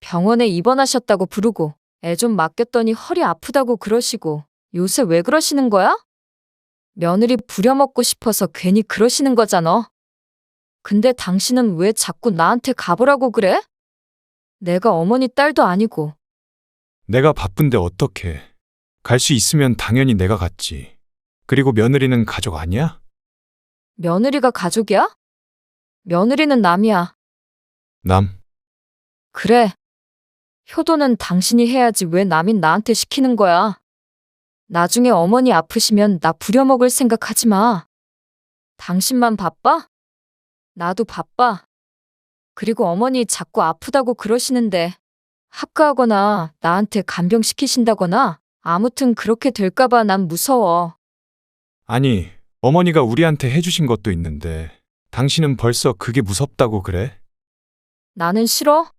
병원에 입원하셨다고 부르고 애 좀 맡겼더니 허리 아프다고 그러시고 요새 왜 그러시는 거야? 며느리 부려먹고 싶어서 괜히 그러시는 거잖아. 근데 당신은 왜 자꾸 나한테 가보라고 그래? 내가 어머니 딸도 아니고. 내가 바쁜데 어떡해. 갈 수 있으면 당연히 내가 갔지. 그리고 며느리는 가족 아니야? 며느리가 가족이야? 며느리는 남이야. 남. 그래. 효도는 당신이 해야지 왜 남인 나한테 시키는 거야. 나중에 어머니 아프시면 나 부려먹을 생각하지 마. 당신만 바빠? 나도 바빠. 그리고 어머니 자꾸 아프다고 그러시는데 합가하거나 나한테 간병시키신다거나 아무튼 그렇게 될까봐 난 무서워. 아니, 어머니가 우리한테 해주신 것도 있는데 당신은 벌써 그게 무섭다고 그래? 나는 싫어?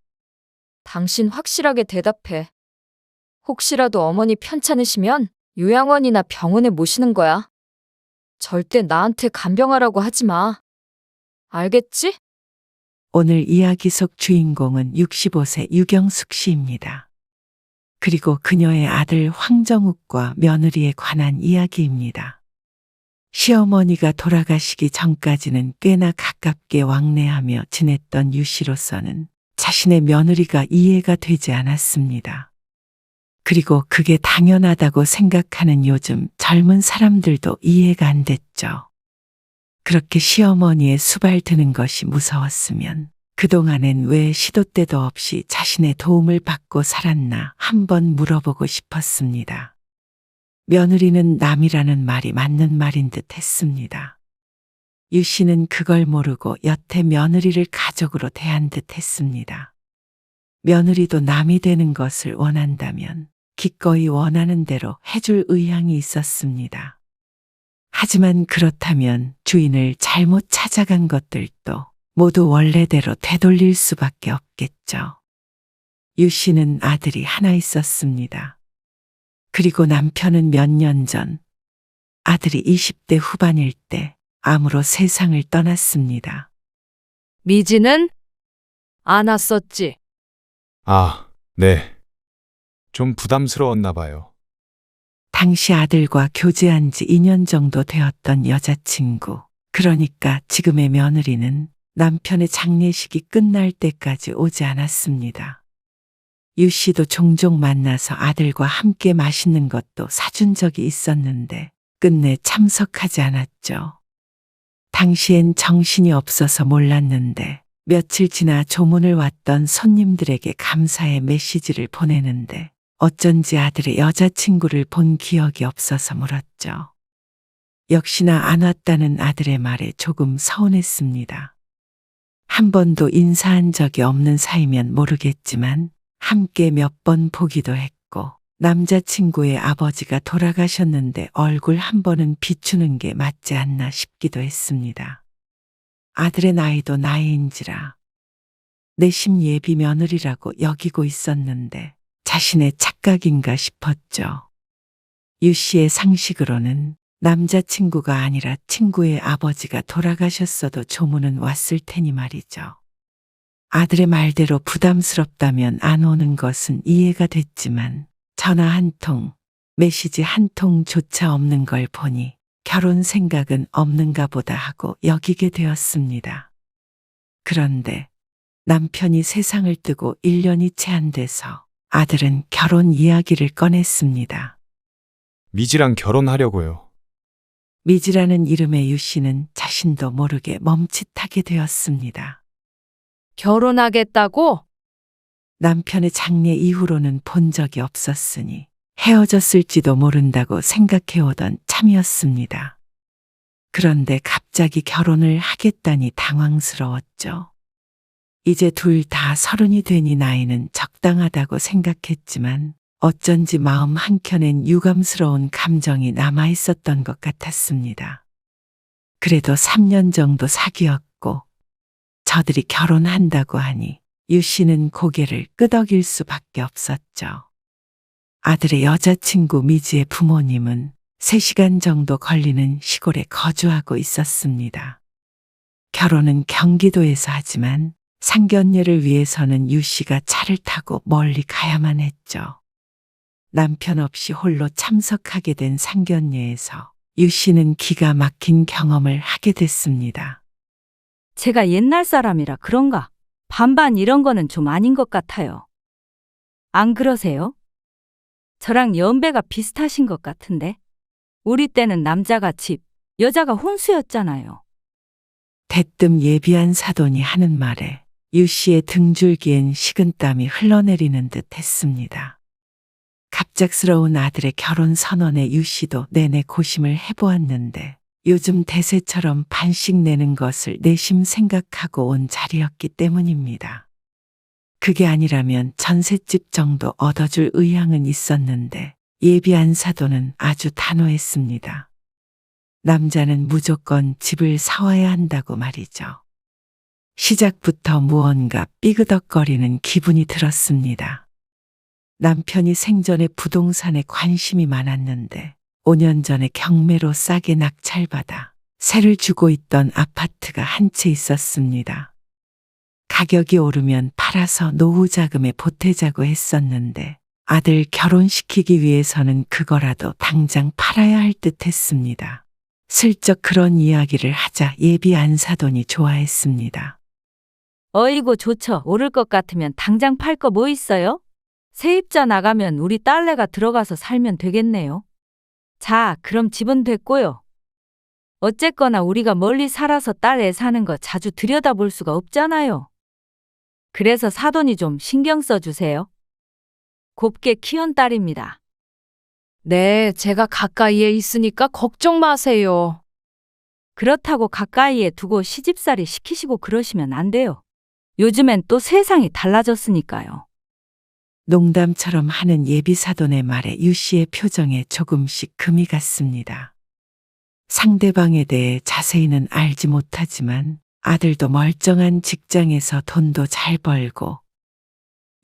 당신 확실하게 대답해. 혹시라도 어머니 편찮으시면 요양원이나 병원에 모시는 거야. 절대 나한테 간병하라고 하지 마. 알겠지? 오늘 이야기 속 주인공은 65세 유경숙 씨입니다. 그리고 그녀의 아들 황정욱과 며느리에 관한 이야기입니다. 시어머니가 돌아가시기 전까지는 꽤나 가깝게 왕래하며 지냈던 유 씨로서는 자신의 며느리가 이해가 되지 않았습니다. 그리고 그게 당연하다고 생각하는 요즘 젊은 사람들도 이해가 안 됐죠. 그렇게 시어머니의 수발 드는 것이 무서웠으면 그동안엔 왜 시도 때도 없이 자신의 도움을 받고 살았나 한번 물어보고 싶었습니다. 며느리는 남이라는 말이 맞는 말인 듯 했습니다. 유 씨는 그걸 모르고 여태 며느리를 가족으로 대한 듯 했습니다. 며느리도 남이 되는 것을 원한다면 기꺼이 원하는 대로 해줄 의향이 있었습니다. 하지만 그렇다면 주인을 잘못 찾아간 것들도 모두 원래대로 되돌릴 수밖에 없겠죠. 유 씨는 아들이 하나 있었습니다. 그리고 남편은 몇 년 전 아들이 20대 후반일 때 암으로 세상을 떠났습니다. 미지는 안 왔었지. 아, 네. 좀 부담스러웠나 봐요. 당시 아들과 교제한 지 2년 정도 되었던 여자친구, 그러니까 지금의 며느리는 남편의 장례식이 끝날 때까지 오지 않았습니다. 유 씨도 종종 만나서 아들과 함께 맛있는 것도 사준 적이 있었는데 끝내 참석하지 않았죠. 당시엔 정신이 없어서 몰랐는데 며칠 지나 조문을 왔던 손님들에게 감사의 메시지를 보내는데 어쩐지 아들의 여자친구를 본 기억이 없어서 물었죠. 역시나 안 왔다는 아들의 말에 조금 서운했습니다. 한 번도 인사한 적이 없는 사이면 모르겠지만 함께 몇 번 보기도 했고 남자친구의 아버지가 돌아가셨는데 얼굴 한 번은 비추는 게 맞지 않나 싶기도 했습니다. 아들의 나이도 나이인지라 내심 예비 며느리라고 여기고 있었는데 자신의 착각인가 싶었죠. 유 씨의 상식으로는 남자친구가 아니라 친구의 아버지가 돌아가셨어도 조문은 왔을 테니 말이죠. 아들의 말대로 부담스럽다면 안 오는 것은 이해가 됐지만 전화 한 통, 메시지 한 통조차 없는 걸 보니 결혼 생각은 없는가 보다 하고 여기게 되었습니다. 그런데 남편이 세상을 뜨고 1년이 채 안 돼서 아들은 결혼 이야기를 꺼냈습니다. 미지랑 결혼하려고요. 미지라는 이름의 유 씨는 자신도 모르게 멈칫하게 되었습니다. 결혼하겠다고? 남편의 장례 이후로는 본 적이 없었으니 헤어졌을지도 모른다고 생각해오던 참이었습니다. 그런데 갑자기 결혼을 하겠다니 당황스러웠죠. 이제 둘 다 30이 되니 나이는 적당하다고 생각했지만 어쩐지 마음 한켠엔 유감스러운 감정이 남아있었던 것 같았습니다. 그래도 3년 정도 사귀었고 저들이 결혼한다고 하니 유 씨는 고개를 끄덕일 수밖에 없었죠. 아들의 여자친구 미지의 부모님은 3시간 정도 걸리는 시골에 거주하고 있었습니다. 결혼은 경기도에서 하지만 상견례를 위해서는 유 씨가 차를 타고 멀리 가야만 했죠. 남편 없이 홀로 참석하게 된 상견례에서 유 씨는 기가 막힌 경험을 하게 됐습니다. 제가 옛날 사람이라 그런가? 반반 이런 거는 좀 아닌 것 같아요. 안 그러세요? 저랑 연배가 비슷하신 것 같은데? 우리 때는 남자가 집, 여자가 혼수였잖아요. 대뜸 예비한 사돈이 하는 말에 유 씨의 등줄기엔 식은땀이 흘러내리는 듯 했습니다. 갑작스러운 아들의 결혼 선언에 유 씨도 내내 고심을 해보았는데 요즘 대세처럼 반씩 내는 것을 내심 생각하고 온 자리였기 때문입니다. 그게 아니라면 전셋집 정도 얻어줄 의향은 있었는데 예비한 사돈은 아주 단호했습니다. 남자는 무조건 집을 사와야 한다고 말이죠. 시작부터 무언가 삐그덕거리는 기분이 들었습니다. 남편이 생전에 부동산에 관심이 많았는데 5년 전에 경매로 싸게 낙찰받아 세를 주고 있던 아파트가 한 채 있었습니다. 가격이 오르면 팔아서 노후 자금에 보태자고 했었는데 아들 결혼시키기 위해서는 그거라도 당장 팔아야 할 듯 했습니다. 슬쩍 그런 이야기를 하자 예비 안사돈이 좋아했습니다. 어이구 좋죠. 오를 것 같으면 당장 팔 거 뭐 있어요? 세입자 나가면 우리 딸내가 들어가서 살면 되겠네요. 자, 그럼 집은 됐고요. 어쨌거나 우리가 멀리 살아서 딸 애 사는 거 자주 들여다볼 수가 없잖아요. 그래서 사돈이 좀 신경 써주세요. 곱게 키운 딸입니다. 네, 제가 가까이에 있으니까 걱정 마세요. 그렇다고 가까이에 두고 시집살이 시키시고 그러시면 안 돼요. 요즘엔 또 세상이 달라졌으니까요. 농담처럼 하는 예비 사돈의 말에 유 씨의 표정에 조금씩 금이 갔습니다. 상대방에 대해 자세히는 알지 못하지만 아들도 멀쩡한 직장에서 돈도 잘 벌고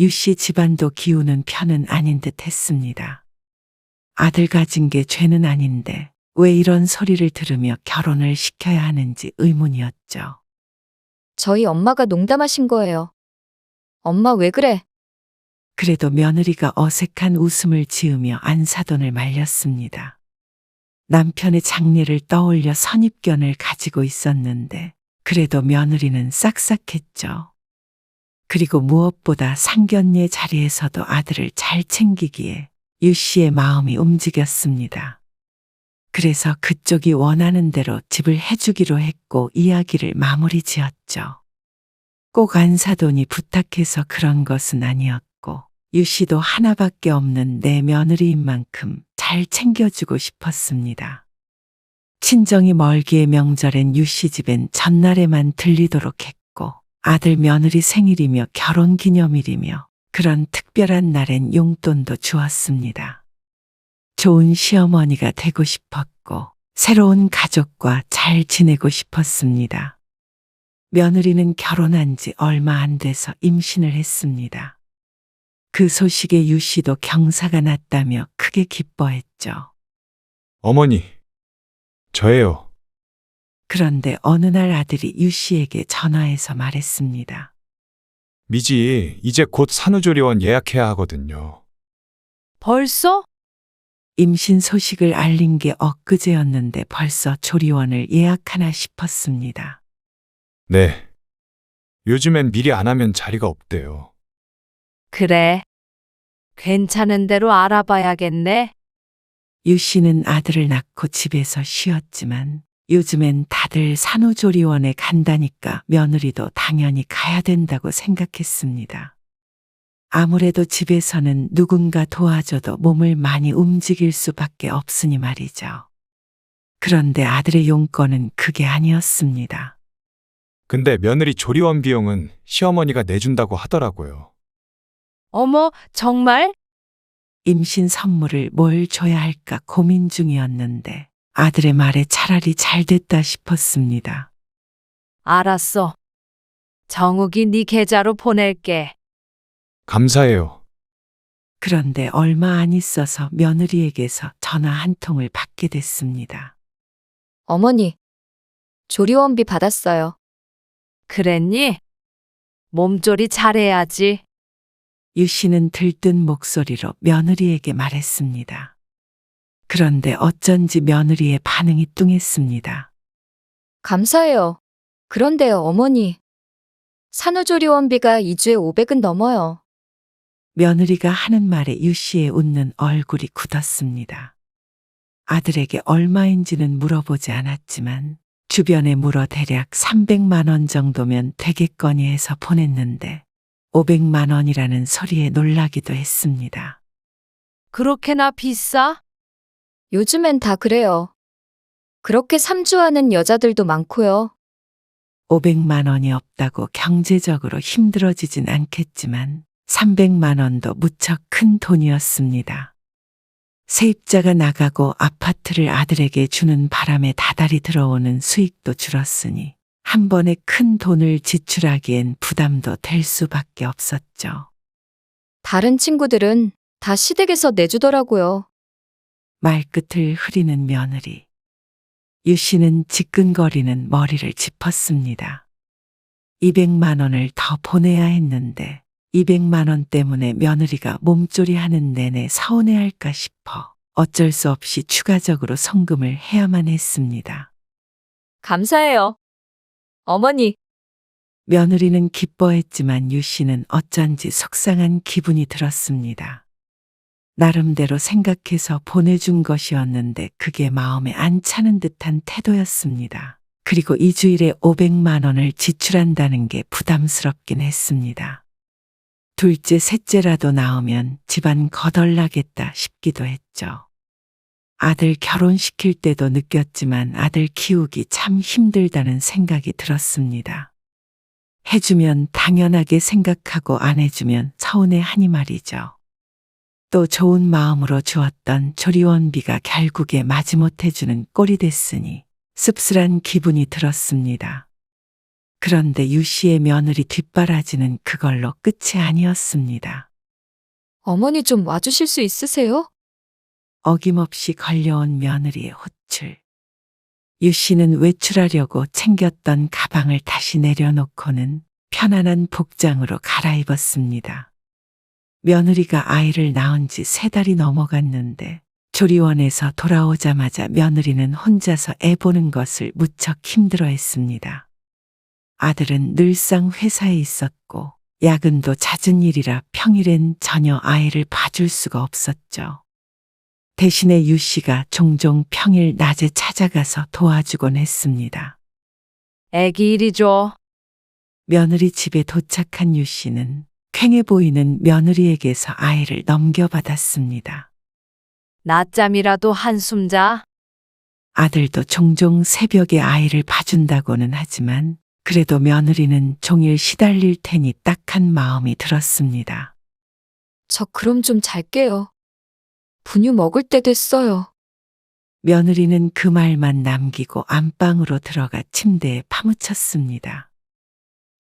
유 씨 집안도 기우는 편은 아닌 듯 했습니다. 아들 가진 게 죄는 아닌데 왜 이런 소리를 들으며 결혼을 시켜야 하는지 의문이었죠. 저희 엄마가 농담하신 거예요. 엄마 왜 그래? 그래도 며느리가 어색한 웃음을 지으며 안사돈을 말렸습니다. 남편의 장례를 떠올려 선입견을 가지고 있었는데 그래도 며느리는 싹싹했죠. 그리고 무엇보다 상견례 자리에서도 아들을 잘 챙기기에 유 씨의 마음이 움직였습니다. 그래서 그쪽이 원하는 대로 집을 해주기로 했고 이야기를 마무리 지었죠. 꼭 안사돈이 부탁해서 그런 것은 아니었고 유 씨도 하나밖에 없는 내 며느리인 만큼 잘 챙겨주고 싶었습니다. 친정이 멀기에 명절엔 유 씨 집엔 전날에만 들리도록 했고 아들 며느리 생일이며 결혼기념일이며 그런 특별한 날엔 용돈도 주었습니다. 좋은 시어머니가 되고 싶었고 새로운 가족과 잘 지내고 싶었습니다. 며느리는 결혼한 지 얼마 안 돼서 임신을 했습니다. 그 소식에 유 씨도 경사가 났다며 크게 기뻐했죠. 어머니, 저예요. 그런데 어느 날 아들이 유 씨에게 전화해서 말했습니다. 미지, 이제 곧 산후조리원 예약해야 하거든요. 벌써? 임신 소식을 알린 게 엊그제였는데 벌써 조리원을 예약하나 싶었습니다. 네. 요즘엔 미리 안 하면 자리가 없대요. 그래. 괜찮은 대로 알아봐야겠네. 유 씨는 아들을 낳고 집에서 쉬었지만 요즘엔 다들 산후조리원에 간다니까 며느리도 당연히 가야 된다고 생각했습니다. 아무래도 집에서는 누군가 도와줘도 몸을 많이 움직일 수밖에 없으니 말이죠. 그런데 아들의 용건은 그게 아니었습니다. 근데 며느리 조리원 비용은 시어머니가 내준다고 하더라고요. 어머, 정말? 임신 선물을 뭘 줘야 할까 고민 중이었는데 아들의 말에 차라리 잘 됐다 싶었습니다. 알았어. 정욱이 네 계좌로 보낼게. 감사해요. 그런데 얼마 안 있어서 며느리에게서 전화 한 통을 받게 됐습니다. 어머니, 조리원비 받았어요. 그랬니? 몸조리 잘해야지. 유 씨는 들뜬 목소리로 며느리에게 말했습니다. 그런데 어쩐지 며느리의 반응이 뚱했습니다. 감사해요. 그런데요, 어머니. 산후조리원비가 2주에 500은 넘어요. 며느리가 하는 말에 유 씨의 웃는 얼굴이 굳었습니다. 아들에게 얼마인지는 물어보지 않았지만 주변에 물어 대략 300만 원 정도면 되겠거니 해서 보냈는데 500만 원이라는 소리에 놀라기도 했습니다. 그렇게나 비싸? 요즘엔 다 그래요. 그렇게 삼주하는 여자들도 많고요. 500만 원이 없다고 경제적으로 힘들어지진 않겠지만 300만 원도 무척 큰 돈이었습니다. 세입자가 나가고 아파트를 아들에게 주는 바람에 다달이 들어오는 수익도 줄었으니 한 번에 큰 돈을 지출하기엔 부담도 될 수밖에 없었죠. 다른 친구들은 다 시댁에서 내주더라고요. 말끝을 흐리는 며느리. 유 씨는 지끈거리는 머리를 짚었습니다. 200만 원을 더 보내야 했는데 200만 원 때문에 며느리가 몸조리 하는 내내 서운해할까 싶어 어쩔 수 없이 추가적으로 송금을 해야만 했습니다. 감사해요. 어머니, 며느리는 기뻐했지만 유 씨는 어쩐지 속상한 기분이 들었습니다. 나름대로 생각해서 보내준 것이었는데 그게 마음에 안 차는 듯한 태도였습니다. 그리고 2주일에 500만 원을 지출한다는 게 부담스럽긴 했습니다. 둘째, 셋째라도 나오면 집안 거덜나겠다 싶기도 했죠. 아들 결혼시킬 때도 느꼈지만 아들 키우기 참 힘들다는 생각이 들었습니다. 해주면 당연하게 생각하고 안 해주면 서운해하니 말이죠. 또 좋은 마음으로 주었던 조리원비가 결국에 마지못해주는 꼴이 됐으니 씁쓸한 기분이 들었습니다. 그런데 유 씨의 며느리 뒷바라지는 그걸로 끝이 아니었습니다. 어머니 좀 와주실 수 있으세요? 어김없이 걸려온 며느리의 호출. 유 씨는 외출하려고 챙겼던 가방을 다시 내려놓고는 편안한 복장으로 갈아입었습니다. 며느리가 아이를 낳은 지 3달이 넘어갔는데 조리원에서 돌아오자마자 며느리는 혼자서 애 보는 것을 무척 힘들어했습니다. 아들은 늘상 회사에 있었고 야근도 잦은 일이라 평일엔 전혀 아이를 봐줄 수가 없었죠. 대신에 유 씨가 종종 평일 낮에 찾아가서 도와주곤 했습니다. 애기 이리 줘. 며느리 집에 도착한 유 씨는 퀭해 보이는 며느리에게서 아이를 넘겨받았습니다. 낮잠이라도 한숨 자. 아들도 종종 새벽에 아이를 봐준다고는 하지만 그래도 며느리는 종일 시달릴 테니 딱한 마음이 들었습니다. 저 그럼 좀 잘게요. 분유 먹을 때 됐어요. 며느리는 그 말만 남기고 안방으로 들어가 침대에 파묻혔습니다.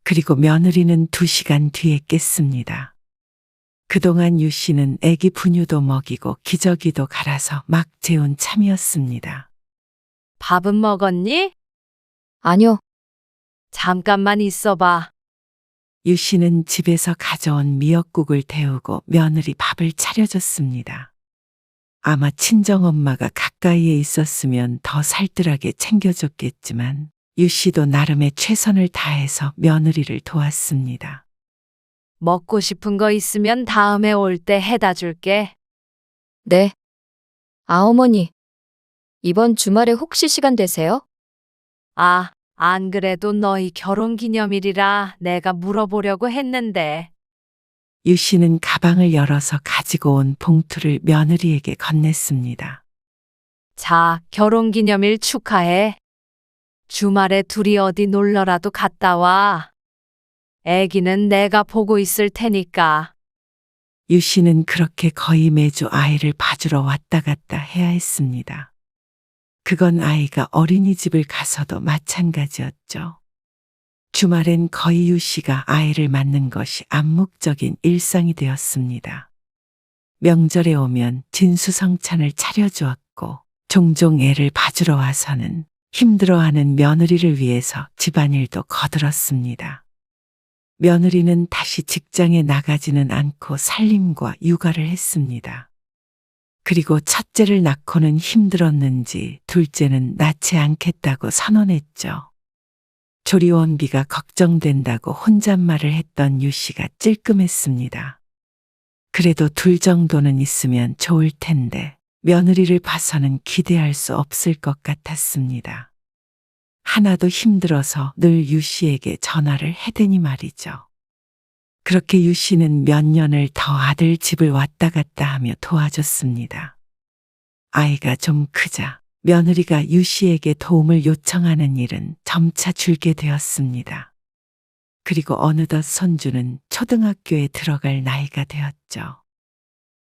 그리고 며느리는 2시간 뒤에 깼습니다. 그동안 유 씨는 애기 분유도 먹이고 기저귀도 갈아서 막 재운 참이었습니다. 밥은 먹었니? 아니요, 잠깐만 있어봐. 유 씨는 집에서 가져온 미역국을 데우고 며느리 밥을 차려줬습니다. 아마 친정엄마가 가까이에 있었으면 더 살뜰하게 챙겨줬겠지만 유 씨도 나름의 최선을 다해서 며느리를 도왔습니다. 먹고 싶은 거 있으면 다음에 올 때 해다 줄게. 네. 아, 어머니. 이번 주말에 혹시 시간 되세요? 아, 안 그래도 너희 결혼 기념일이라 내가 물어보려고 했는데. 유 씨는 가방을 열어서 가지고 온 봉투를 며느리에게 건넸습니다. 자, 결혼 기념일 축하해. 주말에 둘이 어디 놀러라도 갔다 와. 애기는 내가 보고 있을 테니까. 유 씨는 그렇게 거의 매주 아이를 봐주러 왔다 갔다 해야 했습니다. 그건 아이가 어린이집을 가서도 마찬가지였죠. 주말엔 거의 유 씨가 아이를 맡는 것이 암묵적인 일상이 되었습니다. 명절에 오면 진수성찬을 차려주었고 종종 애를 봐주러 와서는 힘들어하는 며느리를 위해서 집안일도 거들었습니다. 며느리는 다시 직장에 나가지는 않고 살림과 육아를 했습니다. 그리고 첫째를 낳고는 힘들었는지 둘째는 낳지 않겠다고 선언했죠. 조리원비가 걱정된다고 혼잣말을 했던 유 씨가 찔끔했습니다. 그래도 둘 정도는 있으면 좋을 텐데 며느리를 봐서는 기대할 수 없을 것 같았습니다. 하나도 힘들어서 늘 유 씨에게 전화를 해대니 말이죠. 그렇게 유 씨는 몇 년을 더 아들 집을 왔다 갔다 하며 도와줬습니다. 아이가 좀 크자 며느리가 유 씨에게 도움을 요청하는 일은 점차 줄게 되었습니다. 그리고 어느덧 손주는 초등학교에 들어갈 나이가 되었죠.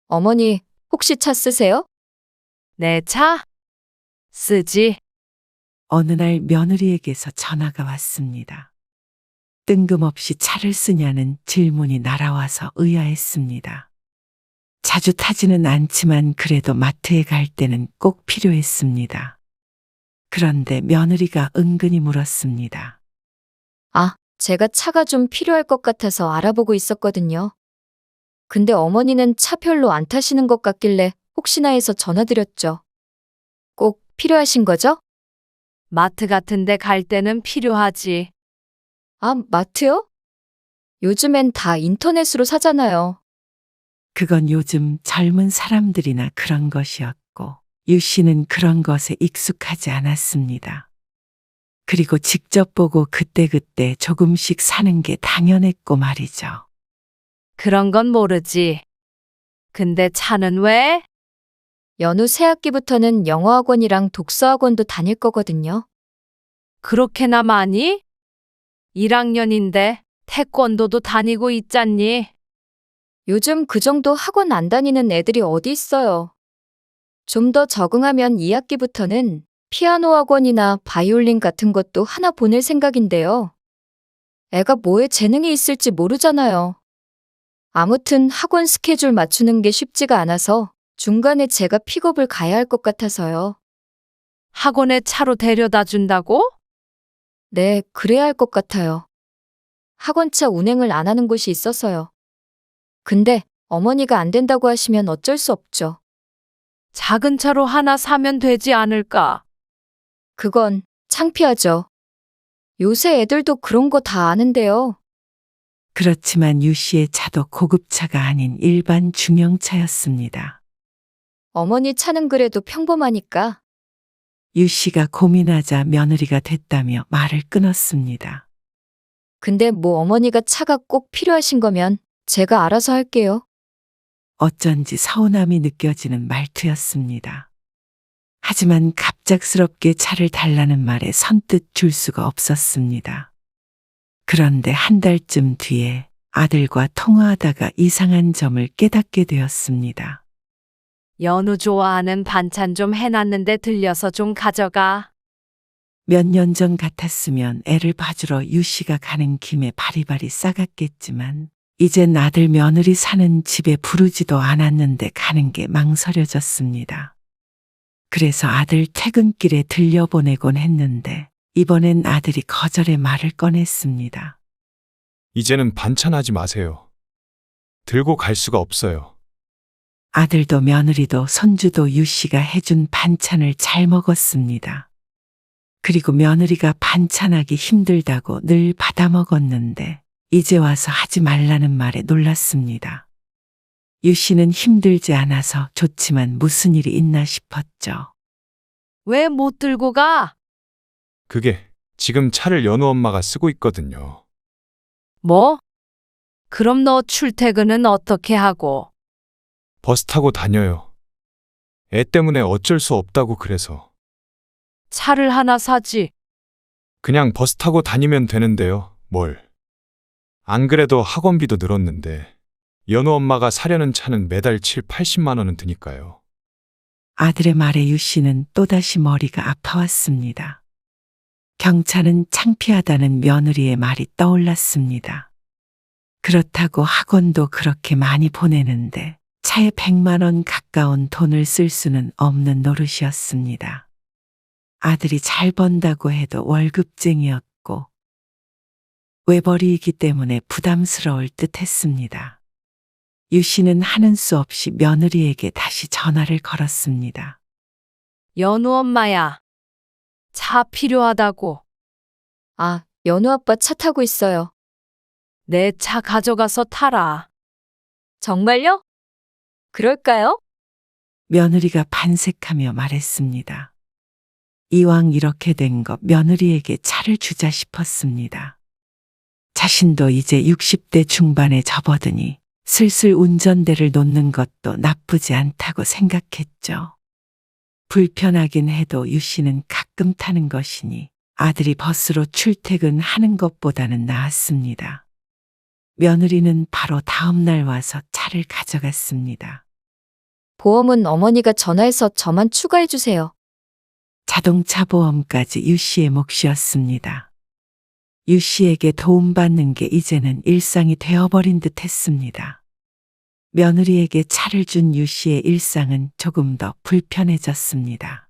어머니, 혹시 차 쓰세요? 내 차? 쓰지. 어느 날 며느리에게서 전화가 왔습니다. 뜬금없이 차를 쓰냐는 질문이 날아와서 의아했습니다. 자주 타지는 않지만 그래도 마트에 갈 때는 꼭 필요했습니다. 그런데 며느리가 은근히 물었습니다. 아, 제가 차가 좀 필요할 것 같아서 알아보고 있었거든요. 근데 어머니는 차 별로 안 타시는 것 같길래 혹시나 해서 전화드렸죠. 꼭 필요하신 거죠? 마트 같은 데 갈 때는 필요하지. 아, 마트요? 요즘엔 다 인터넷으로 사잖아요. 그건 요즘 젊은 사람들이나 그런 것이었고 유 씨는 그런 것에 익숙하지 않았습니다. 그리고 직접 보고 그때그때 조금씩 사는 게 당연했고 말이죠. 그런 건 모르지. 근데 차는 왜? 연후 새학기부터는 영어학원이랑 독서학원도 다닐 거거든요. 그렇게나 많이? 1학년인데 태권도도 다니고 있잖니. 요즘 그 정도 학원 안 다니는 애들이 어디 있어요. 좀 더 적응하면 2학기부터는 피아노 학원이나 바이올린 같은 것도 하나 보낼 생각인데요. 애가 뭐에 재능이 있을지 모르잖아요. 아무튼 학원 스케줄 맞추는 게 쉽지가 않아서 중간에 제가 픽업을 가야 할 것 같아서요. 학원에 차로 데려다 준다고? 네, 그래야 할 것 같아요. 학원차 운행을 안 하는 곳이 있어서요. 근데 어머니가 안 된다고 하시면 어쩔 수 없죠. 작은 차로 하나 사면 되지 않을까? 그건 창피하죠. 요새 애들도 그런 거 다 아는데요. 그렇지만 유 씨의 차도 고급차가 아닌 일반 중형차였습니다. 어머니 차는 그래도 평범하니까. 유 씨가 고민하자 며느리가 됐다며 말을 끊었습니다. 근데 뭐 어머니가 차가 꼭 필요하신 거면 제가 알아서 할게요. 어쩐지 서운함이 느껴지는 말투였습니다. 하지만 갑작스럽게 차를 달라는 말에 선뜻 줄 수가 없었습니다. 그런데 한 달쯤 뒤에 아들과 통화하다가 이상한 점을 깨닫게 되었습니다. 연우 좋아하는 반찬 좀 해놨는데 들려서 좀 가져가. 몇 년 전 같았으면 애를 봐주러 유 씨가 가는 김에 바리바리 싸갔겠지만 이젠 아들 며느리 사는 집에 부르지도 않았는데 가는 게 망설여졌습니다. 그래서 아들 퇴근길에 들려보내곤 했는데 이번엔 아들이 거절의 말을 꺼냈습니다. 이제는 반찬하지 마세요. 들고 갈 수가 없어요. 아들도 며느리도 손주도 유 씨가 해준 반찬을 잘 먹었습니다. 그리고 며느리가 반찬하기 힘들다고 늘 받아 먹었는데 이제 와서 하지 말라는 말에 놀랐습니다. 유 씨는 힘들지 않아서 좋지만 무슨 일이 있나 싶었죠. 왜 못 들고 가? 그게 지금 차를 연우 엄마가 쓰고 있거든요. 뭐? 그럼 너 출퇴근은 어떻게 하고? 버스 타고 다녀요. 애 때문에 어쩔 수 없다고 그래서. 차를 하나 사지. 그냥 버스 타고 다니면 되는데요. 뭘. 안 그래도 학원비도 늘었는데 연우 엄마가 사려는 차는 매달 7, 80만 원은 드니까요. 아들의 말에 유 씨는 또다시 머리가 아파왔습니다. 경차는 창피하다는 며느리의 말이 떠올랐습니다. 그렇다고 학원도 그렇게 많이 보내는데 차에 100만 원 가까운 돈을 쓸 수는 없는 노릇이었습니다. 아들이 잘 번다고 해도 월급쟁이였고 외벌이이기 때문에 부담스러울 듯 했습니다. 유 씨는 하는 수 없이 며느리에게 다시 전화를 걸었습니다. 연우 엄마야. 차 필요하다고. 아, 연우 아빠 차 타고 있어요. 내 차 가져가서 타라. 정말요? 그럴까요? 며느리가 반색하며 말했습니다. 이왕 이렇게 된 거 며느리에게 차를 주자 싶었습니다. 자신도 이제 60대 중반에 접어드니 슬슬 운전대를 놓는 것도 나쁘지 않다고 생각했죠. 불편하긴 해도 유 씨는 가끔 타는 것이니 아들이 버스로 출퇴근하는 것보다는 나았습니다. 며느리는 바로 다음 날 와서 차를 가져갔습니다. 보험은 어머니가 전화해서 저만 추가해 주세요. 자동차 보험까지 유 씨의 몫이었습니다. 유 씨에게 도움받는 게 이제는 일상이 되어버린 듯 했습니다. 며느리에게 차를 준 유 씨의 일상은 조금 더 불편해졌습니다.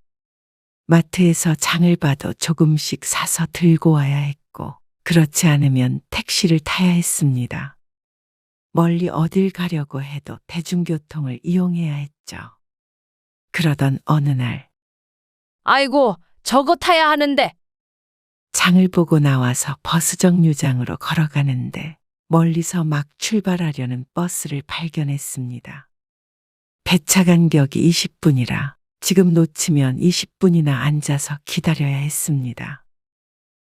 마트에서 장을 봐도 조금씩 사서 들고 와야 했고, 그렇지 않으면 택시를 타야 했습니다. 멀리 어딜 가려고 해도 대중교통을 이용해야 했죠. 그러던 어느 날, 아이고, 저거 타야 하는데. 장을 보고 나와서 버스 정류장으로 걸어가는데 멀리서 막 출발하려는 버스를 발견했습니다. 배차 간격이 20분이라 지금 놓치면 20분이나 앉아서 기다려야 했습니다.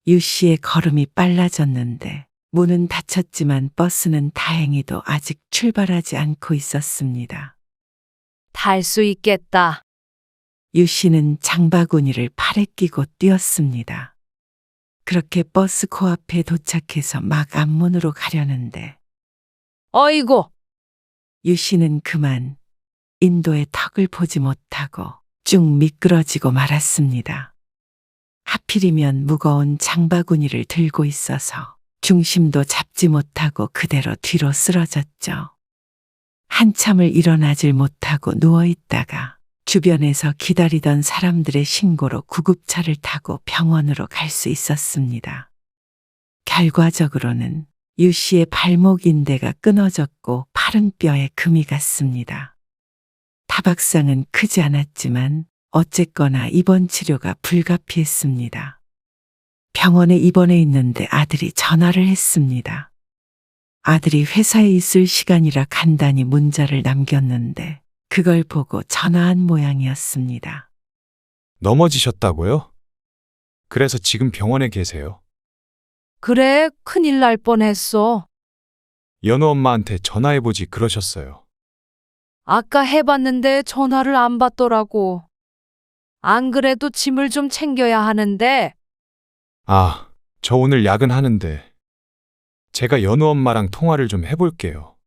유 씨의 걸음이 빨라졌는데 문은 닫혔지만 버스는 다행히도 아직 출발하지 않고 있었습니다. 탈 수 있겠다. 유 씨는 장바구니를 팔에 끼고 뛰었습니다. 그렇게 버스 코앞에 도착해서 막 앞문으로 가려는데 어이구, 유 씨는 그만 인도의 턱을 보지 못하고 쭉 미끄러지고 말았습니다. 하필이면 무거운 장바구니를 들고 있어서 중심도 잡지 못하고 그대로 뒤로 쓰러졌죠. 한참을 일어나질 못하고 누워있다가 주변에서 기다리던 사람들의 신고로 구급차를 타고 병원으로 갈 수 있었습니다. 결과적으로는 유 씨의 발목 인대가 끊어졌고 팔은 뼈에 금이 갔습니다. 타박상은 크지 않았지만 어쨌거나 입원 치료가 불가피했습니다. 병원에 입원해 있는데 아들이 전화를 했습니다. 아들이 회사에 있을 시간이라 간단히 문자를 남겼는데 그걸 보고 전화한 모양이었습니다. 넘어지셨다고요? 그래서 지금 병원에 계세요. 그래, 큰일 날 뻔했어. 연우 엄마한테 전화해보지 그러셨어요. 아까 해봤는데 전화를 안 받더라고. 안 그래도 짐을 좀 챙겨야 하는데. 아, 저 오늘 야근하는데 제가 연우 엄마랑 통화를 좀 해볼게요.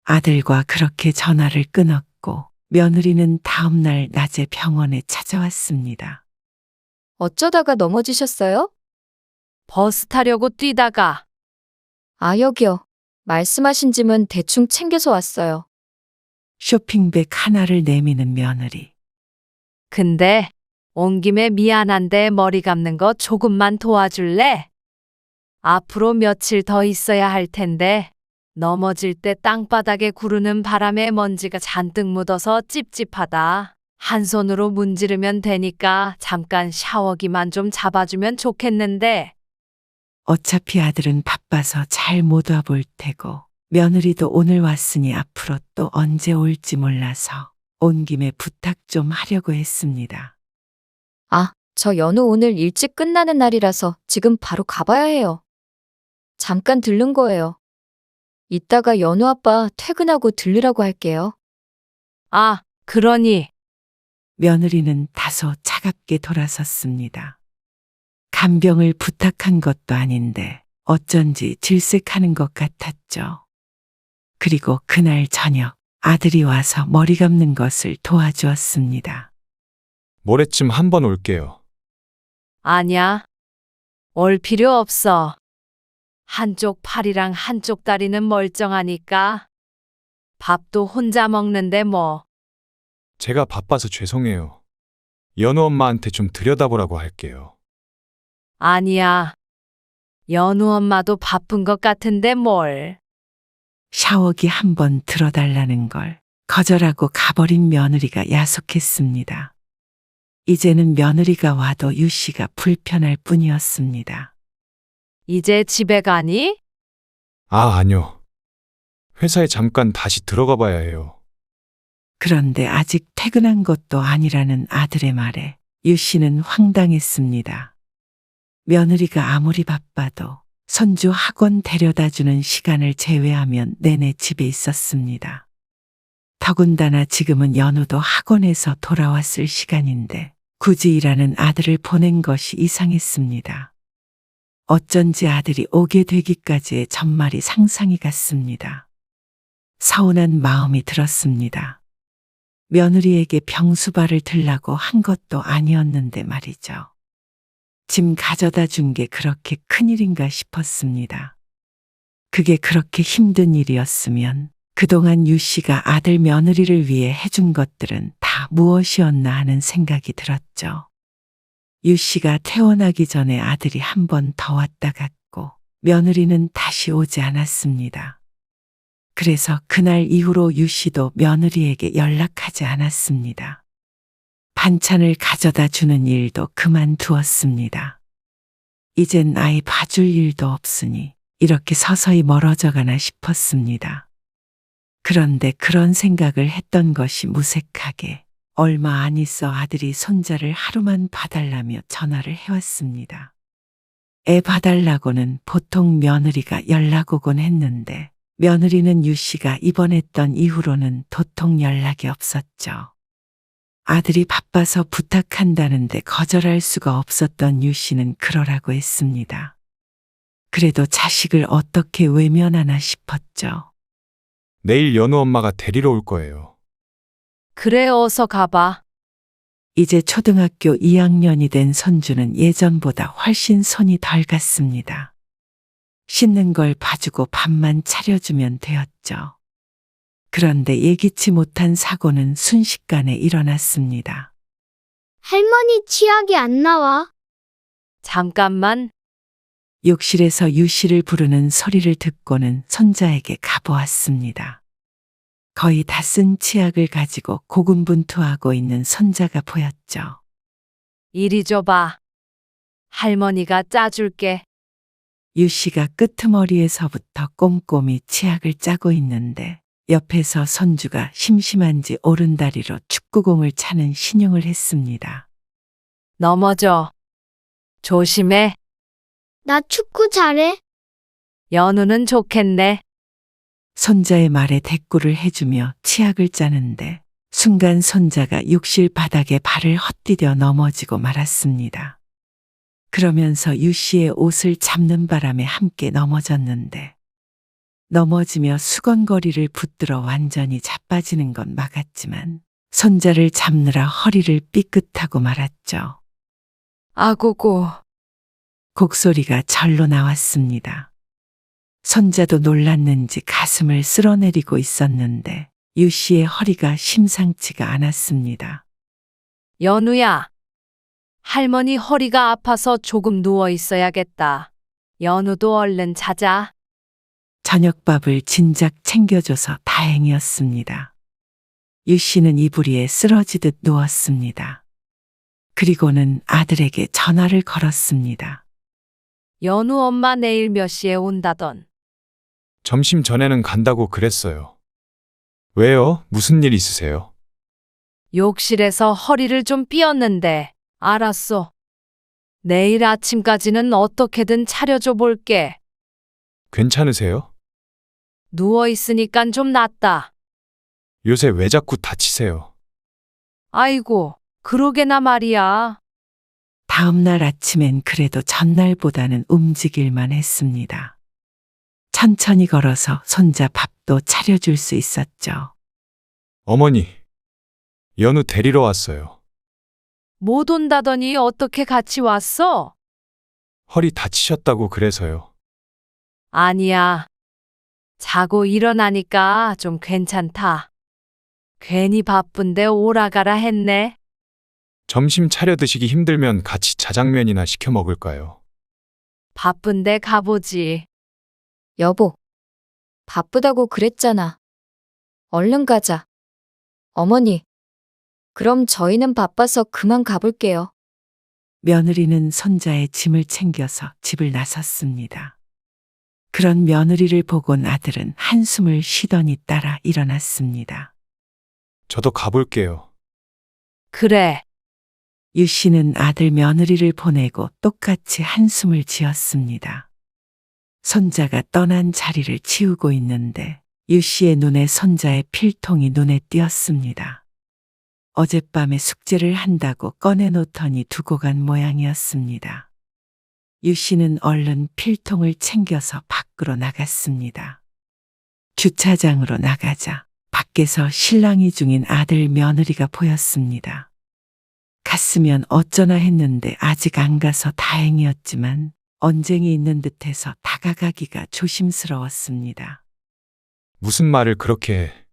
아들과 그렇게 전화를 끊었고 며느리는 다음 날 낮에 병원에 찾아왔습니다. 어쩌다가 넘어지셨어요? 버스 타려고 뛰다가. 아, 여기요. 말씀하신 짐은 대충 챙겨서 왔어요. 쇼핑백 하나를 내미는 며느리. 근데 온 김에 미안한데 머리 감는 거 조금만 도와줄래? 앞으로 며칠 더 있어야 할 텐데 넘어질 때 땅바닥에 구르는 바람에 먼지가 잔뜩 묻어서 찝찝하다. 한 손으로 문지르면 되니까 잠깐 샤워기만 좀 잡아주면 좋겠는데. 어차피 아들은 바빠서 잘 못 와볼 테고 며느리도 오늘 왔으니 앞으로 또 언제 올지 몰라서 온 김에 부탁 좀 하려고 했습니다. 아, 저 연우 오늘 일찍 끝나는 날이라서 지금 바로 가봐야 해요. 잠깐 들른 거예요. 이따가 연우 아빠 퇴근하고 들르라고 할게요. 아, 그러니. 며느리는 다소 차갑게 돌아섰습니다. 간병을 부탁한 것도 아닌데 어쩐지 질색하는 것 같았죠. 그리고 그날 저녁 아들이 와서 머리 감는 것을 도와주었습니다. 모레쯤 한번 올게요. 아냐. 올 필요 없어. 한쪽 팔이랑 한쪽 다리는 멀쩡하니까. 밥도 혼자 먹는데 뭐. 제가 바빠서 죄송해요. 연우 엄마한테 좀 들여다보라고 할게요. 아니야. 연우 엄마도 바쁜 것 같은데 뭘. 샤워기 한 번 들어달라는 걸 거절하고 가버린 며느리가 야속했습니다. 이제는 며느리가 와도 유 씨가 불편할 뿐이었습니다. 이제 집에 가니? 아, 아니요. 회사에 잠깐 다시 들어가 봐야 해요. 그런데 아직 퇴근한 것도 아니라는 아들의 말에 유 씨는 황당했습니다. 며느리가 아무리 바빠도 손주 학원 데려다 주는 시간을 제외하면 내내 집에 있었습니다. 더군다나 지금은 연우도 학원에서 돌아왔을 시간인데 굳이 일하는 아들을 보낸 것이 이상했습니다. 어쩐지 아들이 오게 되기까지의 전말이 상상이 갔습니다. 서운한 마음이 들었습니다. 며느리에게 병수발을 들라고 한 것도 아니었는데 말이죠. 짐 가져다 준 게 그렇게 큰일인가 싶었습니다. 그게 그렇게 힘든 일이었으면 그동안 유 씨가 아들 며느리를 위해 해준 것들은 다 무엇이었나 하는 생각이 들었죠. 유 씨가 퇴원하기 전에 아들이 한 번 더 왔다 갔고 며느리는 다시 오지 않았습니다. 그래서 그날 이후로 유 씨도 며느리에게 연락하지 않았습니다. 반찬을 가져다 주는 일도 그만두었습니다. 이젠 아이 봐줄 일도 없으니 이렇게 서서히 멀어져 가나 싶었습니다. 그런데 그런 생각을 했던 것이 무색하게 얼마 안 있어 아들이 손자를 하루만 봐달라며 전화를 해왔습니다. 애 봐달라고는 보통 며느리가 연락 오곤 했는데 며느리는 유 씨가 입원했던 이후로는 도통 연락이 없었죠. 아들이 바빠서 부탁한다는데 거절할 수가 없었던 유 씨는 그러라고 했습니다. 그래도 자식을 어떻게 외면하나 싶었죠. 내일 연우 엄마가 데리러 올 거예요. 그래, 어서 가봐. 이제 초등학교 2학년이 된 손주는 예전보다 훨씬 손이 덜 갔습니다. 씻는 걸 봐주고 밥만 차려주면 되었죠. 그런데 예기치 못한 사고는 순식간에 일어났습니다. 할머니 치약이 안 나와. 잠깐만. 욕실에서 유 씨를 부르는 소리를 듣고는 손자에게 가보았습니다. 거의 다 쓴 치약을 가지고 고군분투하고 있는 손자가 보였죠. 이리 줘봐. 할머니가 짜줄게. 유 씨가 끄트머리에서부터 꼼꼼히 치약을 짜고 있는데 옆에서 손주가 심심한지 오른다리로 축구공을 차는 신용을 했습니다. 넘어져. 조심해. 나 축구 잘해. 연우는 좋겠네. 손자의 말에 대꾸를 해주며 치약을 짜는데 순간 손자가 욕실 바닥에 발을 헛디뎌 넘어지고 말았습니다. 그러면서 유 씨의 옷을 잡는 바람에 함께 넘어졌는데 넘어지며 수건거리를 붙들어 완전히 자빠지는 건 막았지만 손자를 잡느라 허리를 삐끗하고 말았죠. 아고고. 곡소리가 절로 나왔습니다. 손자도 놀랐는지 가슴을 쓸어내리고 있었는데 유 씨의 허리가 심상치가 않았습니다. 연우야. 할머니 허리가 아파서 조금 누워 있어야겠다. 연우도 얼른 자자. 저녁밥을 진작 챙겨줘서 다행이었습니다. 유 씨는 이불 위에 쓰러지듯 누웠습니다. 그리고는 아들에게 전화를 걸었습니다. 연우 엄마 내일 몇 시에 온다던. 점심 전에는 간다고 그랬어요. 왜요? 무슨 일 있으세요? 욕실에서 허리를 좀 삐었는데. 알았어. 내일 아침까지는 어떻게든 차려줘 볼게. 괜찮으세요? 누워 있으니깐 좀 낫다. 요새 왜 자꾸 다치세요? 아이고, 그러게나 말이야. 다음 날 아침엔 그래도 전날보다는 움직일만 했습니다. 천천히 걸어서 손자 밥도 차려줄 수 있었죠. 어머니, 연우 데리러 왔어요. 못 온다더니 어떻게 같이 왔어? 허리 다치셨다고 그래서요. 아니야. 자고 일어나니까 좀 괜찮다. 괜히 바쁜데 오라가라 했네. 점심 차려 드시기 힘들면 같이 자장면이나 시켜 먹을까요? 바쁜데 가보지. 여보, 바쁘다고 그랬잖아. 얼른 가자. 어머니, 그럼 저희는 바빠서 그만 가볼게요. 며느리는 손자의 짐을 챙겨서 집을 나섰습니다. 그런 며느리를 보곤 아들은 한숨을 쉬더니 따라 일어났습니다. 저도 가볼게요. 그래. 유 씨는 아들 며느리를 보내고 똑같이 한숨을 지었습니다. 손자가 떠난 자리를 치우고 있는데 유 씨의 눈에 손자의 필통이 눈에 띄었습니다. 어젯밤에 숙제를 한다고 꺼내놓더니 두고 간 모양이었습니다. 유 씨는 얼른 필통을 챙겨서 밖으로 나갔습니다. 주차장으로 나가자 밖에서 실랑이 중인 아들 며느리가 보였습니다. 갔으면 어쩌나 했는데 아직 안 가서 다행이었지만 언쟁이 있는 듯해서 다가가기가 조심스러웠습니다. 무슨 말을 그렇게 해?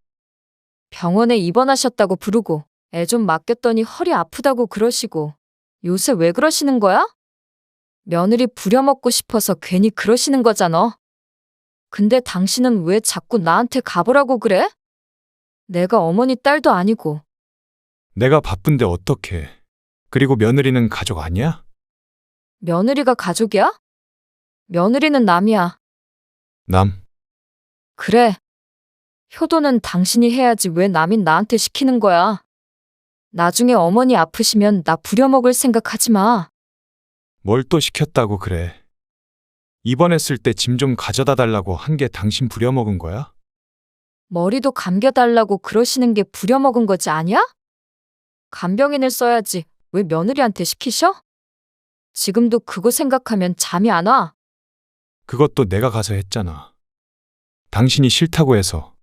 병원에 입원하셨다고 부르고 애 좀 맡겼더니 허리 아프다고 그러시고 요새 왜 그러시는 거야? 며느리 부려먹고 싶어서 괜히 그러시는 거잖아. 근데 당신은 왜 자꾸 나한테 가보라고 그래? 내가 어머니 딸도 아니고. 내가 바쁜데 어떡해. 그리고 며느리는 가족 아니야? 며느리가 가족이야? 며느리는 남이야. 남. 그래. 효도는 당신이 해야지 왜 남인 나한테 시키는 거야. 나중에 어머니 아프시면 나 부려먹을 생각하지 마. 뭘 또 시켰다고 그래. 입원했을 때 짐 좀 가져다 달라고 한 게 당신 부려먹은 거야? 머리도 감겨달라고 그러시는 게 부려먹은 거지 아니야? 간병인을 써야지 왜 며느리한테 시키셔? 지금도 그거 생각하면 잠이 안 와. 그것도 내가 가서 했잖아. 당신이 싫다고 해서.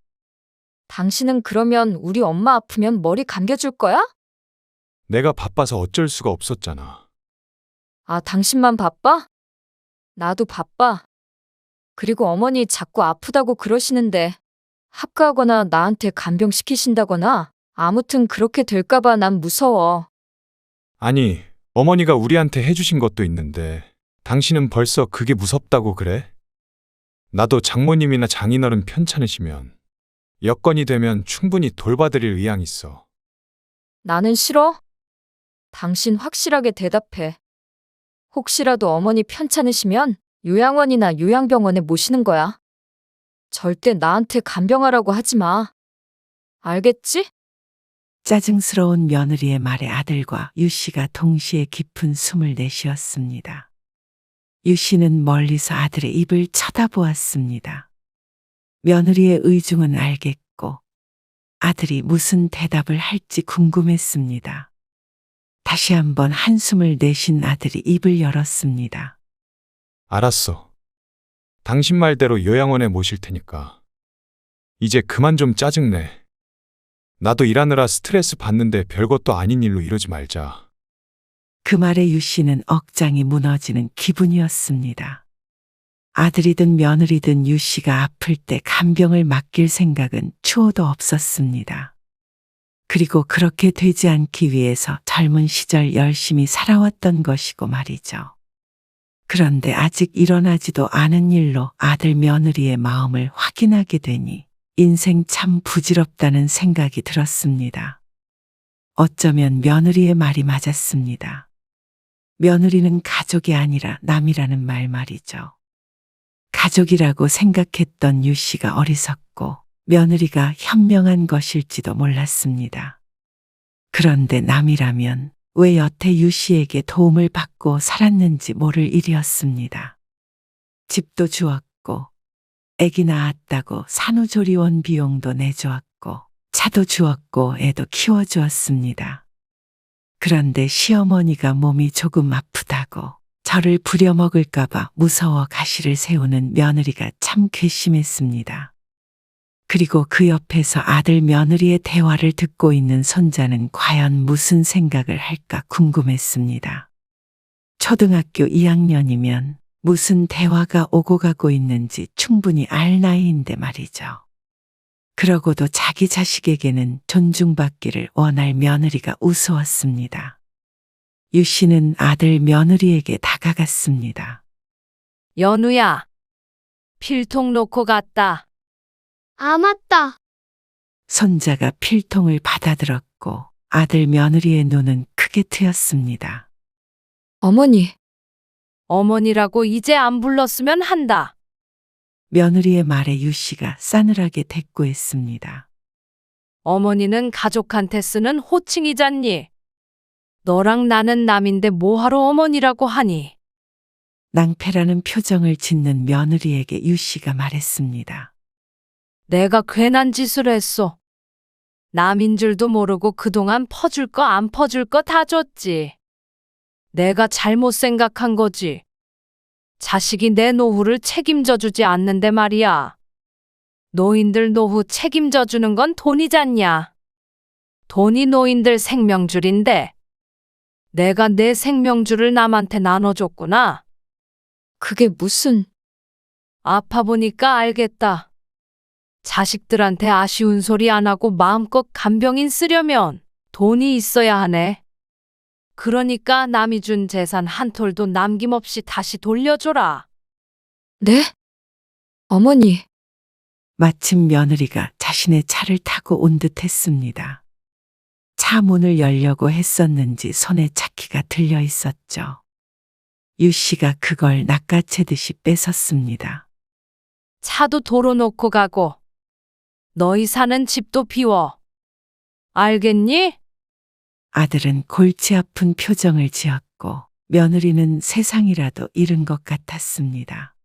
당신은 그러면 우리 엄마 아프면 머리 감겨줄 거야? 내가 바빠서 어쩔 수가 없었잖아. 아, 당신만 바빠? 나도 바빠. 그리고 어머니 자꾸 아프다고 그러시는데 합가하거나 나한테 간병시키신다거나 아무튼 그렇게 될까봐 난 무서워. 아니, 어머니가 우리한테 해주신 것도 있는데 당신은 벌써 그게 무섭다고 그래? 나도 장모님이나 장인어른 편찮으시면 여건이 되면 충분히 돌봐드릴 의향 있어. 나는 싫어? 당신 확실하게 대답해. 혹시라도 어머니 편찮으시면 요양원이나 요양병원에 모시는 거야. 절대 나한테 간병하라고 하지 마. 알겠지? 짜증스러운 며느리의 말에 아들과 유 씨가 동시에 깊은 숨을 내쉬었습니다. 유 씨는 멀리서 아들의 입을 쳐다보았습니다. 며느리의 의중은 알겠고 아들이 무슨 대답을 할지 궁금했습니다. 다시 한번 한숨을 내쉰 아들이 입을 열었습니다. 알았어. 당신 말대로 요양원에 모실 테니까. 이제 그만 좀 짜증내. 나도 일하느라 스트레스 받는데 별것도 아닌 일로 이러지 말자. 그 말에 유 씨는 억장이 무너지는 기분이었습니다. 아들이든 며느리든 유 씨가 아플 때 간병을 맡길 생각은 추호도 없었습니다. 그리고 그렇게 되지 않기 위해서 젊은 시절 열심히 살아왔던 것이고 말이죠. 그런데 아직 일어나지도 않은 일로 아들 며느리의 마음을 확인하게 되니 인생 참 부질없다는 생각이 들었습니다. 어쩌면 며느리의 말이 맞았습니다. 며느리는 가족이 아니라 남이라는 말 말이죠. 가족이라고 생각했던 유 씨가 어리석고 며느리가 현명한 것일지도 몰랐습니다. 그런데 남이라면 왜 여태 유 씨에게 도움을 받고 살았는지 모를 일이었습니다. 집도 주었고 애기 낳았다고 산후조리원 비용도 내주었고 차도 주었고 애도 키워주었습니다. 그런데 시어머니가 몸이 조금 아프다고 저를 부려먹을까봐 무서워 가시를 세우는 며느리가 참 괘씸했습니다. 그리고 그 옆에서 아들 며느리의 대화를 듣고 있는 손자는 과연 무슨 생각을 할까 궁금했습니다. 초등학교 2학년이면 무슨 대화가 오고 가고 있는지 충분히 알 나이인데 말이죠. 그러고도 자기 자식에게는 존중받기를 원할 며느리가 우스웠습니다. 유 씨는 아들 며느리에게 다가갔습니다. 연우야, 필통 놓고 갔다. 아, 맞다. 손자가 필통을 받아들었고 아들 며느리의 눈은 크게 트였습니다. 어머니, 어머니라고 이제 안 불렀으면 한다. 며느리의 말에 유 씨가 싸늘하게 대꾸했습니다. 어머니는 가족한테 쓰는 호칭이잖니. 너랑 나는 남인데 뭐하러 어머니라고 하니? 낭패라는 표정을 짓는 며느리에게 유 씨가 말했습니다. 내가 괜한 짓을 했어. 남인 줄도 모르고 그동안 퍼줄 거 안 퍼줄 거 다 줬지. 내가 잘못 생각한 거지. 자식이 내 노후를 책임져 주지 않는데 말이야. 노인들 노후 책임져 주는 건 돈이잖냐. 돈이 노인들 생명줄인데 내가 내 생명줄을 남한테 나눠줬구나. 그게 무슨... 아파 보니까 알겠다. 자식들한테 아쉬운 소리 안 하고 마음껏 간병인 쓰려면 돈이 있어야 하네. 그러니까 남이 준 재산 한 톨도 남김없이 다시 돌려줘라. 네? 어머니, 마침 며느리가 자신의 차를 타고 온 듯 했습니다. 차 문을 열려고 했었는지 손에 차키가 들려 있었죠. 유 씨가 그걸 낚아채듯이 뺏었습니다. 차도 도로 놓고 가고 너희 사는 집도 비워. 알겠니? 아들은 골치 아픈 표정을 지었고 며느리는 세상이라도 잃은 것 같았습니다.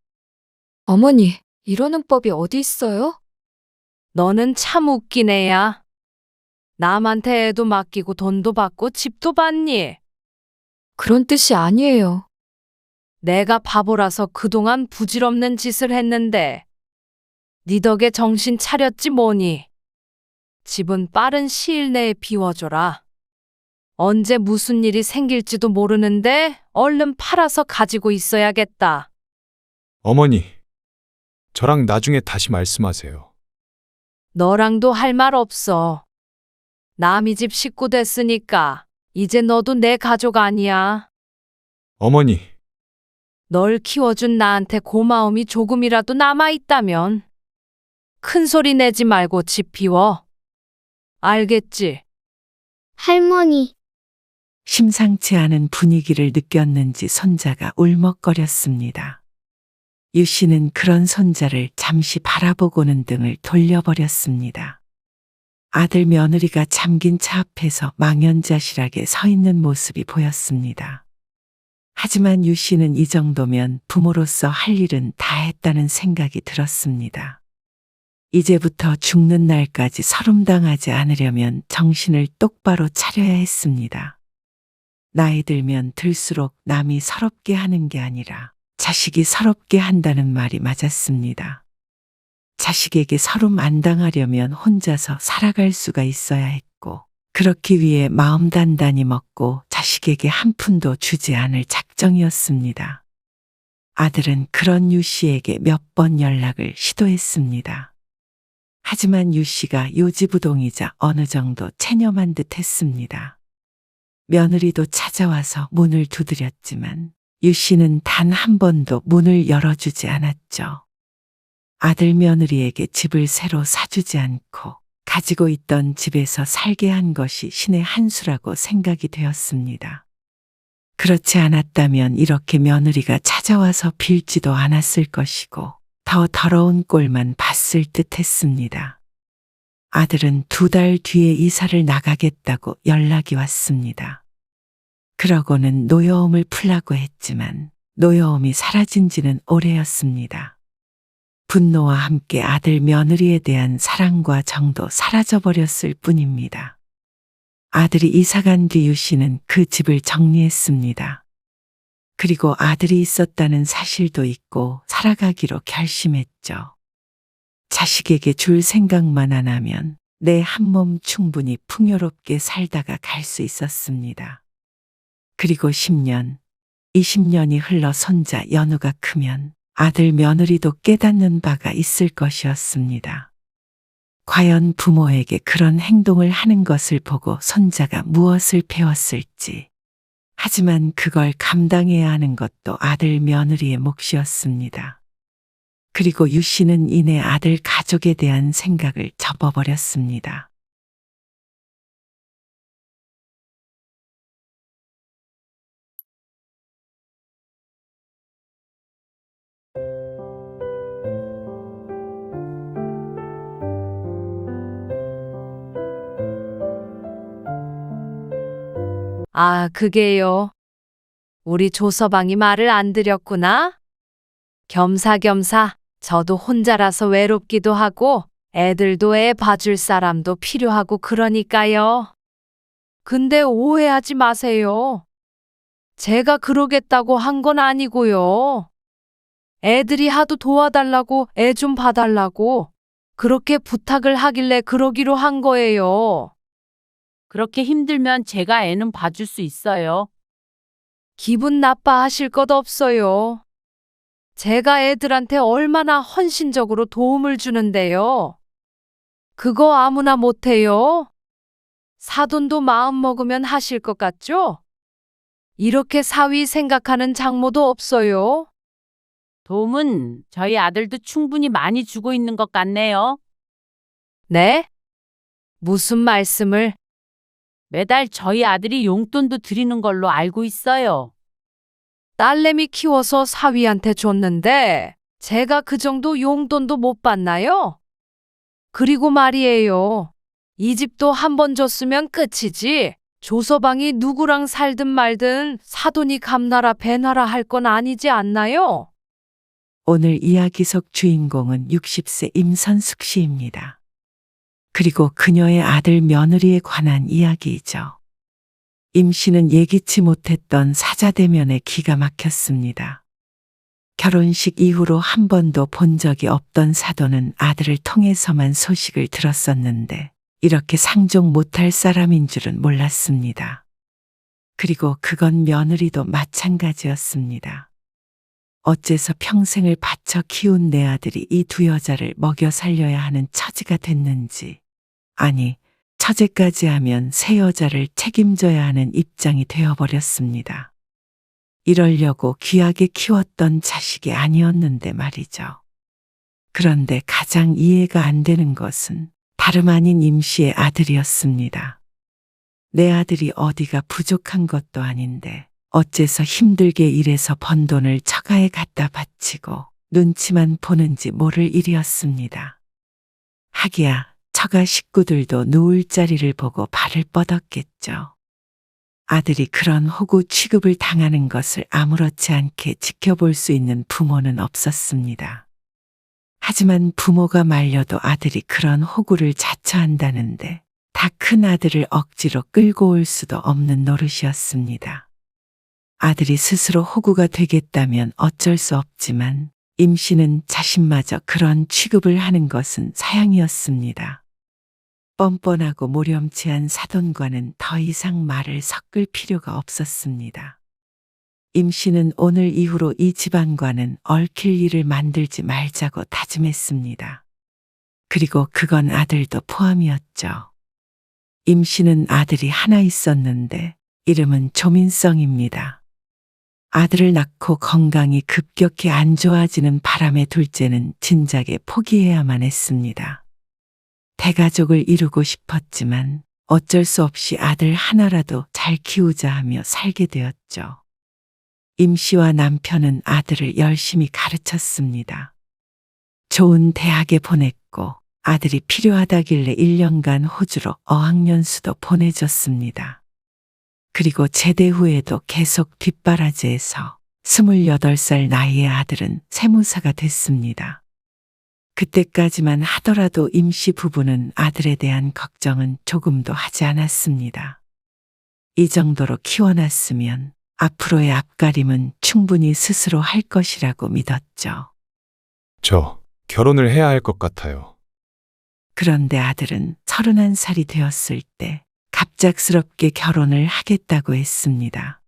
어머니, 이러는 법이 어디 있어요? 너는 참 웃긴 애야. 남한테 애도 맡기고 돈도 받고 집도 받니? 그런 뜻이 아니에요. 내가 바보라서 그동안 부질없는 짓을 했는데 네 덕에 정신 차렸지 뭐니. 집은 빠른 시일 내에 비워줘라. 언제 무슨 일이 생길지도 모르는데 얼른 팔아서 가지고 있어야겠다. 어머니, 저랑 나중에 다시 말씀하세요. 너랑도 할 말 없어. 남이 집 식구 됐으니까 이제 너도 내 가족 아니야. 어머니, 널 키워준 나한테 고마움이 조금이라도 남아있다면 큰 소리 내지 말고 집 비워. 알겠지? 할머니, 심상치 않은 분위기를 느꼈는지 손자가 울먹거렸습니다. 유 씨는 그런 손자를 잠시 바라보고는 등을 돌려버렸습니다. 아들 며느리가 잠긴 차 앞에서 망연자실하게 서 있는 모습이 보였습니다. 하지만 유 씨는 이 정도면 부모로서 할 일은 다 했다는 생각이 들었습니다. 이제부터 죽는 날까지 서름당하지 않으려면 정신을 똑바로 차려야 했습니다. 나이 들면 들수록 남이 서럽게 하는 게 아니라 자식이 서럽게 한다는 말이 맞았습니다. 자식에게 서름 안 당하려면 혼자서 살아갈 수가 있어야 했고, 그렇기 위해 마음 단단히 먹고 자식에게 한 푼도 주지 않을 작정이었습니다. 아들은 그런 유 씨에게 몇 번 연락을 시도했습니다. 하지만 유 씨가 요지부동이자 어느 정도 체념한 듯 했습니다. 며느리도 찾아와서 문을 두드렸지만 유 씨는 단 한 번도 문을 열어주지 않았죠. 아들 며느리에게 집을 새로 사주지 않고 가지고 있던 집에서 살게 한 것이 신의 한 수라고 생각이 되었습니다. 그렇지 않았다면 이렇게 며느리가 찾아와서 빌지도 않았을 것이고 더 더러운 꼴만 봤을 듯 했습니다. 아들은 2달 뒤에 이사를 나가겠다고 연락이 왔습니다. 그러고는 노여움을 풀라고 했지만 노여움이 사라진 지는 오래였습니다. 분노와 함께 아들 며느리에 대한 사랑과 정도 사라져버렸을 뿐입니다. 아들이 이사간 뒤 유 씨는 그 집을 정리했습니다. 그리고 아들이 있었다는 사실도 잊고 살아가기로 결심했죠. 자식에게 줄 생각만 안 하면 내 한 몸 충분히 풍요롭게 살다가 갈 수 있었습니다. 그리고 10년, 20년이 흘러 손자 연우가 크면 아들 며느리도 깨닫는 바가 있을 것이었습니다. 과연 부모에게 그런 행동을 하는 것을 보고 손자가 무엇을 배웠을지. 하지만 그걸 감당해야 하는 것도 아들 며느리의 몫이었습니다. 그리고 유 씨는 이내 아들 가족에 대한 생각을 접어버렸습니다. 아, 그게요. 우리 조서방이 말을 안 드렸구나. 겸사겸사 저도 혼자라서 외롭기도 하고 애들도 애 봐줄 사람도 필요하고 그러니까요. 근데 오해하지 마세요. 제가 그러겠다고 한 건 아니고요. 애들이 하도 도와달라고 애 좀 봐달라고 그렇게 부탁을 하길래 그러기로 한 거예요. 그렇게 힘들면 제가 애는 봐줄 수 있어요. 기분 나빠하실 것 없어요. 제가 애들한테 얼마나 헌신적으로 도움을 주는데요. 그거 아무나 못해요. 사돈도 마음 먹으면 하실 것 같죠? 이렇게 사위 생각하는 장모도 없어요. 도움은 저희 아들도 충분히 많이 주고 있는 것 같네요. 네? 무슨 말씀을? 매달 저희 아들이 용돈도 드리는 걸로 알고 있어요. 딸내미 키워서 사위한테 줬는데 제가 그 정도 용돈도 못 받나요? 그리고 말이에요. 이 집도 한 번 줬으면 끝이지. 조서방이 누구랑 살든 말든 사돈이 감나라 배나라 할 건 아니지 않나요? 오늘 이야기 속 주인공은 60세 임선숙 씨입니다. 그리고 그녀의 아들 며느리에 관한 이야기이죠. 임 씨는 예기치 못했던 사자대면에 기가 막혔습니다. 결혼식 이후로 한 번도 본 적이 없던 사돈은 아들을 통해서만 소식을 들었었는데 이렇게 상종 못할 사람인 줄은 몰랐습니다. 그리고 그건 며느리도 마찬가지였습니다. 어째서 평생을 바쳐 키운 내 아들이 이 두 여자를 먹여 살려야 하는 처지가 됐는지, 아니, 처제까지 하면 세 여자를 책임져야 하는 입장이 되어버렸습니다. 이러려고 귀하게 키웠던 자식이 아니었는데 말이죠. 그런데 가장 이해가 안 되는 것은 다름 아닌 임 씨의 아들이었습니다. 내 아들이 어디가 부족한 것도 아닌데 어째서 힘들게 일해서 번 돈을 처가에 갖다 바치고 눈치만 보는지 모를 일이었습니다. 하기야 처가 식구들도 누울 자리를 보고 발을 뻗었겠죠. 아들이 그런 호구 취급을 당하는 것을 아무렇지 않게 지켜볼 수 있는 부모는 없었습니다. 하지만 부모가 말려도 아들이 그런 호구를 자처한다는데 다 큰 아들을 억지로 끌고 올 수도 없는 노릇이었습니다. 아들이 스스로 호구가 되겠다면 어쩔 수 없지만 임 씨는 자신마저 그런 취급을 하는 것은 사양이었습니다. 뻔뻔하고 모렴치한 사돈과는 더 이상 말을 섞을 필요가 없었습니다. 임 씨는 오늘 이후로 이 집안과는 얽힐 일을 만들지 말자고 다짐했습니다. 그리고 그건 아들도 포함이었죠. 임 씨는 아들이 하나 있었는데 이름은 조민성입니다. 아들을 낳고 건강이 급격히 안 좋아지는 바람에 둘째는 진작에 포기해야만 했습니다. 대가족을 이루고 싶었지만 어쩔 수 없이 아들 하나라도 잘 키우자 하며 살게 되었죠. 임 씨와 남편은 아들을 열심히 가르쳤습니다. 좋은 대학에 보냈고 아들이 필요하다길래 1년간 호주로 어학연수도 보내줬습니다. 그리고 제대 후에도 계속 뒷바라지에서 28살 나이의 아들은 세무사가 됐습니다. 그때까지만 하더라도 임 씨 부부는 아들에 대한 걱정은 조금도 하지 않았습니다. 이 정도로 키워놨으면 앞으로의 앞가림은 충분히 스스로 할 것이라고 믿었죠. 저 결혼을 해야 할 것 같아요. 그런데 아들은 31살이 되었을 때 갑작스럽게 결혼을 하겠다고 했습니다.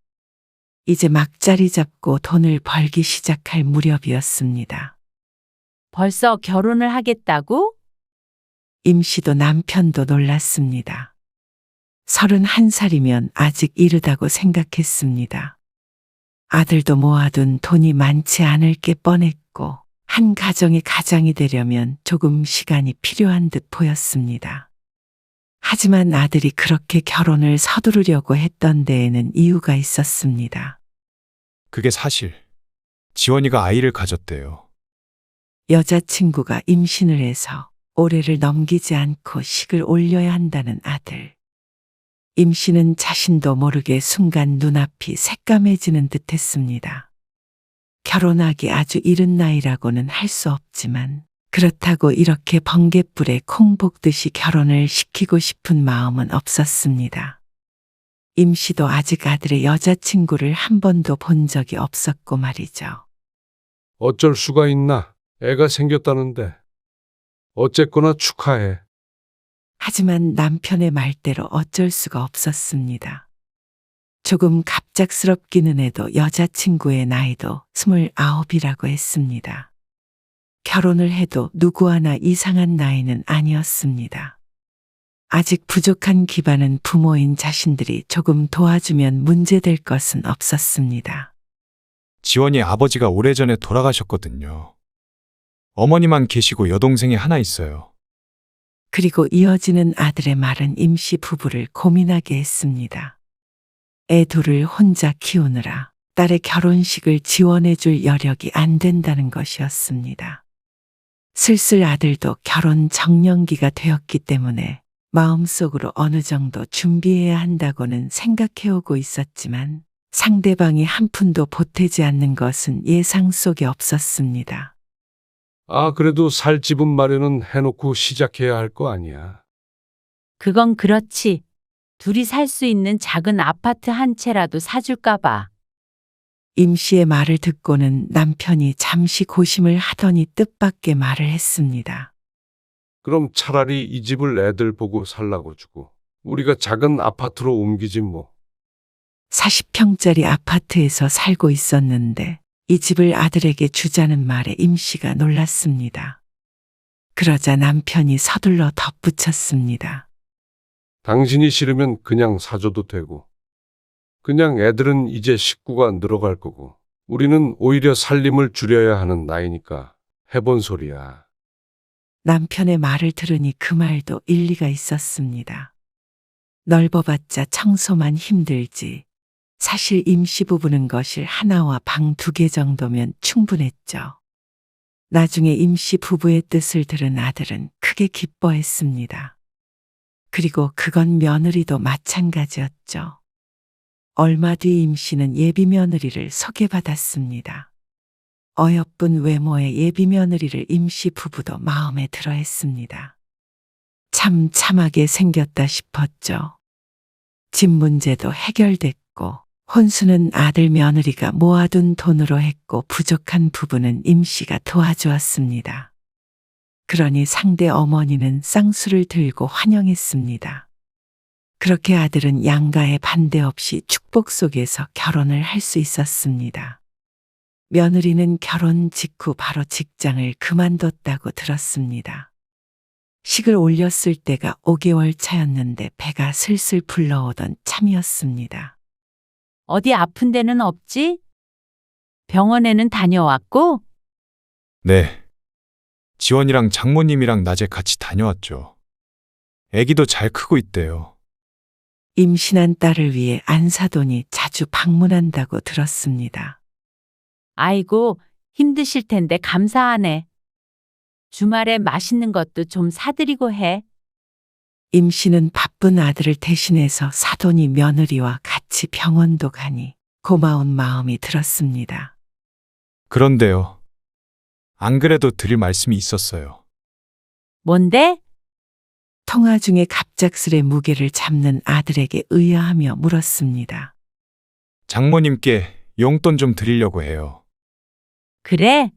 이제 막 자리 잡고 돈을 벌기 시작할 무렵이었습니다. 벌써 결혼을 하겠다고? 임 씨도 남편도 놀랐습니다. 31살이면 아직 이르다고 생각했습니다. 아들도 모아둔 돈이 많지 않을 게 뻔했고, 한 가정의 가장이 되려면 조금 시간이 필요한 듯 보였습니다. 하지만 아들이 그렇게 결혼을 서두르려고 했던 데에는 이유가 있었습니다. 그게 사실 지원이가 아이를 가졌대요. 여자친구가 임신을 해서 올해를 넘기지 않고 식을 올려야 한다는 아들. 임씨는 자신도 모르게 순간 눈앞이 새까매지는 듯했습니다. 결혼하기 아주 이른 나이라고는 할 수 없지만 그렇다고 이렇게 번갯불에 콩 볶듯이 결혼을 시키고 싶은 마음은 없었습니다. 임씨도 아직 아들의 여자친구를 한 번도 본 적이 없었고 말이죠. 어쩔 수가 있나? 애가 생겼다는데. 어쨌거나 축하해. 하지만 남편의 말대로 어쩔 수가 없었습니다. 조금 갑작스럽기는 해도 여자친구의 나이도 29이라고 했습니다. 결혼을 해도 누구 하나 이상한 나이는 아니었습니다. 아직 부족한 기반은 부모인 자신들이 조금 도와주면 문제될 것은 없었습니다. 지원이 아버지가 오래전에 돌아가셨거든요. 어머니만 계시고 여동생이 하나 있어요. 그리고 이어지는 아들의 말은 임시 부부를 고민하게 했습니다. 애 둘을 혼자 키우느라 딸의 결혼식을 지원해줄 여력이 안 된다는 것이었습니다. 슬슬 아들도 결혼 정년기가 되었기 때문에 마음속으로 어느 정도 준비해야 한다고는 생각해오고 있었지만 상대방이 한 푼도 보태지 않는 것은 예상 속에 없었습니다. 아, 그래도 살 집은 마련은 해놓고 시작해야 할 거 아니야. 그건 그렇지. 둘이 살 수 있는 작은 아파트 한 채라도 사줄까 봐. 임씨의 말을 듣고는 남편이 잠시 고심을 하더니 뜻밖의 말을 했습니다. 그럼 차라리 이 집을 애들 보고 살라고 주고 우리가 작은 아파트로 옮기지 뭐. 40평짜리 아파트에서 살고 있었는데 이 집을 아들에게 주자는 말에 임씨가 놀랐습니다. 그러자 남편이 서둘러 덧붙였습니다. 당신이 싫으면 그냥 사줘도 되고. 그냥 애들은 이제 식구가 늘어갈 거고. 우리는 오히려 살림을 줄여야 하는 나이니까 해본 소리야. 남편의 말을 들으니 그 말도 일리가 있었습니다. 넓어봤자 청소만 힘들지. 사실 임시부부는 거실 하나와 방 2개 정도면 충분했죠. 나중에 임시부부의 뜻을 들은 아들은 크게 기뻐했습니다. 그리고 그건 며느리도 마찬가지였죠. 얼마 뒤 임씨는 예비며느리를 소개받았습니다. 어여쁜 외모의 예비며느리를 임시부부도 마음에 들어 했습니다. 참 참하게 생겼다 싶었죠. 집 문제도 해결됐고 혼수는 아들 며느리가 모아둔 돈으로 했고 부족한 부분은 임씨가 도와주었습니다. 그러니 상대 어머니는 쌍수를 들고 환영했습니다. 그렇게 아들은 양가의 반대 없이 축복 속에서 결혼을 할 수 있었습니다. 며느리는 결혼 직후 바로 직장을 그만뒀다고 들었습니다. 식을 올렸을 때가 5개월 차였는데 배가 슬슬 불러오던 참이었습니다. 어디 아픈 데는 없지? 병원에는 다녀왔고? 네. 지원이랑 장모님이랑 낮에 같이 다녀왔죠. 애기도 잘 크고 있대요. 임신한 딸을 위해 안사돈이 자주 방문한다고 들었습니다. 아이고, 힘드실 텐데 감사하네. 주말에 맛있는 것도 좀 사드리고 해. 임씨는 바쁜 아들을 대신해서 사돈이 며느리와 같이 병원도 가니 고마운 마음이 들었습니다. 그런데요. 안 그래도 드릴 말씀이 있었어요. 뭔데? 통화 중에 갑작스레 무게를 잡는 아들에게 의아하며 물었습니다. 장모님께 용돈 좀 드리려고 해요. 그래?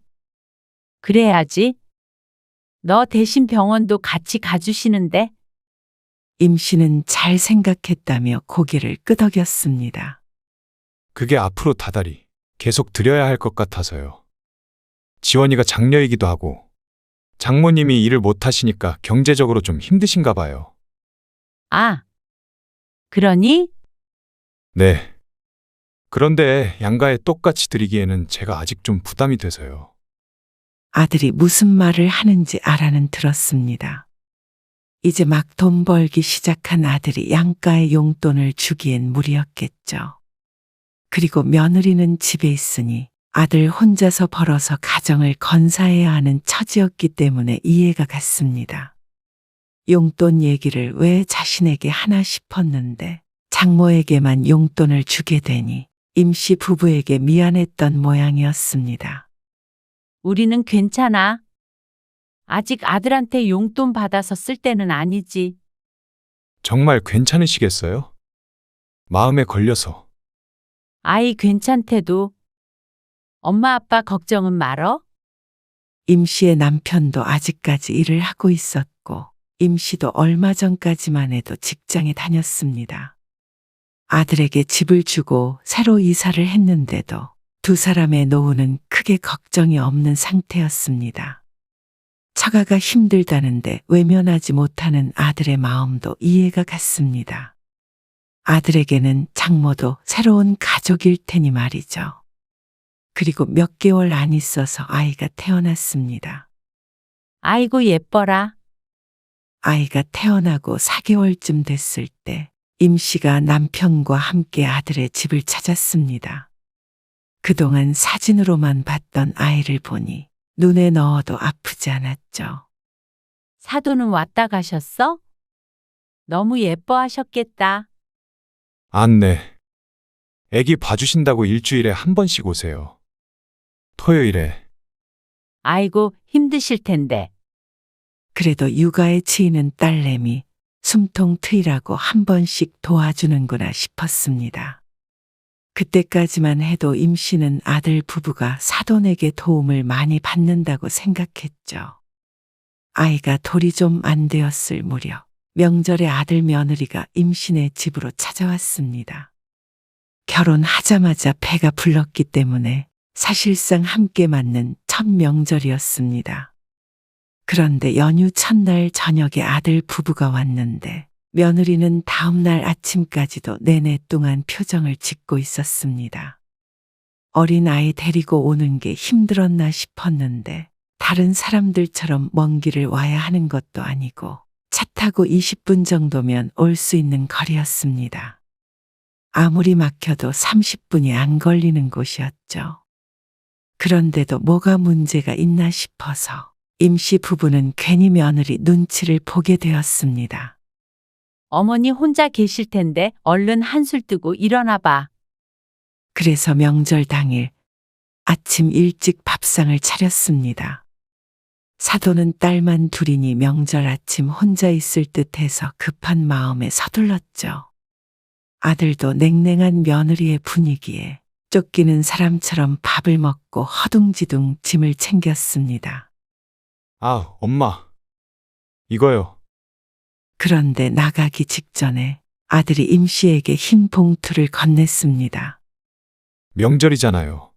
그래야지. 너 대신 병원도 같이 가주시는데? 임씨는 잘 생각했다며 고개를 끄덕였습니다. 그게 앞으로 다달이 계속 드려야 할 것 같아서요. 지원이가 장녀이기도 하고 장모님이 일을 못 하시니까 경제적으로 좀 힘드신가 봐요. 아, 그러니 네. 그런데 양가에 똑같이 드리기에는 제가 아직 좀 부담이 돼서요. 아들이 무슨 말을 하는지 알아는 들었습니다. 이제 막 돈 벌기 시작한 아들이 양가의 용돈을 주기엔 무리였겠죠. 그리고 며느리는 집에 있으니 아들 혼자서 벌어서 가정을 건사해야 하는 처지였기 때문에 이해가 갔습니다. 용돈 얘기를 왜 자신에게 하나 싶었는데 장모에게만 용돈을 주게 되니 임씨 부부에게 미안했던 모양이었습니다. 우리는 괜찮아. 아직 아들한테 용돈 받아서 쓸 때는 아니지. 정말 괜찮으시겠어요? 마음에 걸려서. 아이 괜찮대도. 엄마 아빠 걱정은 말어. 임씨의 남편도 아직까지 일을 하고 있었고 임씨도 얼마 전까지만 해도 직장에 다녔습니다. 아들에게 집을 주고 새로 이사를 했는데도 두 사람의 노후는 크게 걱정이 없는 상태였습니다. 처가가 힘들다는데 외면하지 못하는 아들의 마음도 이해가 갔습니다. 아들에게는 장모도 새로운 가족일 테니 말이죠. 그리고 몇 개월 안 있어서 아이가 태어났습니다. 아이고 예뻐라. 아이가 태어나고 4개월쯤 됐을 때 임씨가 남편과 함께 아들의 집을 찾았습니다. 그동안 사진으로만 봤던 아이를 보니 눈에 넣어도 아프지 않았죠. 사돈은 왔다 가셨어? 너무 예뻐하셨겠다. 네. 애기 봐주신다고 일주일에 한 번씩 오세요. 토요일에. 아이고 힘드실 텐데. 그래도 육아에 치이는 딸내미 숨통 트이라고 한 번씩 도와주는구나 싶었습니다. 그때까지만 해도 임씨는 아들 부부가 사돈에게 도움을 많이 받는다고 생각했죠. 아이가 돌이 좀 안 되었을 무렵 명절에 아들 며느리가 임신의 집으로 찾아왔습니다. 결혼하자마자 배가 불렀기 때문에 사실상 함께 맞는 첫 명절이었습니다. 그런데 연휴 첫날 저녁에 아들 부부가 왔는데 며느리는 다음날 아침까지도 내내 동안 표정을 짓고 있었습니다. 어린 아이 데리고 오는 게 힘들었나 싶었는데 다른 사람들처럼 먼 길을 와야 하는 것도 아니고 차 타고 20분 정도면 올 수 있는 거리였습니다. 아무리 막혀도 30분이 안 걸리는 곳이었죠. 그런데도 뭐가 문제가 있나 싶어서 임씨 부부는 괜히 며느리 눈치를 보게 되었습니다. 어머니 혼자 계실 텐데 얼른 한술 뜨고 일어나 봐. 그래서 명절 당일 아침 일찍 밥상을 차렸습니다. 사돈은 딸만 둘이니 명절 아침 혼자 있을 듯해서 급한 마음에 서둘렀죠. 아들도 냉랭한 며느리의 분위기에 쫓기는 사람처럼 밥을 먹고 허둥지둥 짐을 챙겼습니다. 엄마. 이거요. 그런데 나가기 직전에 아들이 임씨에게 흰 봉투를 건넸습니다. 명절이잖아요.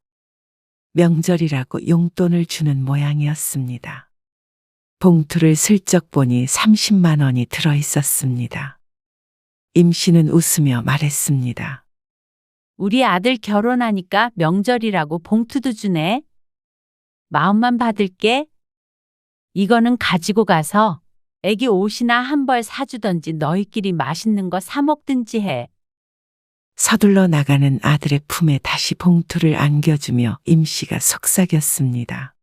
명절이라고 용돈을 주는 모양이었습니다. 봉투를 슬쩍 보니 30만 원이 들어 있었습니다. 임씨는 웃으며 말했습니다. 우리 아들 결혼하니까 명절이라고 봉투도 주네. 마음만 받을게. 이거는 가지고 가서 애기 옷이나 한 벌 사주던지 너희끼리 맛있는 거 사 먹든지 해. 서둘러 나가는 아들의 품에 다시 봉투를 안겨주며 임씨가 속삭였습니다.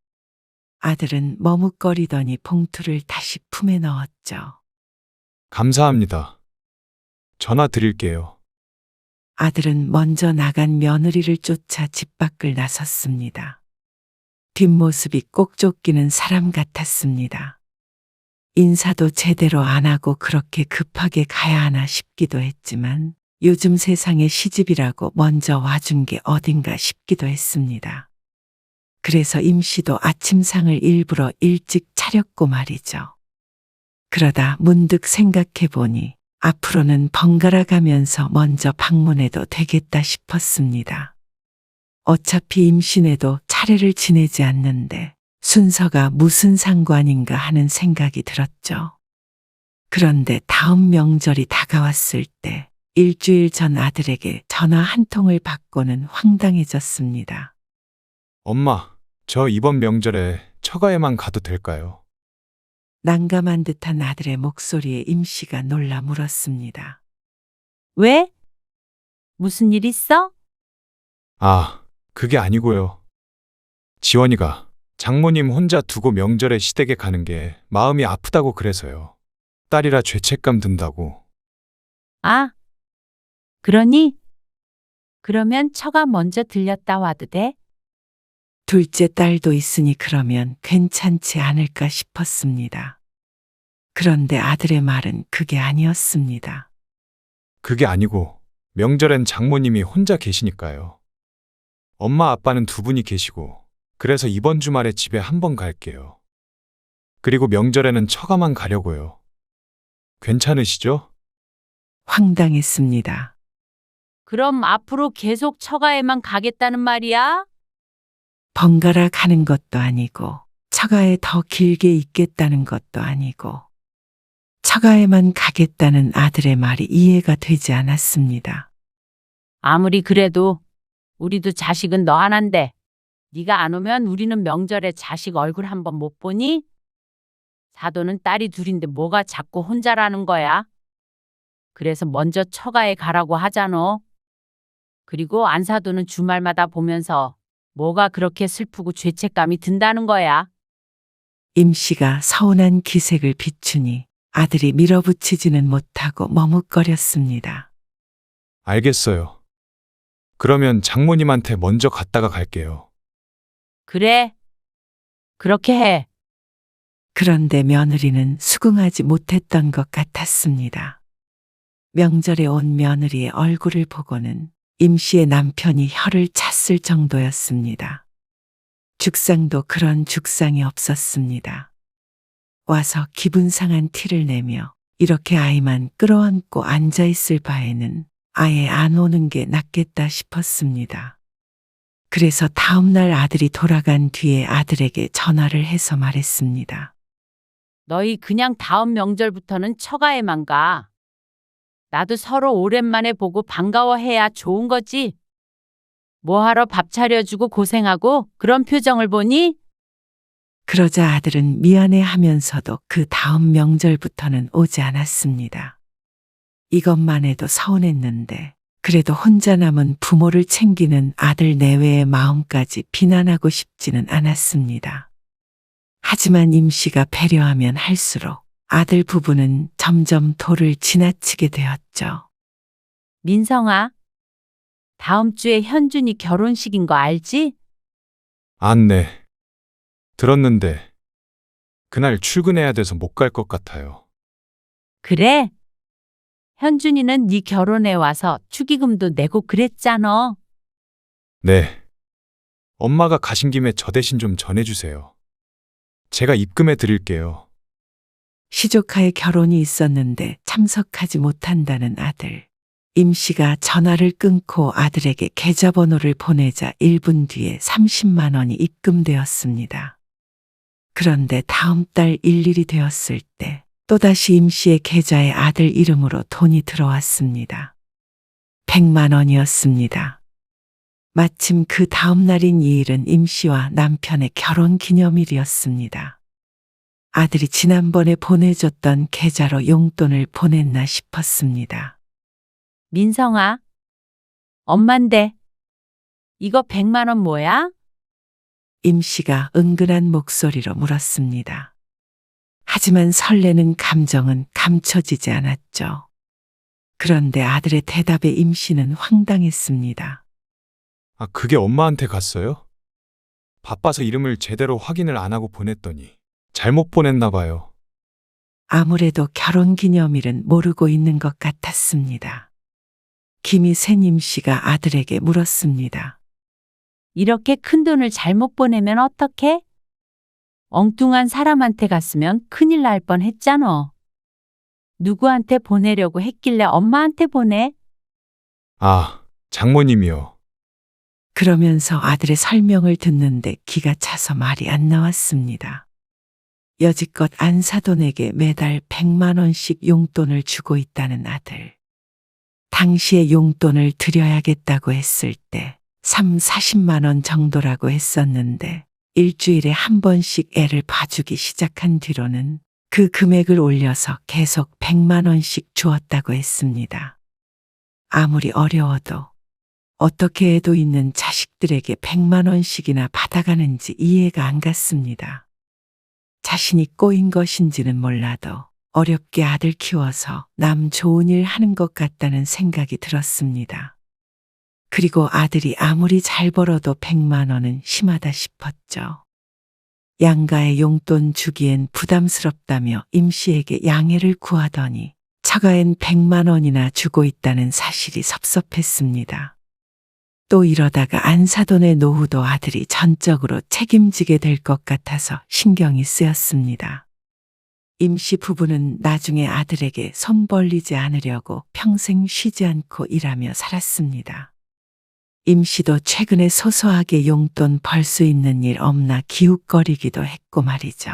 아들은 머뭇거리더니 봉투를 다시 품에 넣었죠. 감사합니다. 전화 드릴게요. 아들은 먼저 나간 며느리를 쫓아 집 밖을 나섰습니다. 뒷모습이 꼭 쫓기는 사람 같았습니다. 인사도 제대로 안 하고 그렇게 급하게 가야 하나 싶기도 했지만 요즘 세상에 시집이라고 먼저 와준 게 어딘가 싶기도 했습니다. 그래서 임씨도 아침상을 일부러 일찍 차렸고 말이죠. 그러다 문득 생각해 보니 앞으로는 번갈아 가면서 먼저 방문해도 되겠다 싶었습니다. 어차피 임신해도 차례를 지내지 않는데 순서가 무슨 상관인가 하는 생각이 들었죠. 그런데 다음 명절이 다가왔을 때 일주일 전 아들에게 전화 한 통을 받고는 황당해졌습니다. 엄마, 저 이번 명절에 처가에만 가도 될까요? 난감한 듯한 아들의 목소리에 임씨가 놀라 물었습니다. 왜? 무슨 일 있어? 아, 그게 아니고요. 지원이가 장모님 혼자 두고 명절에 시댁에 가는 게 마음이 아프다고 그래서요. 딸이라 죄책감 든다고. 아, 그러니? 그러면 처가 먼저 들렸다 와도 돼? 둘째 딸도 있으니 그러면 괜찮지 않을까 싶었습니다. 그런데 아들의 말은 그게 아니었습니다. 그게 아니고 명절엔 장모님이 혼자 계시니까요. 엄마 아빠는 두 분이 계시고 그래서 이번 주말에 집에 한번 갈게요. 그리고 명절에는 처가만 가려고요. 괜찮으시죠? 황당했습니다. 그럼 앞으로 계속 처가에만 가겠다는 말이야? 번갈아 가는 것도 아니고 처가에 더 길게 있겠다는 것도 아니고 처가에만 가겠다는 아들의 말이 이해가 되지 않았습니다. 아무리 그래도 우리도 자식은 너 하나인데 네가 안 오면 우리는 명절에 자식 얼굴 한번 못 보니? 사돈은 딸이 둘인데 뭐가 자꾸 혼자라는 거야? 그래서 먼저 처가에 가라고 하잖아. 그리고 안사돈은 주말마다 보면서 뭐가 그렇게 슬프고 죄책감이 든다는 거야. 임씨가 서운한 기색을 비추니 아들이 밀어붙이지는 못하고 머뭇거렸습니다. 알겠어요. 그러면 장모님한테 먼저 갔다가 갈게요. 그래. 그렇게 해. 그런데 며느리는 수긍하지 못했던 것 같았습니다. 명절에 온 며느리의 얼굴을 보고는 임씨의 남편이 혀를 찼을 정도였습니다. 죽상도 그런 죽상이 없었습니다. 와서 기분 상한 티를 내며 이렇게 아이만 끌어안고 앉아있을 바에는 아예 안 오는 게 낫겠다 싶었습니다. 그래서 다음날 아들이 돌아간 뒤에 아들에게 전화를 해서 말했습니다. 너희 그냥 다음 명절부터는 처가에만 가. 나도 서로 오랜만에 보고 반가워해야 좋은 거지. 뭐하러 밥 차려주고 고생하고 그런 표정을 보니? 그러자 아들은 미안해 하면서도 그 다음 명절부터는 오지 않았습니다. 이것만 해도 서운했는데 그래도 혼자 남은 부모를 챙기는 아들 내외의 마음까지 비난하고 싶지는 않았습니다. 하지만 임씨가 배려하면 할수록 아들 부부는 점점 도를 지나치게 되었죠. 민성아, 다음 주에 현준이 결혼식인 거 알지? 네. 들었는데 그날 출근해야 돼서 못 갈 것 같아요. 그래? 현준이는 네 결혼에 와서 축의금도 내고 그랬잖아. 네. 엄마가 가신 김에 저 대신 좀 전해주세요. 제가 입금해 드릴게요. 시조카의 결혼이 있었는데 참석하지 못한다는 아들. 임씨가 전화를 끊고 아들에게 계좌번호를 보내자 1분 뒤에 30만 원이 입금되었습니다. 그런데 다음 달 일일이 되었을 때 또다시 임씨의 계좌에 아들 이름으로 돈이 들어왔습니다. 100만 원이었습니다. 마침 그 다음 날인 이 일은 임씨와 남편의 결혼 기념일이었습니다. 아들이 지난번에 보내줬던 계좌로 용돈을 보냈나 싶었습니다. 민성아, 엄만데. 이거 100만 원 뭐야? 임씨가 은근한 목소리로 물었습니다. 하지만 설레는 감정은 감춰지지 않았죠. 그런데 아들의 대답에 임씨는 황당했습니다. 그게 엄마한테 갔어요? 바빠서 이름을 제대로 확인을 안 하고 보냈더니 잘못 보냈나 봐요. 아무래도 결혼기념일은 모르고 있는 것 같았습니다. 김이 센 임씨가 아들에게 물었습니다. 이렇게 큰 돈을 잘못 보내면 어떡해? 엉뚱한 사람한테 갔으면 큰일 날 뻔했잖아. 누구한테 보내려고 했길래 엄마한테 보내? 장모님이요. 그러면서 아들의 설명을 듣는데 기가 차서 말이 안 나왔습니다. 여지껏 안사돈에게 매달 100만 원씩 용돈을 주고 있다는 아들. 당시에 용돈을 드려야겠다고 했을 때 40만 원 정도라고 했었는데 일주일에 한 번씩 애를 봐주기 시작한 뒤로는 그 금액을 올려서 계속 100만 원씩 주었다고 했습니다. 아무리 어려워도 어떻게 애도 있는 자식들에게 100만 원씩이나 받아가는지 이해가 안 갔습니다. 자신이 꼬인 것인지는 몰라도 어렵게 아들 키워서 남 좋은 일 하는 것 같다는 생각이 들었습니다. 그리고 아들이 아무리 잘 벌어도 100만 원은 심하다 싶었죠. 양가의 용돈 주기엔 부담스럽다며 임씨에게 양해를 구하더니 처가엔 100만 원이나 주고 있다는 사실이 섭섭했습니다. 또 이러다가 안사돈의 노후도 아들이 전적으로 책임지게 될 것 같아서 신경이 쓰였습니다. 임씨 부부는 나중에 아들에게 손 벌리지 않으려고 평생 쉬지 않고 일하며 살았습니다. 임씨도 최근에 소소하게 용돈 벌 수 있는 일 없나 기웃거리기도 했고 말이죠.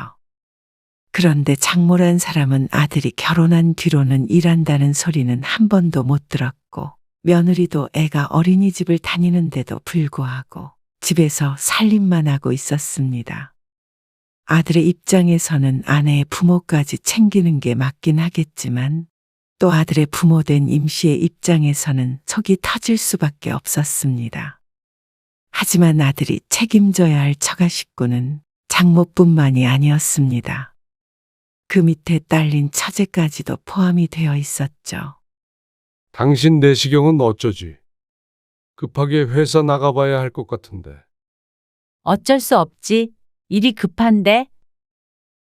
그런데 장모란 사람은 아들이 결혼한 뒤로는 일한다는 소리는 한 번도 못 들었고 며느리도 애가 어린이집을 다니는데도 불구하고 집에서 살림만 하고 있었습니다. 아들의 입장에서는 아내의 부모까지 챙기는 게 맞긴 하겠지만 또 아들의 부모된 임씨의 입장에서는 속이 터질 수밖에 없었습니다. 하지만 아들이 책임져야 할 처가 식구는 장모뿐만이 아니었습니다. 그 밑에 딸린 처제까지도 포함이 되어 있었죠. 당신 내시경은 어쩌지? 급하게 회사 나가봐야 할 것 같은데. 어쩔 수 없지. 일이 급한데.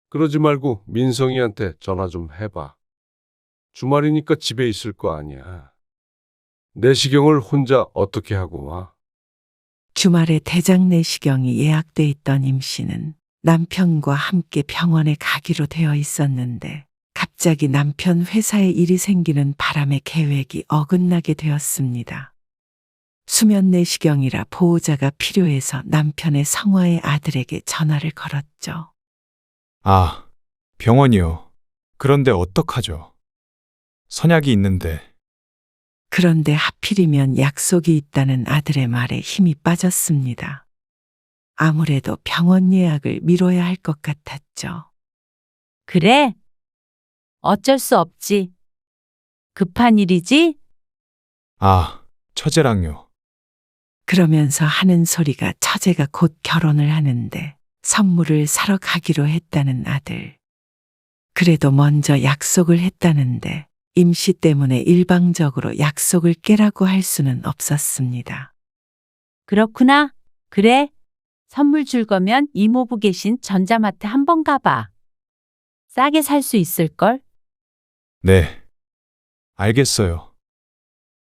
그러지 말고 민성이한테 전화 좀 해봐. 주말이니까 집에 있을 거 아니야. 내시경을 혼자 어떻게 하고 와? 주말에 대장 내시경이 예약돼 있던 임씨는 남편과 함께 병원에 가기로 되어 있었는데 갑자기 남편 회사에 일이 생기는 바람에 계획이 어긋나게 되었습니다. 수면 내시경이라 보호자가 필요해서 남편의 성화의 아들에게 전화를 걸었죠. 아, 병원이요. 그런데 어떡하죠? 선약이 있는데. 그런데 하필이면 약속이 있다는 아들의 말에 힘이 빠졌습니다. 아무래도 병원 예약을 미뤄야 할 것 같았죠. 그래? 어쩔 수 없지. 급한 일이지? 아, 처제랑요. 그러면서 하는 소리가 처제가 곧 결혼을 하는데 선물을 사러 가기로 했다는 아들. 그래도 먼저 약속을 했다는데 임씨 때문에 일방적으로 약속을 깨라고 할 수는 없었습니다. 그렇구나. 그래. 선물 줄 거면 이모부 계신 전자마트 한번 가봐. 싸게 살 수 있을걸? 네. 알겠어요.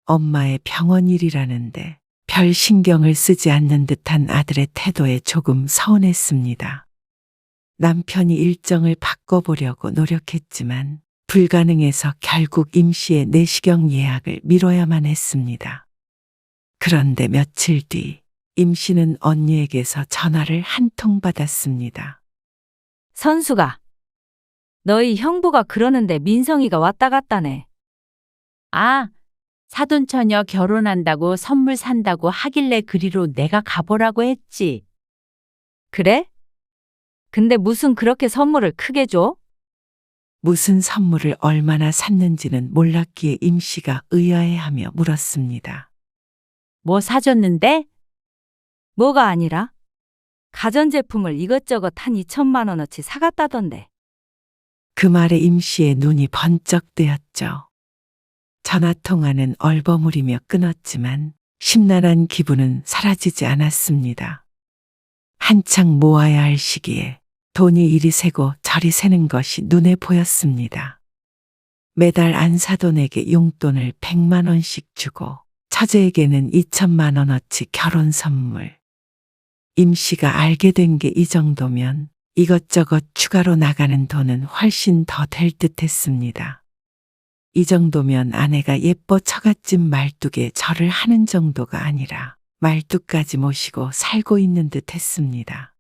엄마의 병원 일이라는데 별 신경을 쓰지 않는 듯한 아들의 태도에 조금 서운했습니다. 남편이 일정을 바꿔보려고 노력했지만 불가능해서 결국 임씨의 내시경 예약을 미뤄야만 했습니다. 그런데 며칠 뒤 임씨는 언니에게서 전화를 한 통 받았습니다. 선수가. 너희 형부가 그러는데 민성이가 왔다 갔다네. 아, 사돈처녀 결혼한다고 선물 산다고 하길래 그리로 내가 가보라고 했지. 그래? 근데 무슨 그렇게 선물을 크게 줘? 무슨 선물을 얼마나 샀는지는 몰랐기에 임씨가 의아해하며 물었습니다. 뭐 사줬는데? 뭐가 아니라? 가전제품을 이것저것 한 2천만 원어치 사갔다던데. 그 말에 임씨의 눈이 번쩍 뜨였죠. 전화통화는 얼버무리며 끊었지만 심란한 기분은 사라지지 않았습니다. 한창 모아야 할 시기에 돈이 이리 새고 저리 새는 것이 눈에 보였습니다. 매달 안사돈에게 용돈을 100만 원씩 주고 처제에게는 2천만 원어치 결혼 선물. 임씨가 알게 된 게 이 정도면 이것저것 추가로 나가는 돈은 훨씬 더 될 듯 했습니다. 이 정도면 아내가 예뻐 처갓집 말뚝에 절을 하는 정도가 아니라 말뚝까지 모시고 살고 있는 듯 했습니다.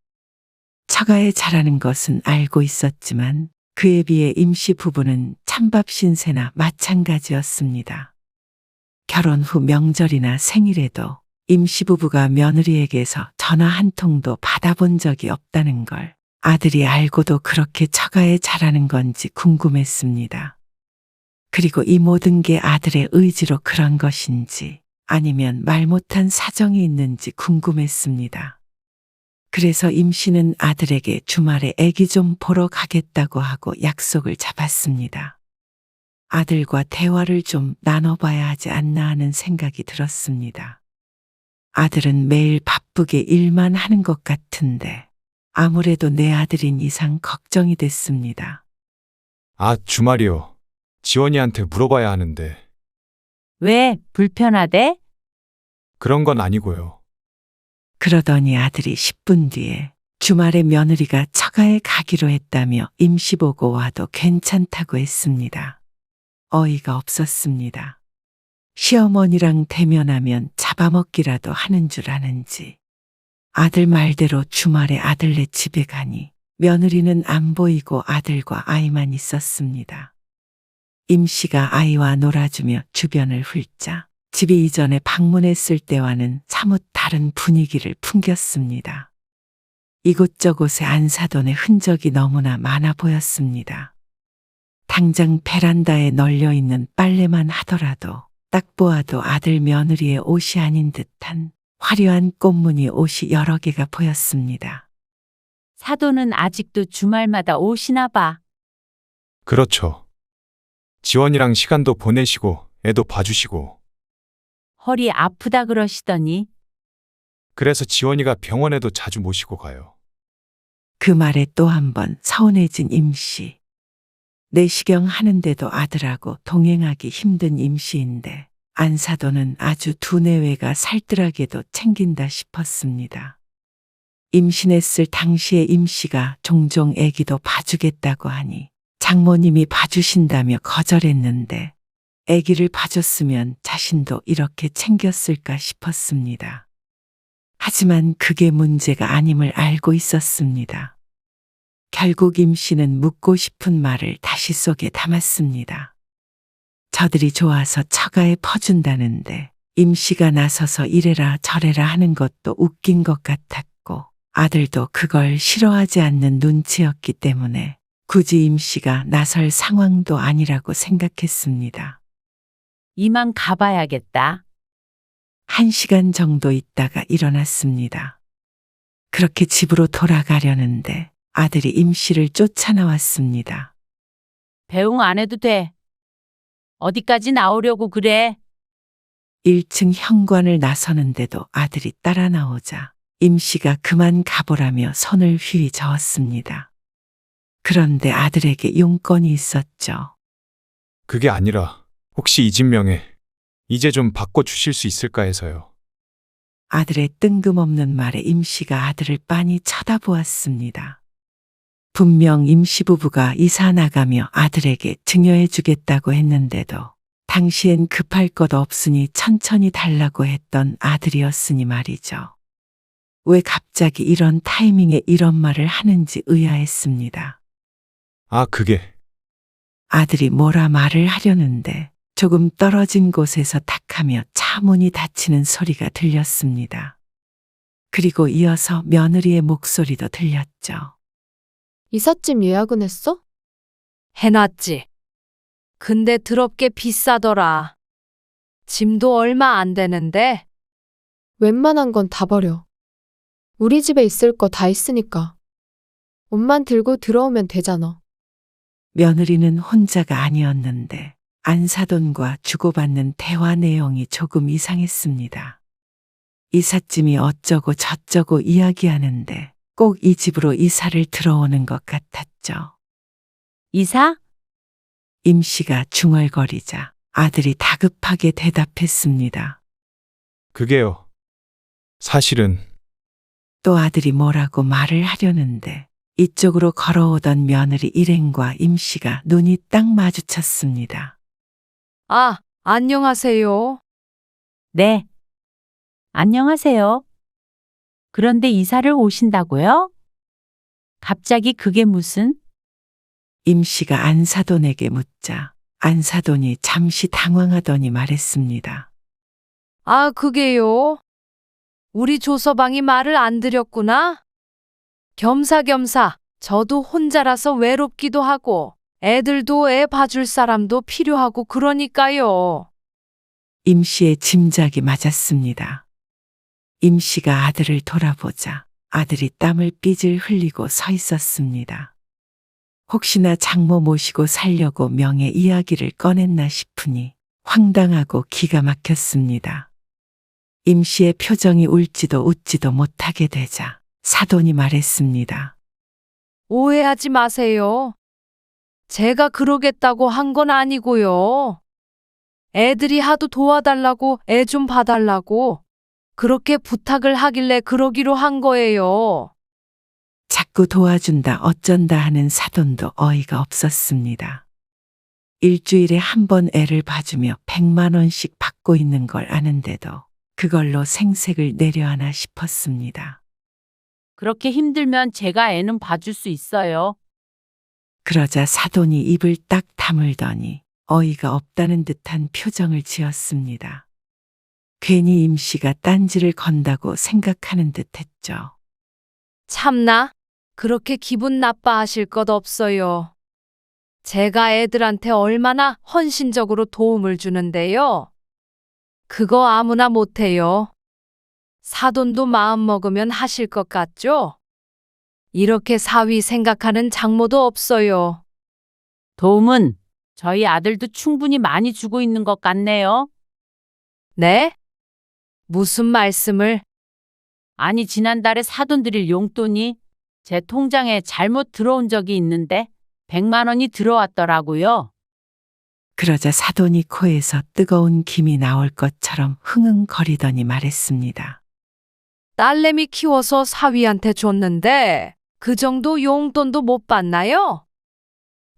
처가에 잘하는 것은 알고 있었지만 그에 비해 임씨 부부는 찬밥 신세나 마찬가지였습니다. 결혼 후 명절이나 생일에도 임시부부가 며느리에게서 전화 한 통도 받아본 적이 없다는 걸 아들이 알고도 그렇게 처가에 잘하는 건지 궁금했습니다. 그리고 이 모든 게 아들의 의지로 그런 것인지 아니면 말 못한 사정이 있는지 궁금했습니다. 그래서 임 씨는 아들에게 주말에 애기 좀 보러 가겠다고 하고 약속을 잡았습니다. 아들과 대화를 좀 나눠봐야 하지 않나 하는 생각이 들었습니다. 아들은 매일 바쁘게 일만 하는 것 같은데 아무래도 내 아들인 이상 걱정이 됐습니다. 아, 주말이요. 지원이한테 물어봐야 하는데. 왜 불편하대? 그런 건 아니고요. 그러더니 아들이 10분 뒤에 주말에 며느리가 처가에 가기로 했다며 임시 보고 와도 괜찮다고 했습니다. 어이가 없었습니다. 시어머니랑 대면하면 잡아먹기라도 하는 줄 아는지 아들 말대로 주말에 아들네 집에 가니 며느리는 안 보이고 아들과 아이만 있었습니다. 임 씨가 아이와 놀아주며 주변을 훑자 집이 이전에 방문했을 때와는 사뭇 다른 분위기를 풍겼습니다. 이곳저곳에 안사돈의 흔적이 너무나 많아 보였습니다. 당장 베란다에 널려있는 빨래만 하더라도 딱 보아도 아들 며느리의 옷이 아닌 듯한 화려한 꽃무늬 옷이 여러 개가 보였습니다. 사돈은 아직도 주말마다 오시나 봐. 그렇죠. 지원이랑 시간도 보내시고 애도 봐주시고. 허리 아프다 그러시더니 그래서 지원이가 병원에도 자주 모시고 가요. 그 말에 또 한 번 서운해진 임 씨. 내시경 하는데도 아들하고 동행하기 힘든 임 씨인데 안사돈은 아주 두뇌외가 살뜰하게도 챙긴다 싶었습니다. 임신했을 당시에 임 씨가 종종 아기도 봐주겠다고 하니 장모님이 봐주신다며 거절했는데 아기를 봐줬으면 자신도 이렇게 챙겼을까 싶었습니다. 하지만 그게 문제가 아님을 알고 있었습니다. 결국 임 씨는 묻고 싶은 말을 다시 속에 담았습니다. 저들이 좋아서 처가에 퍼준다는데 임 씨가 나서서 이래라 저래라 하는 것도 웃긴 것 같았고 아들도 그걸 싫어하지 않는 눈치였기 때문에 굳이 임 씨가 나설 상황도 아니라고 생각했습니다. 이만 가봐야겠다. 1시간 정도 있다가 일어났습니다. 그렇게 집으로 돌아가려는데 아들이 임 씨를 쫓아나왔습니다. 배웅 안 해도 돼. 어디까지 나오려고 그래? 1층 현관을 나서는데도 아들이 따라 나오자 임 씨가 그만 가보라며 손을 휘 저었습니다. 그런데 아들에게 용건이 있었죠. 그게 아니라 혹시 이 집 명예 이제 좀 바꿔주실 수 있을까 해서요. 아들의 뜬금없는 말에 임 씨가 아들을 빤히 쳐다보았습니다. 분명 임시부부가 이사 나가며 아들에게 증여해 주겠다고 했는데도 당시엔 급할 것 없으니 천천히 달라고 했던 아들이었으니 말이죠. 왜 갑자기 이런 타이밍에 이런 말을 하는지 의아했습니다. 아, 그게 아들이 뭐라 말을 하려는데 조금 떨어진 곳에서 탁하며 차 문이 닫히는 소리가 들렸습니다. 그리고 이어서 며느리의 목소리도 들렸죠. 이삿짐 예약은 했어? 해놨지. 근데 더럽게 비싸더라. 짐도 얼마 안 되는데. 웬만한 건 다 버려. 우리 집에 있을 거 다 있으니까. 옷만 들고 들어오면 되잖아. 며느리는 혼자가 아니었는데 안사돈과 주고받는 대화 내용이 조금 이상했습니다. 이삿짐이 어쩌고 저쩌고 이야기하는데 꼭 이 집으로 이사를 들어오는 것 같았죠. 이사? 임 씨가 중얼거리자 아들이 다급하게 대답했습니다. 그게요. 사실은 또 아들이 뭐라고 말을 하려는데 이쪽으로 걸어오던 며느리 일행과 임 씨가 눈이 딱 마주쳤습니다. 아, 안녕하세요. 네. 안녕하세요. 그런데 이사를 오신다고요? 갑자기 그게 무슨? 임 씨가 안사돈에게 묻자 안사돈이 잠시 당황하더니 말했습니다. 아, 그게요. 우리 조서방이 말을 안 드렸구나. 겸사겸사 저도 혼자라서 외롭기도 하고 애들도 애 봐줄 사람도 필요하고 그러니까요. 임 씨의 짐작이 맞았습니다. 임 씨가 아들을 돌아보자 아들이 땀을 삐질 흘리고 서 있었습니다. 혹시나 장모 모시고 살려고 명예 이야기를 꺼냈나 싶으니 황당하고 기가 막혔습니다. 임 씨의 표정이 울지도 웃지도 못하게 되자 사돈이 말했습니다. 오해하지 마세요. 제가 그러겠다고 한 건 아니고요. 애들이 하도 도와달라고 애 좀 봐달라고 그렇게 부탁을 하길래 그러기로 한 거예요. 자꾸 도와준다 어쩐다 하는 사돈도 어이가 없었습니다. 일주일에 한 번 애를 봐주며 100만 원씩 받고 있는 걸 아는데도 그걸로 생색을 내려하나 싶었습니다. 그렇게 힘들면 제가 애는 봐줄 수 있어요. 그러자 사돈이 입을 딱 다물더니 어이가 없다는 듯한 표정을 지었습니다. 괜히 임 씨가 딴지를 건다고 생각하는 듯 했죠. 참나, 그렇게 기분 나빠하실 것 없어요. 제가 애들한테 얼마나 헌신적으로 도움을 주는데요. 그거 아무나 못해요. 사돈도 마음 먹으면 하실 것 같죠? 이렇게 사위 생각하는 장모도 없어요. 도움은 저희 아들도 충분히 많이 주고 있는 것 같네요. 네? 무슨 말씀을? 아니, 지난달에 사돈 드릴 용돈이 제 통장에 잘못 들어온 적이 있는데 100만 원이 들어왔더라고요. 그러자 사돈이 코에서 뜨거운 김이 나올 것처럼 흥흥거리더니 말했습니다. 딸내미 키워서 사위한테 줬는데 그 정도 용돈도 못 받나요?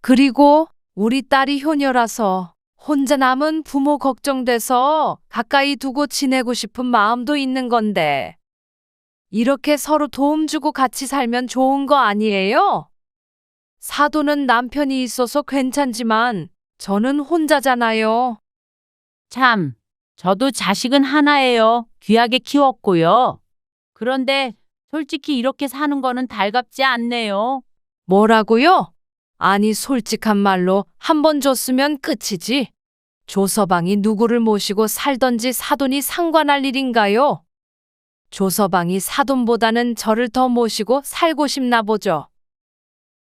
그리고 우리 딸이 효녀라서 혼자 남은 부모 걱정돼서 가까이 두고 지내고 싶은 마음도 있는 건데 이렇게 서로 도움 주고 같이 살면 좋은 거 아니에요? 사돈은 남편이 있어서 괜찮지만 저는 혼자잖아요. 참, 저도 자식은 하나예요. 귀하게 키웠고요. 그런데 솔직히 이렇게 사는 거는 달갑지 않네요. 뭐라고요? 아니, 솔직한 말로 한 번 줬으면 끝이지. 조서방이 누구를 모시고 살던지 사돈이 상관할 일인가요? 조서방이 사돈보다는 저를 더 모시고 살고 싶나 보죠.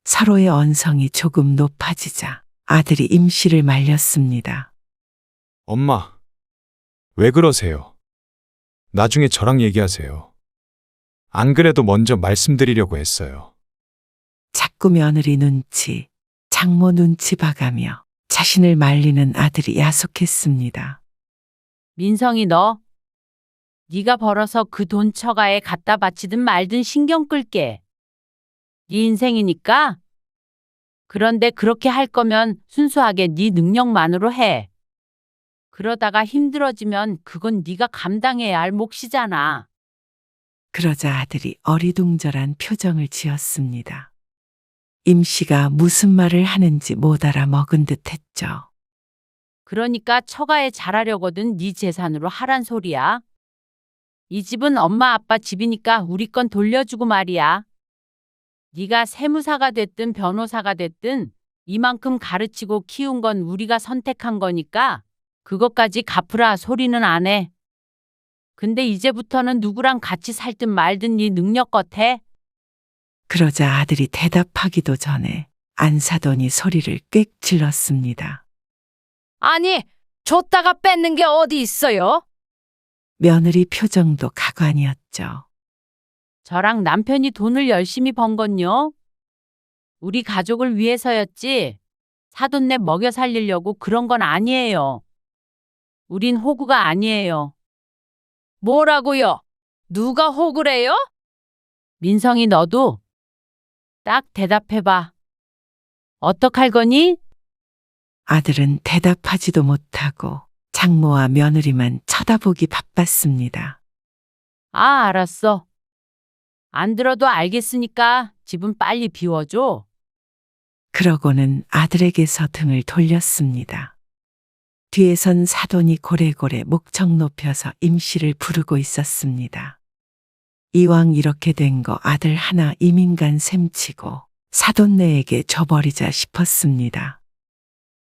서로의 언성이 조금 높아지자 아들이 임 씨를 말렸습니다. 엄마, 왜 그러세요? 나중에 저랑 얘기하세요. 안 그래도 먼저 말씀드리려고 했어요. 자꾸 며느리 눈치, 장모 눈치 봐가며 자신을 말리는 아들이 야속했습니다. 민성이 네가 벌어서 그 돈 처가에 갖다 바치든 말든 신경 끌게. 네 인생이니까. 그런데 그렇게 할 거면 순수하게 네 능력만으로 해. 그러다가 힘들어지면 그건 네가 감당해야 할 몫이잖아. 그러자 아들이 어리둥절한 표정을 지었습니다. 임 씨가 무슨 말을 하는지 못 알아먹은 듯 했죠. 그러니까 처가에 잘하려거든 네 재산으로 하란 소리야. 이 집은 엄마 아빠 집이니까 우리 건 돌려주고 말이야. 네가 세무사가 됐든 변호사가 됐든 이만큼 가르치고 키운 건 우리가 선택한 거니까 그것까지 갚으라 소리는 안 해. 근데 이제부터는 누구랑 같이 살든 말든 네 능력껏 해. 그러자 아들이 대답하기도 전에 안사돈이 소리를 꽥 질렀습니다. 아니, 줬다가 뺏는 게 어디 있어요? 며느리 표정도 가관이었죠. 저랑 남편이 돈을 열심히 번 건요. 우리 가족을 위해서였지. 사돈네 먹여 살리려고 그런 건 아니에요. 우린 호구가 아니에요. 뭐라고요? 누가 호구를 해요? 민성이 너도 딱 대답해봐. 어떡할 거니? 아들은 대답하지도 못하고 장모와 며느리만 쳐다보기 바빴습니다. 아, 알았어. 안 들어도 알겠으니까 집은 빨리 비워줘. 그러고는 아들에게서 등을 돌렸습니다. 뒤에선 사돈이 고래고래 목청 높여서 임씨를 부르고 있었습니다. 이왕 이렇게 된 거 아들 하나 이민간 셈치고 사돈네에게 줘버리자 싶었습니다.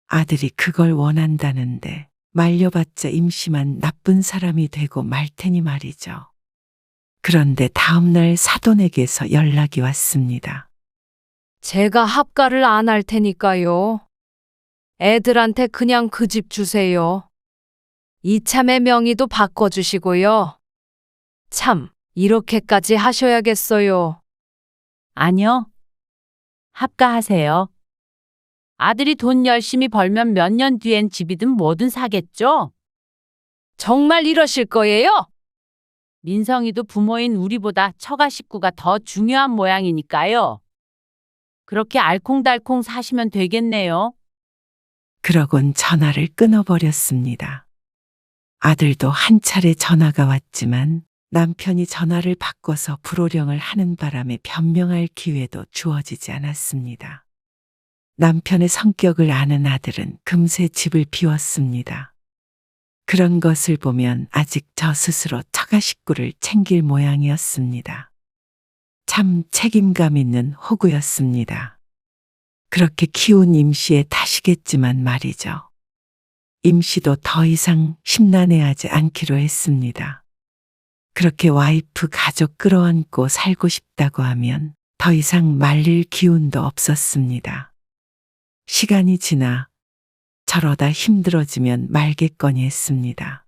아들이 그걸 원한다는데 말려봤자 임씨만 나쁜 사람이 되고 말 테니 말이죠. 그런데 다음날 사돈에게서 연락이 왔습니다. 제가 합가를 안 할 테니까요. 애들한테 그냥 그 집 주세요. 이참에 명의도 바꿔주시고요. 참, 이렇게까지 하셔야겠어요. 아니요. 합가하세요. 아들이 돈 열심히 벌면 몇 년 뒤엔 집이든 뭐든 사겠죠? 정말 이러실 거예요? 민성이도 부모인 우리보다 처가 식구가 더 중요한 모양이니까요. 그렇게 알콩달콩 사시면 되겠네요. 그러곤 전화를 끊어버렸습니다. 아들도 한 차례 전화가 왔지만 남편이 전화를 바꿔서 불호령을 하는 바람에 변명할 기회도 주어지지 않았습니다. 남편의 성격을 아는 아들은 금세 집을 비웠습니다. 그런 것을 보면 아직 저 스스로 처가 식구를 챙길 모양이었습니다. 참 책임감 있는 호구였습니다. 그렇게 키운 임씨의 탓이겠지만 말이죠. 임씨도 더 이상 심란해하지 않기로 했습니다. 그렇게 와이프 가족 끌어안고 살고 싶다고 하면 더 이상 말릴 기운도 없었습니다. 시간이 지나 저러다 힘들어지면 말겠거니 했습니다.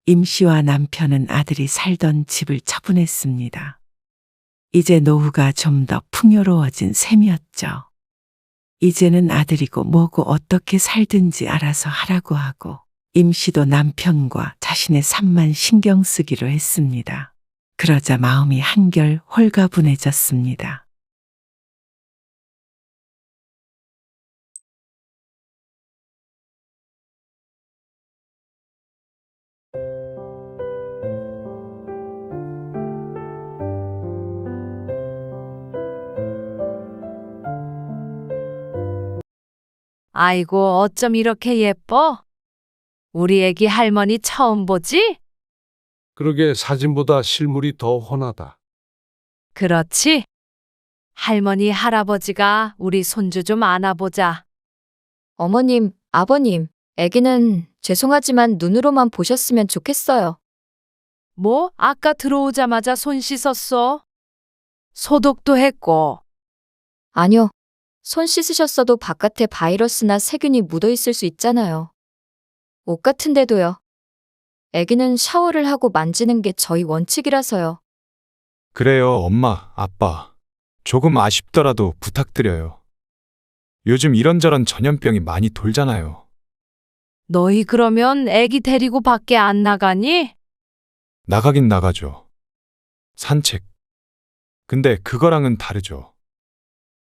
임씨와 남편은 아들이 살던 집을 처분했습니다. 이제 노후가 좀 더 풍요로워진 셈이었죠. 이제는 아들이고 뭐고 어떻게 살든지 알아서 하라고 하고 임씨도 남편과 자신의 삶만 신경 쓰기로 했습니다. 그러자 마음이 한결 홀가분해졌습니다. 아이고, 어쩜 이렇게 예뻐? 우리 애기 할머니 처음 보지? 그러게 사진보다 실물이 더 훤하다. 그렇지? 할머니, 할아버지가 우리 손주 좀 안아보자. 어머님, 아버님, 아기는 죄송하지만 눈으로만 보셨으면 좋겠어요. 뭐, 아까 들어오자마자 손 씻었어? 소독도 했고. 아니요. 손 씻으셨어도 바깥에 바이러스나 세균이 묻어 있을 수 있잖아요. 옷 같은데도요. 아기는 샤워를 하고 만지는 게 저희 원칙이라서요. 그래요, 엄마, 아빠. 조금 아쉽더라도 부탁드려요. 요즘 이런저런 전염병이 많이 돌잖아요. 너희 그러면 애기 데리고 밖에 안 나가니? 나가긴 나가죠. 산책. 근데 그거랑은 다르죠.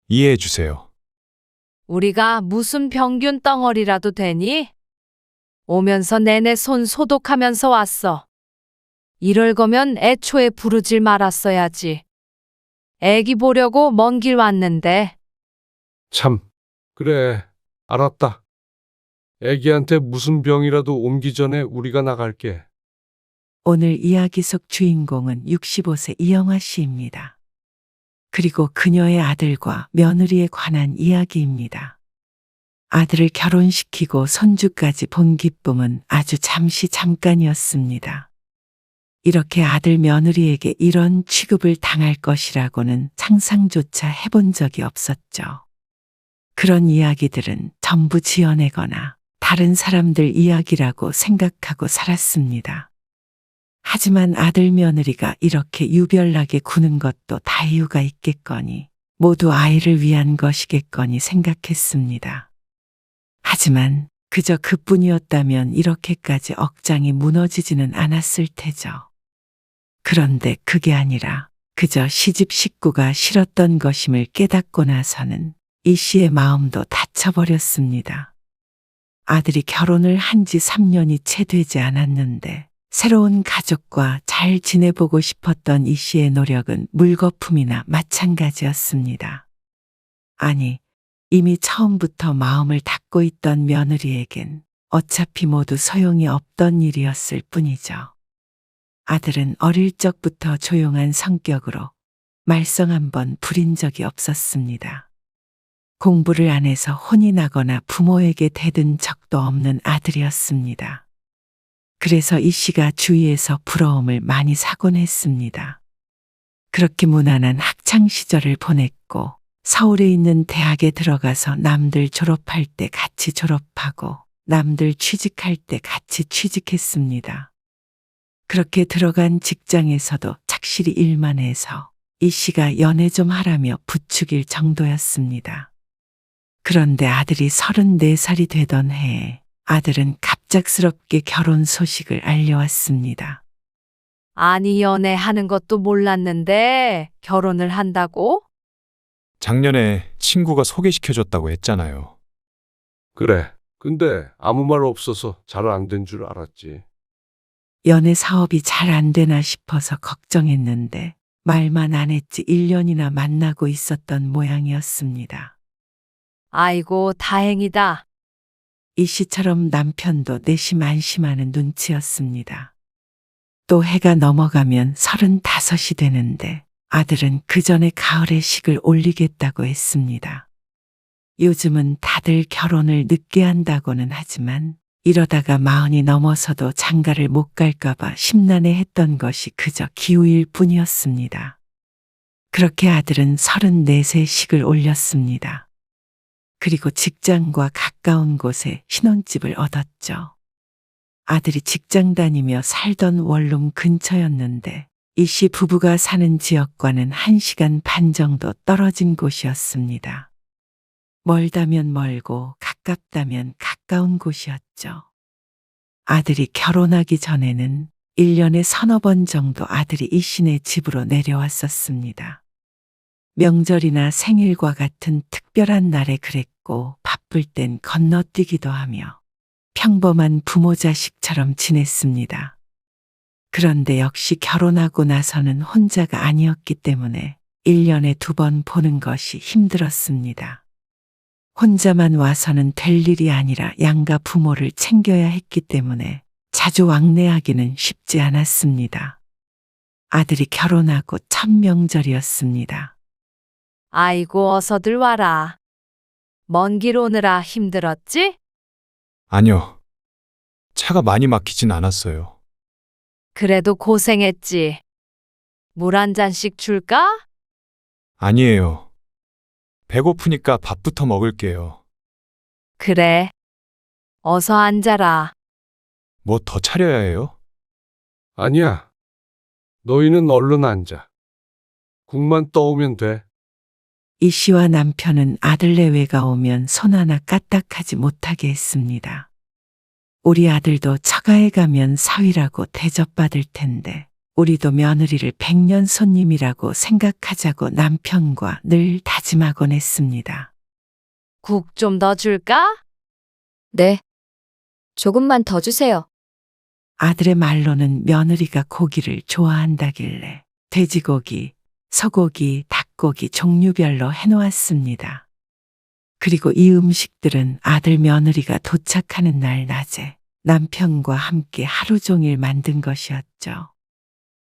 이해해 주세요. 우리가 무슨 병균 덩어리라도 되니? 오면서 내내 손 소독하면서 왔어. 이럴 거면 애초에 부르질 말았어야지. 애기 보려고 먼 길 왔는데. 참, 그래, 알았다. 애기한테 무슨 병이라도 옮기 전에 우리가 나갈게. 오늘 이야기 속 주인공은 65세 이영화 씨입니다. 그리고 그녀의 아들과 며느리에 관한 이야기입니다. 아들을 결혼시키고 손주까지 본 기쁨은 아주 잠깐이었습니다. 이렇게 아들 며느리에게 이런 취급을 당할 것이라고는 상상조차 해본 적이 없었죠. 그런 이야기들은 전부 지어내거나 다른 사람들 이야기라고 생각하고 살았습니다. 하지만 아들 며느리가 이렇게 유별나게 구는 것도 다 이유가 있겠거니 모두 아이를 위한 것이겠거니 생각했습니다. 하지만 그저 그뿐이었다면 이렇게까지 억장이 무너지지는 않았을 테죠. 그런데 그게 아니라 그저 시집 식구가 싫었던 것임을 깨닫고 나서는 이 씨의 마음도 닫혀버렸습니다. 아들이 결혼을 한 지 3년이 채 되지 않았는데 새로운 가족과 잘 지내보고 싶었던 이 씨의 노력은 물거품이나 마찬가지였습니다. 아니, 이미 처음부터 마음을 닫고 있던 며느리에겐 어차피 모두 소용이 없던 일이었을 뿐이죠. 아들은 어릴 적부터 조용한 성격으로 말썽 한 번 부린 적이 없었습니다. 공부를 안 해서 혼이 나거나 부모에게 대든 적도 없는 아들이었습니다. 그래서 이 씨가 주위에서 부러움을 많이 사곤 했습니다. 그렇게 무난한 학창 시절을 보냈고 서울에 있는 대학에 들어가서 남들 졸업할 때 같이 졸업하고 남들 취직할 때 같이 취직했습니다. 그렇게 들어간 직장에서도 착실히 일만 해서 이 씨가 연애 좀 하라며 부추길 정도였습니다. 그런데 아들이 34살이 되던 해에 아들은 갑작스럽게 결혼 소식을 알려왔습니다. 아니, 연애하는 것도 몰랐는데 결혼을 한다고? 작년에 친구가 소개시켜줬다고 했잖아요. 그래. 근데 아무 말 없어서 잘 안 된 줄 알았지. 연애 사업이 잘 안 되나 싶어서 걱정했는데 말만 안 했지 1년이나 만나고 있었던 모양이었습니다. 아이고, 다행이다. 이 씨처럼 남편도 내심 안심하는 눈치였습니다. 또 해가 넘어가면 35이 되는데 아들은 그 전에 가을에 식을 올리겠다고 했습니다. 요즘은 다들 결혼을 늦게 한다고는 하지만 이러다가 40이 넘어서도 장가를 못 갈까봐 심란해 했던 것이 그저 기우일 뿐이었습니다. 그렇게 아들은 34세 식을 올렸습니다. 그리고 직장과 가까운 곳에 신혼집을 얻었죠. 아들이 직장 다니며 살던 원룸 근처였는데 이 씨 부부가 사는 지역과는 1시간 반 정도 떨어진 곳이었습니다. 멀다면 멀고 가깝다면 가까운 곳이었죠. 아들이 결혼하기 전에는 1년에 서너 번 정도 아들이 이 씨네 집으로 내려왔었습니다. 명절이나 생일과 같은 특별한 날에 그랬고 바쁠 땐 건너뛰기도 하며 평범한 부모 자식처럼 지냈습니다. 그런데 역시 결혼하고 나서는 혼자가 아니었기 때문에 1년에 2번 보는 것이 힘들었습니다. 혼자만 와서는 될 일이 아니라 양가 부모를 챙겨야 했기 때문에 자주 왕래하기는 쉽지 않았습니다. 아들이 결혼하고 첫 명절이었습니다. 아이고, 어서들 와라. 먼 길 오느라 힘들었지? 아니요. 차가 많이 막히진 않았어요. 그래도 고생했지. 물 한 잔씩 줄까? 아니에요. 배고프니까 밥부터 먹을게요. 그래. 어서 앉아라. 뭐 더 차려야 해요? 아니야. 너희는 얼른 앉아. 국만 떠오면 돼. 이 씨와 남편은 아들 내외가 오면 손 하나 까딱하지 못하게 했습니다. 우리 아들도 처가에 가면 사위라고 대접받을 텐데 우리도 며느리를 100년 손님이라고 생각하자고 남편과 늘 다짐하곤 했습니다. 국 좀 더 줄까? 네. 조금만 더 주세요. 아들의 말로는 며느리가 고기를 좋아한다길래 돼지고기, 소고기, 닭고기 종류별로 해놓았습니다. 그리고 이 음식들은 아들 며느리가 도착하는 날 낮에 남편과 함께 하루 종일 만든 것이었죠.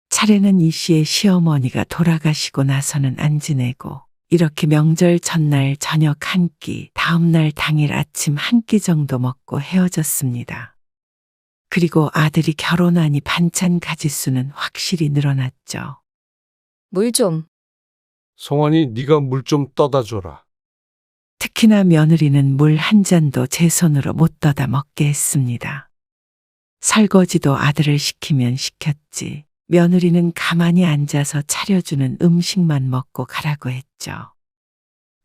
차례는 이 씨의 시어머니가 돌아가시고 나서는 안 지내고 이렇게 명절 전날 저녁 한 끼, 다음날 당일 아침 한 끼 정도 먹고 헤어졌습니다. 그리고 아들이 결혼하니 반찬 가짓수는 확실히 늘어났죠. 물 좀. 성환이 네가 물 좀 떠다 줘라. 특히나 며느리는 물 한 잔도 제 손으로 못 떠다 먹게 했습니다. 설거지도 아들을 시키면 시켰지. 며느리는 가만히 앉아서 차려주는 음식만 먹고 가라고 했죠.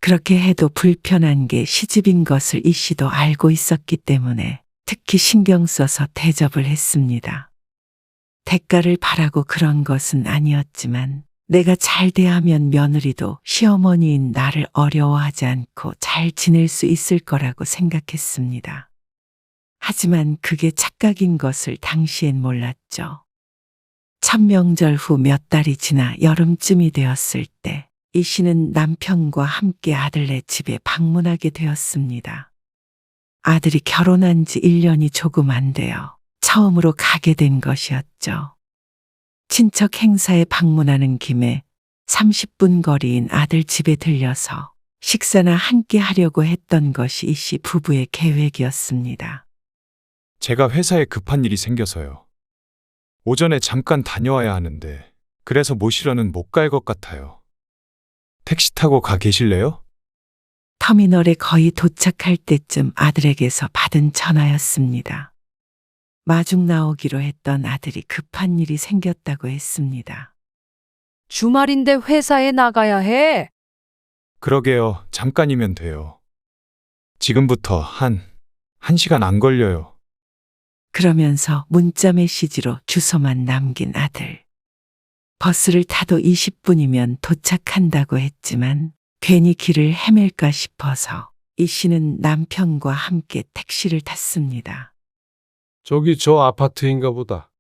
그렇게 해도 불편한 게 시집인 것을 이 씨도 알고 있었기 때문에 특히 신경 써서 대접을 했습니다. 대가를 바라고 그런 것은 아니었지만 내가 잘 대하면 며느리도 시어머니인 나를 어려워하지 않고 잘 지낼 수 있을 거라고 생각했습니다. 하지만 그게 착각인 것을 당시엔 몰랐죠. 첫 명절 후 몇 달이 지나 여름쯤이 되었을 때 이 씨는 남편과 함께 아들네 집에 방문하게 되었습니다. 아들이 결혼한 지 1년이 조금 안 돼요. 처음으로 가게 된 것이었죠. 친척 행사에 방문하는 김에 30분 거리인 아들 집에 들려서 식사나 함께 하려고 했던 것이 이 씨 부부의 계획이었습니다. 제가 회사에 급한 일이 생겨서요. 오전에 잠깐 다녀와야 하는데 그래서 모시러는 못 갈 것 같아요. 택시 타고 가 계실래요? 터미널에 거의 도착할 때쯤 아들에게서 받은 전화였습니다. 마중 나오기로 했던 아들이 급한 일이 생겼다고 했습니다. 주말인데 회사에 나가야 해. 그러게요. 잠깐이면 돼요. 지금부터 한 1시간 안 걸려요. 그러면서 문자 메시지로 주소만 남긴 아들. 버스를 타도 20분이면 도착한다고 했지만 괜히 길을 헤맬까 싶어서 이 씨는 남편과 함께 택시를 탔습니다. 저기 저 아파트인가 보다.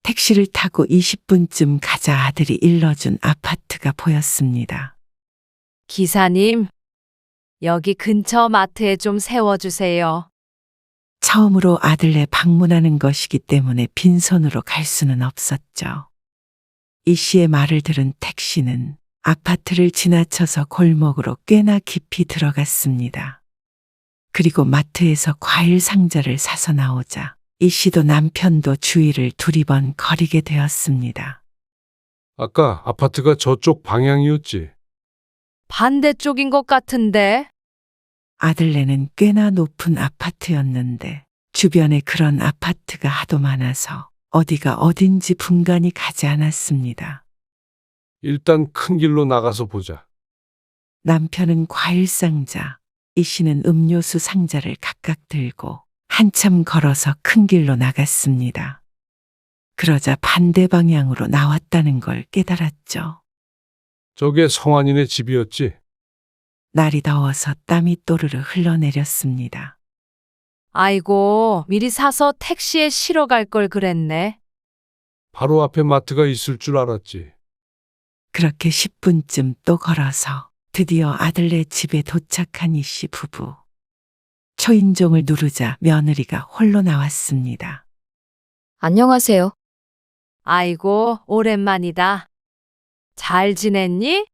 택시를 타고 20분쯤 가자 아들이 일러준 아파트가 보였습니다. 기사님, 여기 근처 마트에 좀 세워주세요. 처음으로 아들네 방문하는 것이기 때문에 빈손으로 갈 수는 없었죠. 이 씨의 말을 들은 택시는 아파트를 지나쳐서 골목으로 꽤나 깊이 들어갔습니다. 그리고 마트에서 과일 상자를 사서 나오자 이 씨도 남편도 주위를 두리번 거리게 되었습니다. 아까 아파트가 저쪽 방향이었지. 반대쪽인 것 같은데. 아들네는 꽤나 높은 아파트였는데 주변에 그런 아파트가 하도 많아서 어디가 어딘지 분간이 가지 않았습니다. 일단 큰 길로 나가서 보자. 남편은 과일 상자, 이 씨는 음료수 상자를 각각 들고 한참 걸어서 큰 길로 나갔습니다. 그러자 반대 방향으로 나왔다는 걸 깨달았죠. 저게 성환이네 집이었지. 날이 더워서 땀이 또르르 흘러내렸습니다. 아이고, 미리 사서 택시에 실어 갈 걸 그랬네. 바로 앞에 마트가 있을 줄 알았지. 그렇게 10분쯤 또 걸어서 드디어 아들네 집에 도착한 이 씨 부부. 초인종을 누르자 며느리가 홀로 나왔습니다. 안녕하세요. 아이고, 오랜만이다. 잘 지냈니?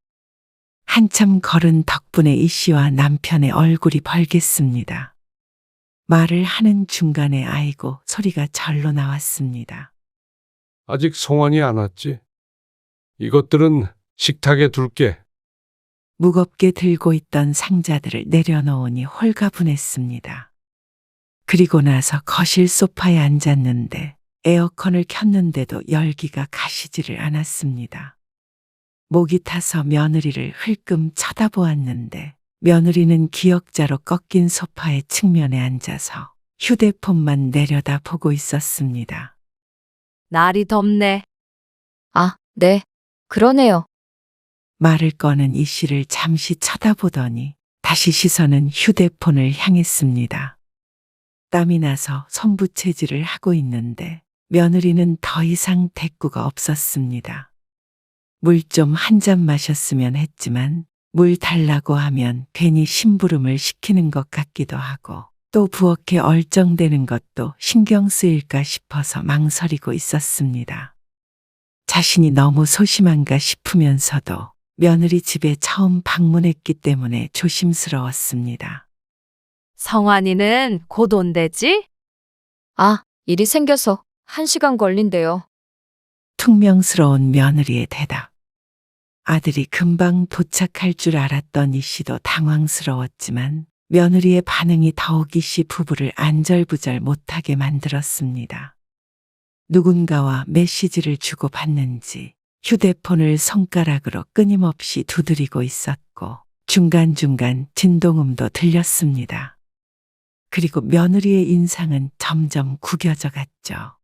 한참 걸은 덕분에 이 씨와 남편의 얼굴이 벌갰습니다. 말을 하는 중간에 아이고 소리가 절로 나왔습니다. 아직 성환이 안 왔지? 이것들은 식탁에 둘게. 무겁게 들고 있던 상자들을 내려놓으니 홀가분했습니다. 그리고 나서 거실 소파에 앉았는데 에어컨을 켰는데도 열기가 가시지를 않았습니다. 목이 타서 며느리를 흘끔 쳐다보았는데 며느리는 기역자로 꺾인 소파의 측면에 앉아서 휴대폰만 내려다 보고 있었습니다. 날이 덥네. 아, 네. 그러네요. 말을 꺼는 이 씨를 잠시 쳐다보더니 다시 시선은 휴대폰을 향했습니다. 땀이 나서 손부채질을 하고 있는데 며느리는 더 이상 대꾸가 없었습니다. 물 좀 한 잔 마셨으면 했지만 물 달라고 하면 괜히 심부름을 시키는 것 같기도 하고 또 부엌에 얼쩡대는 것도 신경 쓰일까 싶어서 망설이고 있었습니다. 자신이 너무 소심한가 싶으면서도 며느리 집에 처음 방문했기 때문에 조심스러웠습니다. 성환이는 곧 온대지? 아, 일이 생겨서 1시간 걸린대요. 퉁명스러운 며느리의 대답. 아들이 금방 도착할 줄 알았던 이 씨도 당황스러웠지만 며느리의 반응이 더욱 이 씨 부부를 안절부절 못하게 만들었습니다. 누군가와 메시지를 주고받는지 휴대폰을 손가락으로 끊임없이 두드리고 있었고 중간중간 진동음도 들렸습니다. 그리고 며느리의 인상은 점점 구겨져 갔죠.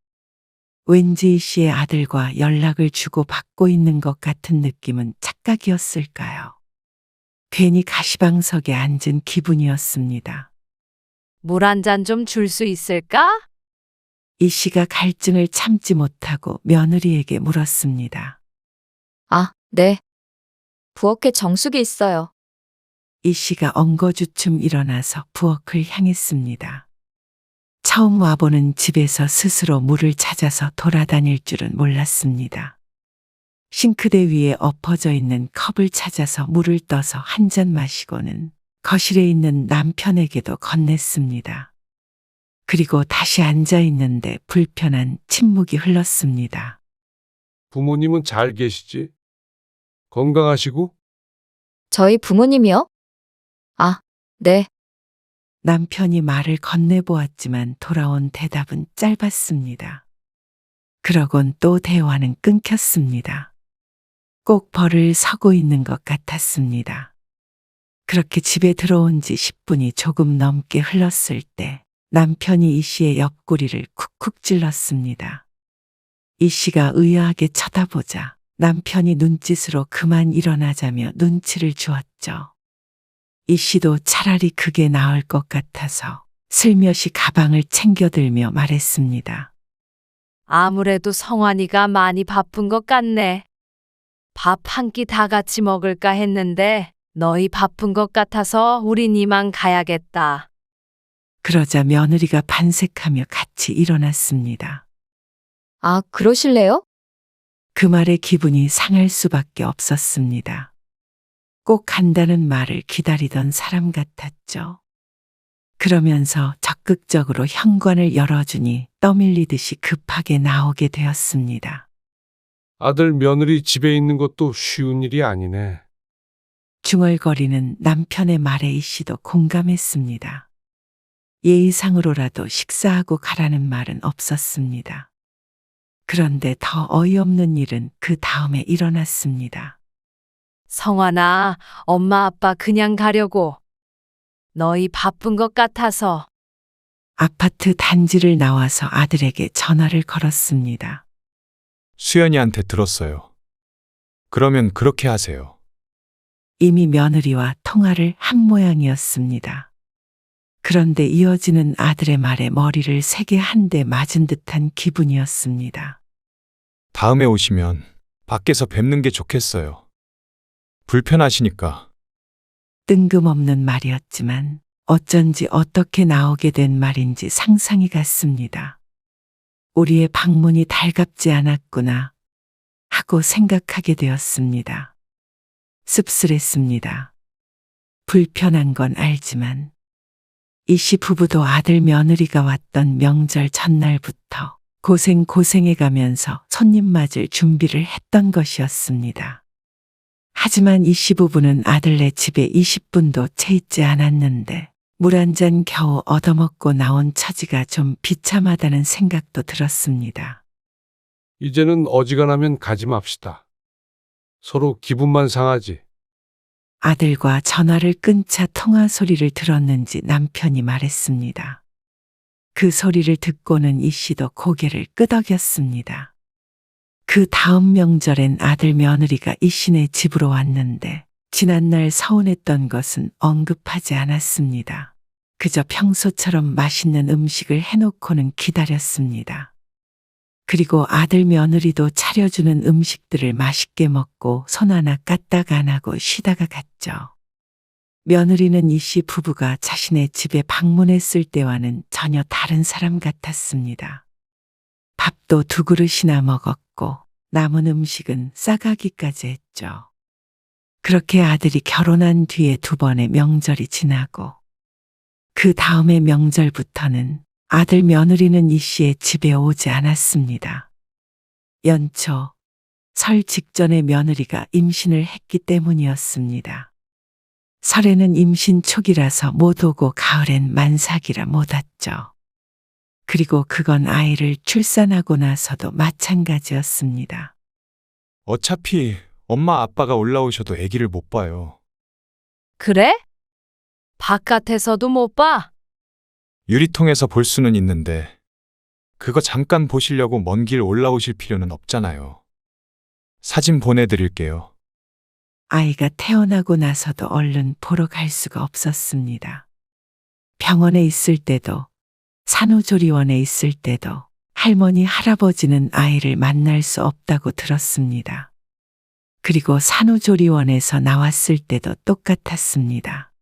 왠지 이 씨의 아들과 연락을 주고받고 있는 것 같은 느낌은 착각이었을까요? 괜히 가시방석에 앉은 기분이었습니다. 물 한 잔 좀 줄 수 있을까? 이 씨가 갈증을 참지 못하고 며느리에게 물었습니다. 아, 네. 부엌에 정수기 있어요. 이 씨가 엉거주춤 일어나서 부엌을 향했습니다. 처음 와보는 집에서 스스로 물을 찾아서 돌아다닐 줄은 몰랐습니다. 싱크대 위에 엎어져 있는 컵을 찾아서 물을 떠서 한 잔 마시고는 거실에 있는 남편에게도 건넸습니다. 그리고 다시 앉아 있는데 불편한 침묵이 흘렀습니다. 부모님은 잘 계시지? 건강하시고? 저희 부모님이요? 아, 네. 남편이 말을 건네보았지만 돌아온 대답은 짧았습니다. 그러곤 또 대화는 끊겼습니다. 꼭 벌을 서고 있는 것 같았습니다. 그렇게 집에 들어온 지 10분이 조금 넘게 흘렀을 때 남편이 이 씨의 옆구리를 쿡쿡 찔렀습니다. 이 씨가 의아하게 쳐다보자 남편이 눈짓으로 그만 일어나자며 눈치를 주었죠. 이 씨도 차라리 그게 나을 것 같아서 슬며시 가방을 챙겨들며 말했습니다. 아무래도 성환이가 많이 바쁜 것 같네. 밥 한 끼 다 같이 먹을까 했는데 너희 바쁜 것 같아서 우린 이만 가야겠다. 그러자 며느리가 반색하며 같이 일어났습니다. 아, 그러실래요? 그 말에 기분이 상할 수밖에 없었습니다. 꼭 간다는 말을 기다리던 사람 같았죠. 그러면서 적극적으로 현관을 열어주니 떠밀리듯이 급하게 나오게 되었습니다. 아들 며느리 집에 있는 것도 쉬운 일이 아니네. 중얼거리는 남편의 말에 이 씨도 공감했습니다. 예의상으로라도 식사하고 가라는 말은 없었습니다. 그런데 더 어이없는 일은 그 다음에 일어났습니다. 성환아, 엄마 아빠 그냥 가려고. 너희 바쁜 것 같아서. 아파트 단지를 나와서 아들에게 전화를 걸었습니다. 수연이한테 들었어요. 그러면 그렇게 하세요. 이미 며느리와 통화를 한 모양이었습니다. 그런데 이어지는 아들의 말에 머리를 세게 한 대 맞은 듯한 기분이었습니다. 다음에 오시면 밖에서 뵙는 게 좋겠어요. 불편하시니까. 뜬금없는 말이었지만 어쩐지 어떻게 나오게 된 말인지 상상이 갔습니다. 우리의 방문이 달갑지 않았구나 하고 생각하게 되었습니다. 씁쓸했습니다. 불편한 건 알지만 이 씨 부부도 아들 며느리가 왔던 명절 전날부터 고생해 가면서 손님 맞을 준비를 했던 것이었습니다. 하지만 이 씨 부부는 아들네 집에 20분도 채 있지 않았는데 물 한 잔 겨우 얻어먹고 나온 처지가 좀 비참하다는 생각도 들었습니다. 이제는 어지간하면 가지 맙시다. 서로 기분만 상하지. 아들과 전화를 끊자 통화 소리를 들었는지 남편이 말했습니다. 그 소리를 듣고는 이 씨도 고개를 끄덕였습니다. 그 다음 명절엔 아들 며느리가 이 씨네 집으로 왔는데 지난날 서운했던 것은 언급하지 않았습니다. 그저 평소처럼 맛있는 음식을 해놓고는 기다렸습니다. 그리고 아들 며느리도 차려주는 음식들을 맛있게 먹고 손 하나 까딱 안 하고 쉬다가 갔죠. 며느리는 이 씨 부부가 자신의 집에 방문했을 때와는 전혀 다른 사람 같았습니다. 밥도 2그릇이나 먹었고 남은 음식은 싸가기까지 했죠. 그렇게 아들이 결혼한 뒤에 2번의 명절이 지나고 그 다음의 명절부터는 아들 며느리는 이 씨의 집에 오지 않았습니다. 연초, 설 직전에 며느리가 임신을 했기 때문이었습니다. 설에는 임신 초기라서 못 오고 가을엔 만삭이라 못 왔죠. 그리고 그건 아이를 출산하고 나서도 마찬가지였습니다. 어차피 엄마 아빠가 올라오셔도 아기를 못 봐요. 그래? 바깥에서도 못 봐? 유리통에서 볼 수는 있는데 그거 잠깐 보시려고 먼 길 올라오실 필요는 없잖아요. 사진 보내드릴게요. 아이가 태어나고 나서도 얼른 보러 갈 수가 없었습니다. 병원에 있을 때도 산후조리원에 있을 때도 할머니 할아버지는 아이를 만날 수 없다고 들었습니다. 그리고 산후조리원에서 나왔을 때도 똑같았습니다.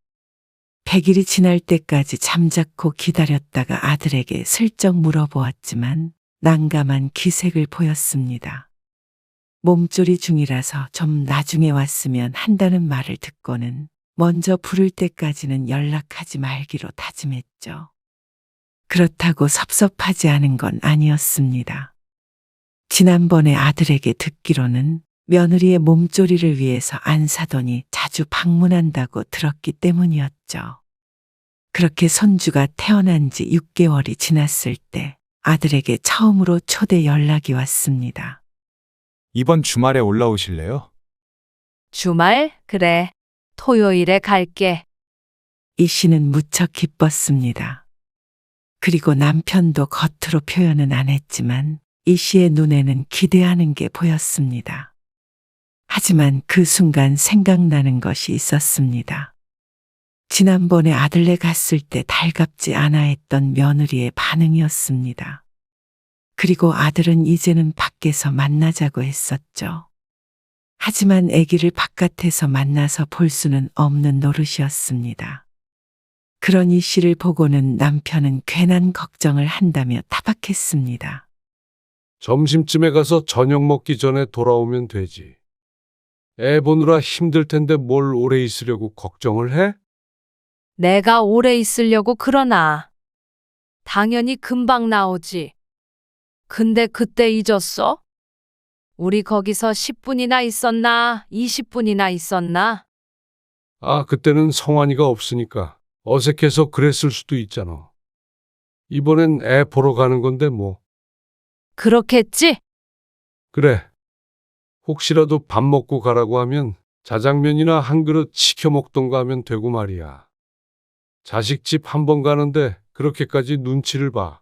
100일이 지날 때까지 잠자코 기다렸다가 아들에게 슬쩍 물어보았지만 난감한 기색을 보였습니다. 몸조리 중이라서 좀 나중에 왔으면 한다는 말을 듣고는 먼저 부를 때까지는 연락하지 말기로 다짐했죠. 그렇다고 섭섭하지 않은 건 아니었습니다. 지난번에 아들에게 듣기로는 며느리의 몸조리를 위해서 안 사더니 자주 방문한다고 들었기 때문이었죠. 그렇게 손주가 태어난 지 6개월이 지났을 때 아들에게 처음으로 초대 연락이 왔습니다. 이번 주말에 올라오실래요? 주말? 그래. 토요일에 갈게. 이 씨는 무척 기뻤습니다. 그리고 남편도 겉으로 표현은 안 했지만 이 씨의 눈에는 기대하는 게 보였습니다. 하지만 그 순간 생각나는 것이 있었습니다. 지난번에 아들네 갔을 때 달갑지 않아 했던 며느리의 반응이었습니다. 그리고 아들은 이제는 밖에서 만나자고 했었죠. 하지만 아기를 바깥에서 만나서 볼 수는 없는 노릇이었습니다. 그런 이 씨를 보고는 남편은 괜한 걱정을 한다며 타박했습니다. 점심쯤에 가서 저녁 먹기 전에 돌아오면 되지. 애 보느라 힘들 텐데 뭘 오래 있으려고 걱정을 해? 내가 오래 있으려고 그러나. 당연히 금방 나오지. 근데 그때 잊었어? 우리 거기서 10분이나 있었나? 20분이나 있었나? 아, 그때는 성환이가 없으니까 어색해서 그랬을 수도 있잖아. 이번엔 애 보러 가는 건데 뭐. 그렇겠지? 그래. 혹시라도 밥 먹고 가라고 하면 자장면이나 한 그릇 시켜 먹던가 하면 되고 말이야. 자식 집 한 번 가는데 그렇게까지 눈치를 봐.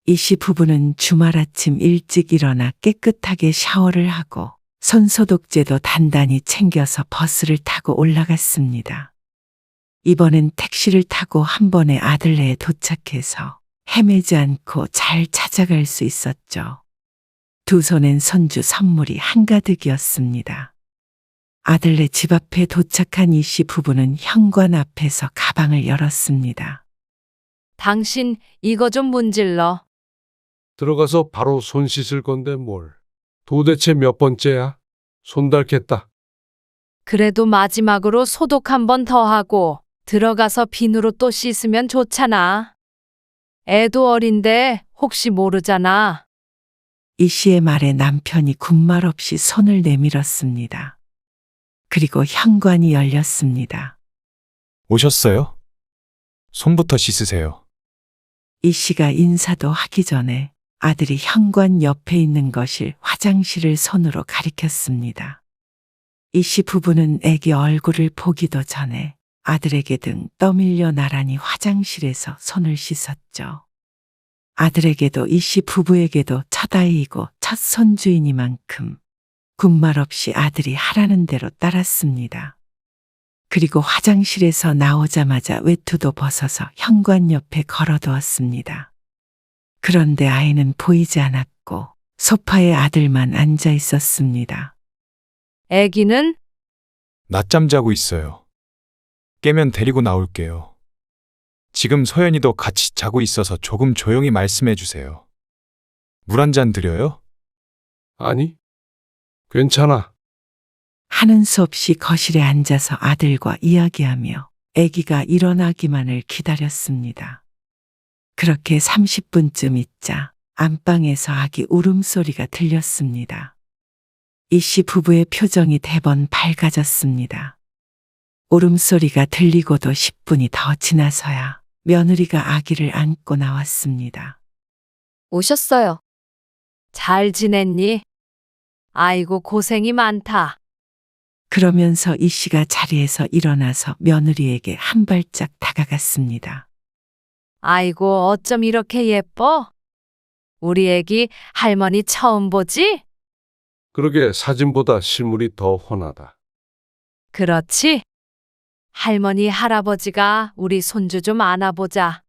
이 씨 부부는 주말 아침 일찍 일어나 깨끗하게 샤워를 하고 손소독제도 단단히 챙겨서 버스를 타고 올라갔습니다. 이번엔 택시를 타고 한 번에 아들네에 도착해서 헤매지 않고 잘 찾아갈 수 있었죠. 두 손엔 손주 선물이 한가득이었습니다. 아들네 집 앞에 도착한 이 씨 부부는 현관 앞에서 가방을 열었습니다. 당신 이거 좀 문질러. 들어가서 바로 손 씻을 건데 뭘. 도대체 몇 번째야? 손 닳겠다. 그래도 마지막으로 소독 한 번 더 하고 들어가서 비누로 또 씻으면 좋잖아. 애도 어린데 혹시 모르잖아. 이 씨의 말에 남편이 군말 없이 손을 내밀었습니다. 그리고 현관이 열렸습니다. 오셨어요? 손부터 씻으세요. 이 씨가 인사도 하기 전에 아들이 현관 옆에 있는 것을 화장실을 손으로 가리켰습니다. 이 씨 부부는 아기 얼굴을 보기도 전에 아들에게 등 떠밀려 나란히 화장실에서 손을 씻었죠. 아들에게도 이 씨 부부에게도 첫 아이이고 첫 손주이니만큼 군말 없이 아들이 하라는 대로 따랐습니다. 그리고 화장실에서 나오자마자 외투도 벗어서 현관 옆에 걸어두었습니다. 그런데 아이는 보이지 않았고 소파에 아들만 앉아 있었습니다. 애기는? 낮잠 자고 있어요. 깨면 데리고 나올게요. 지금 소연이도 같이 자고 있어서 조금 조용히 말씀해 주세요. 물 한 잔 드려요? 아니, 괜찮아. 하는 수 없이 거실에 앉아서 아들과 이야기하며 아기가 일어나기만을 기다렸습니다. 그렇게 30분쯤 있자 안방에서 아기 울음소리가 들렸습니다. 이 씨 부부의 표정이 대번 밝아졌습니다. 울음소리가 들리고도 10분이 더 지나서야 며느리가 아기를 안고 나왔습니다. 오셨어요. 잘 지냈니? 아이고 고생이 많다. 그러면서 이 씨가 자리에서 일어나서 며느리에게 한 발짝 다가갔습니다. 아이고 어쩜 이렇게 예뻐? 우리 애기 할머니 처음 보지? 그러게 사진보다 실물이 더 훤하다. 그렇지? 할머니 할아버지가 우리 손주 좀 안아보자.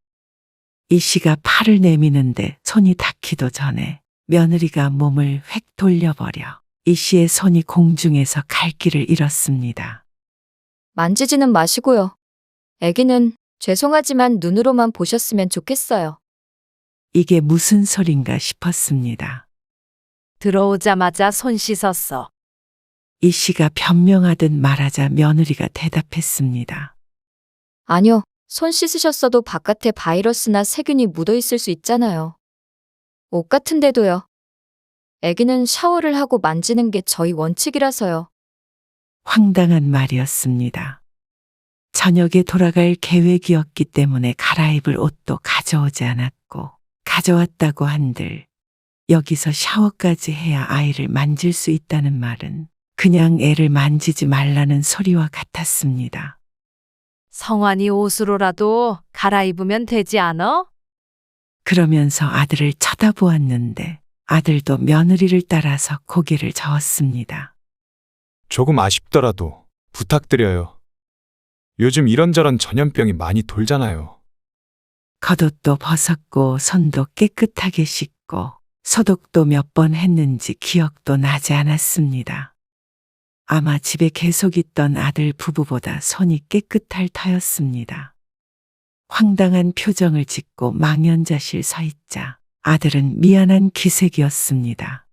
이 씨가 팔을 내미는데 손이 닿기도 전에 며느리가 몸을 획 돌려버려 이 씨의 손이 공중에서 갈 길을 잃었습니다. 만지지는 마시고요. 애기는 죄송하지만 눈으로만 보셨으면 좋겠어요. 이게 무슨 소린가 싶었습니다. 들어오자마자 손 씻었어. 이 씨가 변명하듯 말하자 며느리가 대답했습니다. 아니요, 손 씻으셨어도 바깥에 바이러스나 세균이 묻어 있을 수 있잖아요. 옷 같은데도요. 애기는 샤워를 하고 만지는 게 저희 원칙이라서요. 황당한 말이었습니다. 저녁에 돌아갈 계획이었기 때문에 갈아입을 옷도 가져오지 않았고, 가져왔다고 한들 여기서 샤워까지 해야 아이를 만질 수 있다는 말은 그냥 애를 만지지 말라는 소리와 같았습니다. 성환이 옷으로라도 갈아입으면 되지 않아? 그러면서 아들을 쳐다보았는데 아들도 며느리를 따라서 고개를 저었습니다. 조금 아쉽더라도 부탁드려요. 요즘 이런저런 전염병이 많이 돌잖아요. 겉옷도 벗었고 손도 깨끗하게 씻고 소독도 몇 번 했는지 기억도 나지 않았습니다. 아마 집에 계속 있던 아들 부부보다 손이 깨끗할 터였습니다. 황당한 표정을 짓고 망연자실 서 있자 아들은 미안한 기색이었습니다.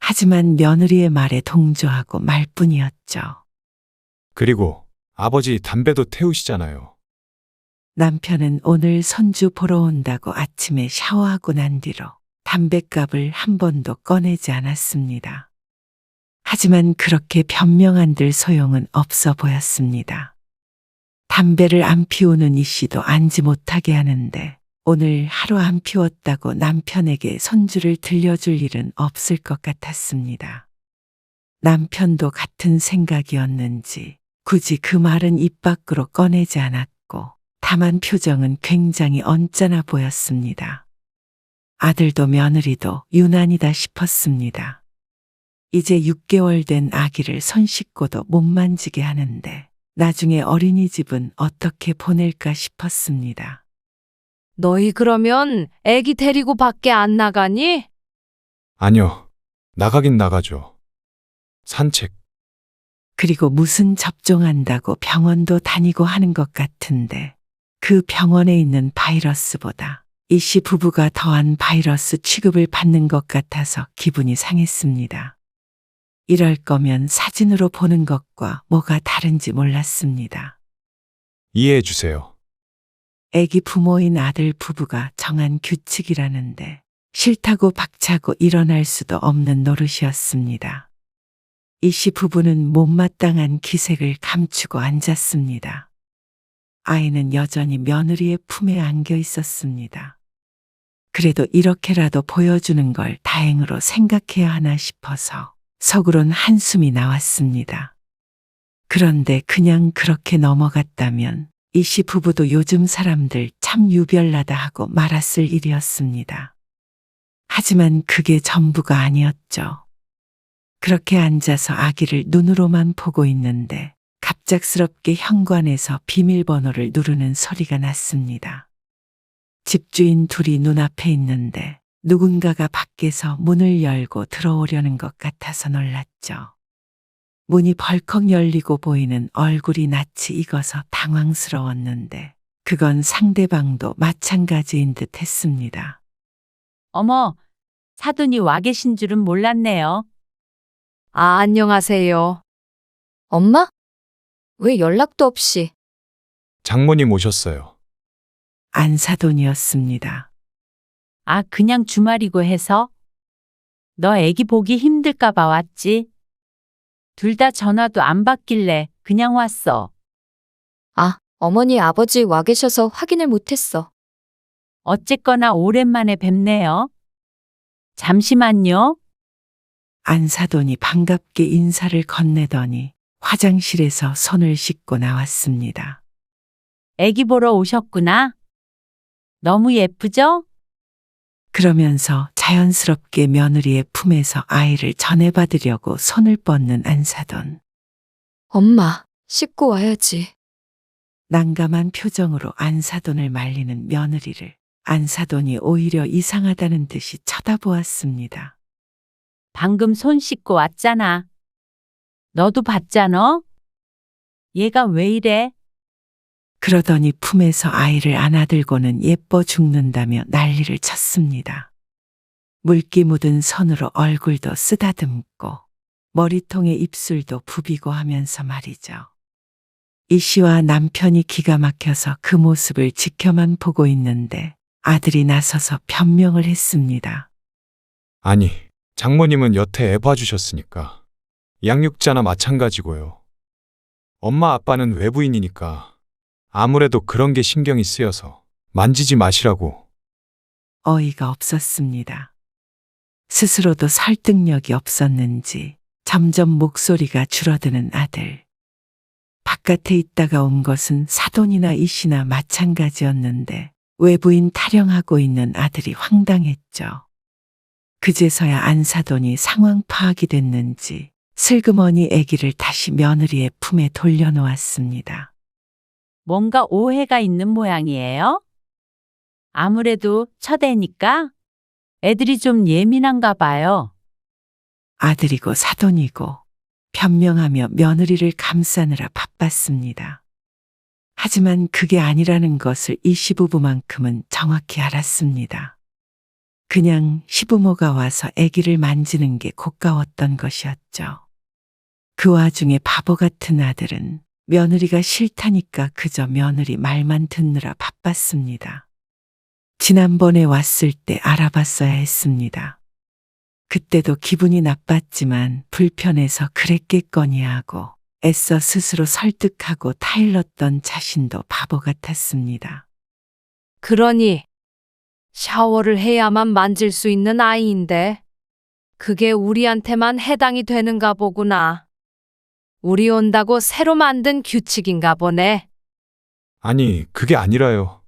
하지만 며느리의 말에 동조하고 말 뿐이었죠. 그리고 아버지 담배도 태우시잖아요. 남편은 오늘 손주 보러 온다고 아침에 샤워하고 난 뒤로 담뱃갑을 한 번도 꺼내지 않았습니다. 하지만 그렇게 변명한들 소용은 없어 보였습니다. 담배를 안 피우는 이 씨도 안지 못하게 하는데 오늘 하루 안 피웠다고 남편에게 손주를 들려줄 일은 없을 것 같았습니다. 남편도 같은 생각이었는지 굳이 그 말은 입 밖으로 꺼내지 않았고 다만 표정은 굉장히 언짢아 보였습니다. 아들도 며느리도 유난이다 싶었습니다. 이제 6개월 된 아기를 손 씻고도 못 만지게 하는데 나중에 어린이집은 어떻게 보낼까 싶었습니다. 너희 그러면 애기 데리고 밖에 안 나가니? 아니요. 나가긴 나가죠. 산책. 그리고 무슨 접종한다고 병원도 다니고 하는 것 같은데 그 병원에 있는 바이러스보다 이 씨 부부가 더한 바이러스 취급을 받는 것 같아서 기분이 상했습니다. 이럴 거면 사진으로 보는 것과 뭐가 다른지 몰랐습니다. 이해해 주세요. 애기 부모인 아들 부부가 정한 규칙이라는데 싫다고 박차고 일어날 수도 없는 노릇이었습니다. 이 씨 부부는 못마땅한 기색을 감추고 앉았습니다. 아이는 여전히 며느리의 품에 안겨 있었습니다. 그래도 이렇게라도 보여주는 걸 다행으로 생각해야 하나 싶어서 속으론 한숨이 나왔습니다. 그런데 그냥 그렇게 넘어갔다면 이 씨 부부도 요즘 사람들 참 유별나다 하고 말았을 일이었습니다. 하지만 그게 전부가 아니었죠. 그렇게 앉아서 아기를 눈으로만 보고 있는데 갑작스럽게 현관에서 비밀번호를 누르는 소리가 났습니다. 집주인 둘이 눈앞에 있는데 누군가가 밖에서 문을 열고 들어오려는 것 같아서 놀랐죠. 문이 벌컥 열리고 보이는 얼굴이 낯이 익어서 당황스러웠는데 그건 상대방도 마찬가지인 듯 했습니다. 어머, 사돈이 와 계신 줄은 몰랐네요. 아, 안녕하세요. 엄마? 왜 연락도 없이? 장모님 오셨어요. 안사돈이었습니다. 아, 그냥 주말이고 해서? 너 애기 보기 힘들까 봐 왔지? 둘 다 전화도 안 받길래 그냥 왔어. 아, 어머니 아버지 와 계셔서 확인을 못했어. 어쨌거나 오랜만에 뵙네요. 잠시만요. 안사돈이 반갑게 인사를 건네더니 화장실에서 손을 씻고 나왔습니다. 애기 보러 오셨구나. 너무 예쁘죠? 그러면서 자연스럽게 며느리의 품에서 아이를 전해받으려고 손을 뻗는 안사돈. 엄마, 씻고 와야지. 난감한 표정으로 안사돈을 말리는 며느리를 안사돈이 오히려 이상하다는 듯이 쳐다보았습니다. 방금 손 씻고 왔잖아. 너도 봤잖아? 얘가 왜 이래? 그러더니 품에서 아이를 안아들고는 예뻐 죽는다며 난리를 쳤습니다. 물기 묻은 손으로 얼굴도 쓰다듬고 머리통에 입술도 부비고 하면서 말이죠. 이 씨와 남편이 기가 막혀서 그 모습을 지켜만 보고 있는데 아들이 나서서 변명을 했습니다. 아니, 장모님은 여태 애 봐주셨으니까. 양육자나 마찬가지고요. 엄마 아빠는 외부인이니까 아무래도 그런 게 신경이 쓰여서 만지지 마시라고. 어이가 없었습니다. 스스로도 설득력이 없었는지 점점 목소리가 줄어드는 아들. 바깥에 있다가 온 것은 사돈이나 이씨나 마찬가지였는데 외부인 타령하고 있는 아들이 황당했죠. 그제서야 안사돈이 상황 파악이 됐는지 슬그머니 아기를 다시 며느리의 품에 돌려놓았습니다. 뭔가 오해가 있는 모양이에요? 아무래도 첫애니까 애들이 좀 예민한가 봐요. 아들이고 사돈이고 변명하며 며느리를 감싸느라 바빴습니다. 하지만 그게 아니라는 것을 이 시부부만큼은 정확히 알았습니다. 그냥 시부모가 와서 아기를 만지는 게 고가웠던 것이었죠. 그 와중에 바보 같은 아들은 며느리가 싫다니까 그저 며느리 말만 듣느라 바빴습니다. 지난번에 왔을 때 알아봤어야 했습니다. 그때도 기분이 나빴지만 불편해서 그랬겠거니 하고 애써 스스로 설득하고 타일렀던 자신도 바보 같았습니다. 그러니 샤워를 해야만 만질 수 있는 아이인데 그게 우리한테만 해당이 되는가 보구나. 우리 온다고 새로 만든 규칙인가 보네. 아니, 그게 아니라요.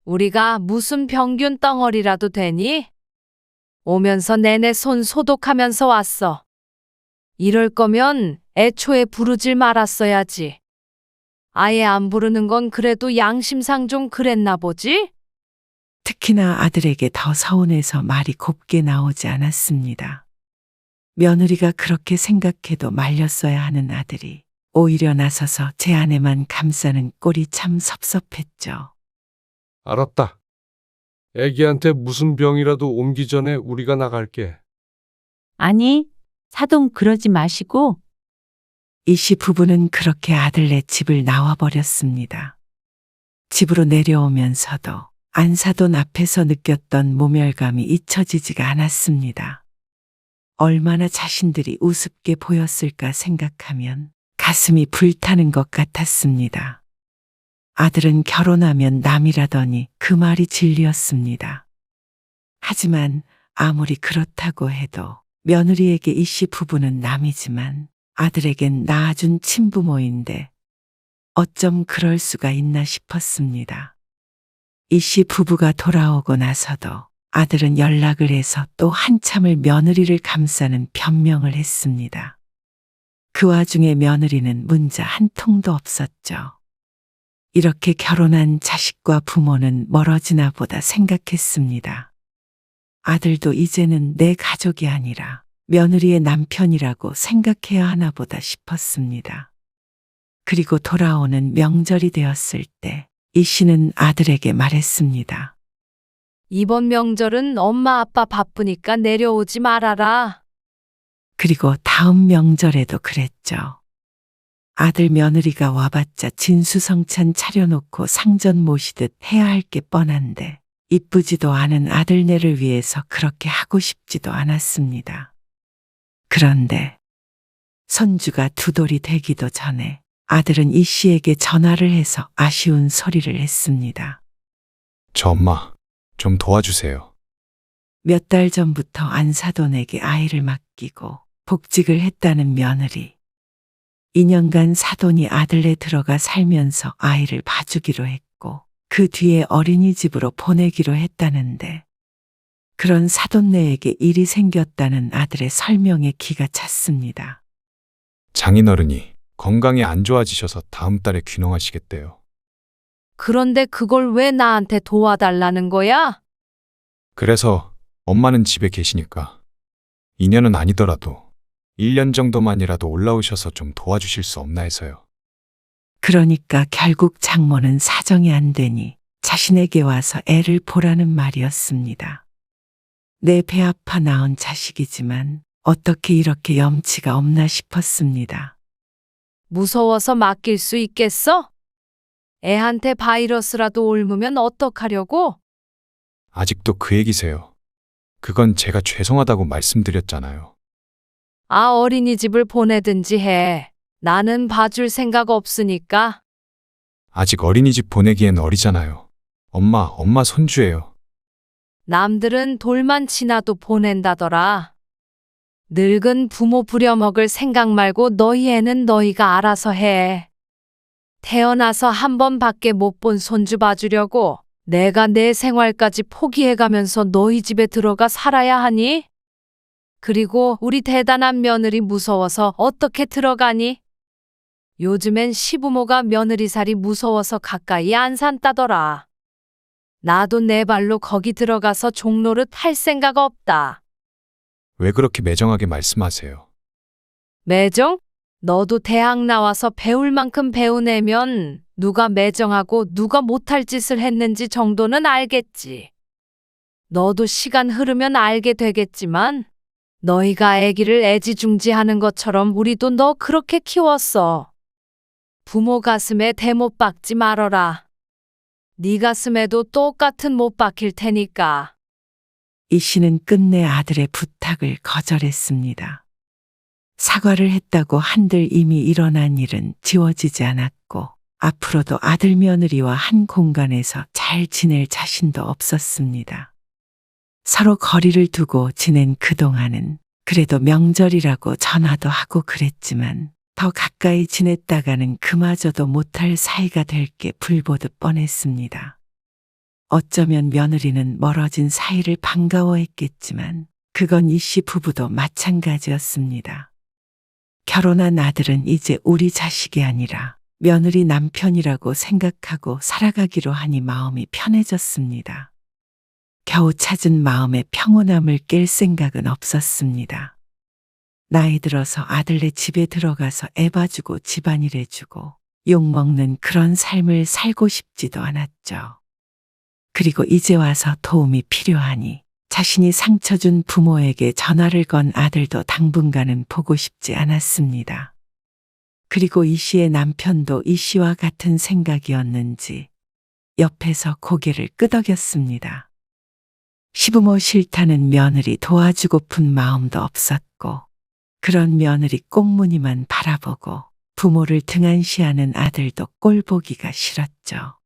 우리가 무슨 병균 덩어리라도 되니? 오면서 내내 손 소독하면서 왔어. 이럴 거면 애초에 부르질 말았어야지. 아예 안 부르는 건 그래도 양심상 좀 그랬나 보지? 특히나 아들에게 더 서운해서 말이 곱게 나오지 않았습니다. 며느리가 그렇게 생각해도 말렸어야 하는 아들이 오히려 나서서 제 아내만 감싸는 꼴이 참 섭섭했죠. 알았다. 애기한테 무슨 병이라도 옮기 전에 우리가 나갈게. 아니, 사돈 그러지 마시고 이씨 부부는 그렇게 아들네 집을 나와버렸습니다. 집으로 내려오면서도 안사돈 앞에서 느꼈던 모멸감이 잊혀지지가 않았습니다. 얼마나 자신들이 우습게 보였을까 생각하면 가슴이 불타는 것 같았습니다. 아들은 결혼하면 남이라더니 그 말이 진리였습니다. 하지만 아무리 그렇다고 해도 며느리에게 이씨 부부는 남이지만 아들에겐 낳아준 친부모인데 어쩜 그럴 수가 있나 싶었습니다. 이씨 부부가 돌아오고 나서도 아들은 연락을 해서 또 한참을 며느리를 감싸는 변명을 했습니다. 그 와중에 며느리는 문자 한 통도 없었죠. 이렇게 결혼한 자식과 부모는 멀어지나 보다 생각했습니다. 아들도 이제는 내 가족이 아니라 며느리의 남편이라고 생각해야 하나 보다 싶었습니다. 그리고 돌아오는 명절이 되었을 때 이 씨는 아들에게 말했습니다. 이번 명절은 엄마 아빠 바쁘니까 내려오지 말아라. 그리고 다음 명절에도 그랬죠. 아들 며느리가 와봤자 진수성찬 차려놓고 상전 모시듯 해야 할 게 뻔한데 이쁘지도 않은 아들네를 위해서 그렇게 하고 싶지도 않았습니다. 그런데 손주가 두 돌이 되기도 전에 아들은 이 씨에게 전화를 해서 아쉬운 소리를 했습니다. 저 엄마, 좀 도와주세요. 몇 달 전부터 안사돈에게 아이를 맡기고 복직을 했다는 며느리. 2년간 사돈이 아들네 들어가 살면서 아이를 봐주기로 했고 그 뒤에 어린이집으로 보내기로 했다는데 그런 사돈네에게 일이 생겼다는 아들의 설명에 기가 찼습니다. 장인어른이 건강이 안 좋아지셔서 다음 달에 귀농하시겠대요. 그런데 그걸 왜 나한테 도와달라는 거야? 그래서 엄마는 집에 계시니까 2년은 아니더라도 1년 정도만이라도 올라오셔서 좀 도와주실 수 없나 해서요. 그러니까 결국 장모는 사정이 안 되니 자신에게 와서 애를 보라는 말이었습니다. 내 배 아파 낳은 자식이지만 어떻게 이렇게 염치가 없나 싶었습니다. 무서워서 맡길 수 있겠어? 애한테 바이러스라도 옮으면 어떡하려고? 아직도 그 얘기세요. 그건 제가 죄송하다고 말씀드렸잖아요. 아, 어린이집을 보내든지 해. 나는 봐줄 생각 없으니까. 아직 어린이집 보내기엔 어리잖아요. 엄마 손주예요. 남들은 돌만 지나도 보낸다더라. 늙은 부모 부려먹을 생각 말고 너희 애는 너희가 알아서 해. 태어나서 한 번밖에 못 본 손주 봐주려고 내가 내 생활까지 포기해가면서 너희 집에 들어가 살아야 하니? 그리고 우리 대단한 며느리 무서워서 어떻게 들어가니? 요즘엔 시부모가 며느리살이 무서워서 가까이 안 산다더라. 나도 내 발로 거기 들어가서 종노릇 할 생각 없다. 왜 그렇게 매정하게 말씀하세요? 매정? 너도 대학 나와서 배울 만큼 배우내면 누가 매정하고 누가 못할 짓을 했는지 정도는 알겠지. 너도 시간 흐르면 알게 되겠지만 너희가 아기를 애지중지하는 것처럼 우리도 너 그렇게 키웠어. 부모 가슴에 대못 박지 말어라. 네 가슴에도 똑같은 못 박힐 테니까. 이 씨는 끝내 아들의 부탁을 거절했습니다. 사과를 했다고 한들 이미 일어난 일은 지워지지 않았고 앞으로도 아들 며느리와 한 공간에서 잘 지낼 자신도 없었습니다. 서로 거리를 두고 지낸 그동안은 그래도 명절이라고 전화도 하고 그랬지만 더 가까이 지냈다가는 그마저도 못할 사이가 될 게 불보듯 뻔했습니다. 어쩌면 며느리는 멀어진 사이를 반가워했겠지만 그건 이 씨 부부도 마찬가지였습니다. 결혼한 아들은 이제 우리 자식이 아니라 며느리 남편이라고 생각하고 살아가기로 하니 마음이 편해졌습니다. 겨우 찾은 마음의 평온함을 깰 생각은 없었습니다. 나이 들어서 아들네 집에 들어가서 애 봐주고 집안일 해주고 욕먹는 그런 삶을 살고 싶지도 않았죠. 그리고 이제 와서 도움이 필요하니 자신이 상처 준 부모에게 전화를 건 아들도 당분간은 보고 싶지 않았습니다. 그리고 이 씨의 남편도 이 씨와 같은 생각이었는지 옆에서 고개를 끄덕였습니다. 시부모 싫다는 며느리 도와주고픈 마음도 없었고 그런 며느리 꽁무니만 바라보고 부모를 등한시하는 아들도 꼴보기가 싫었죠.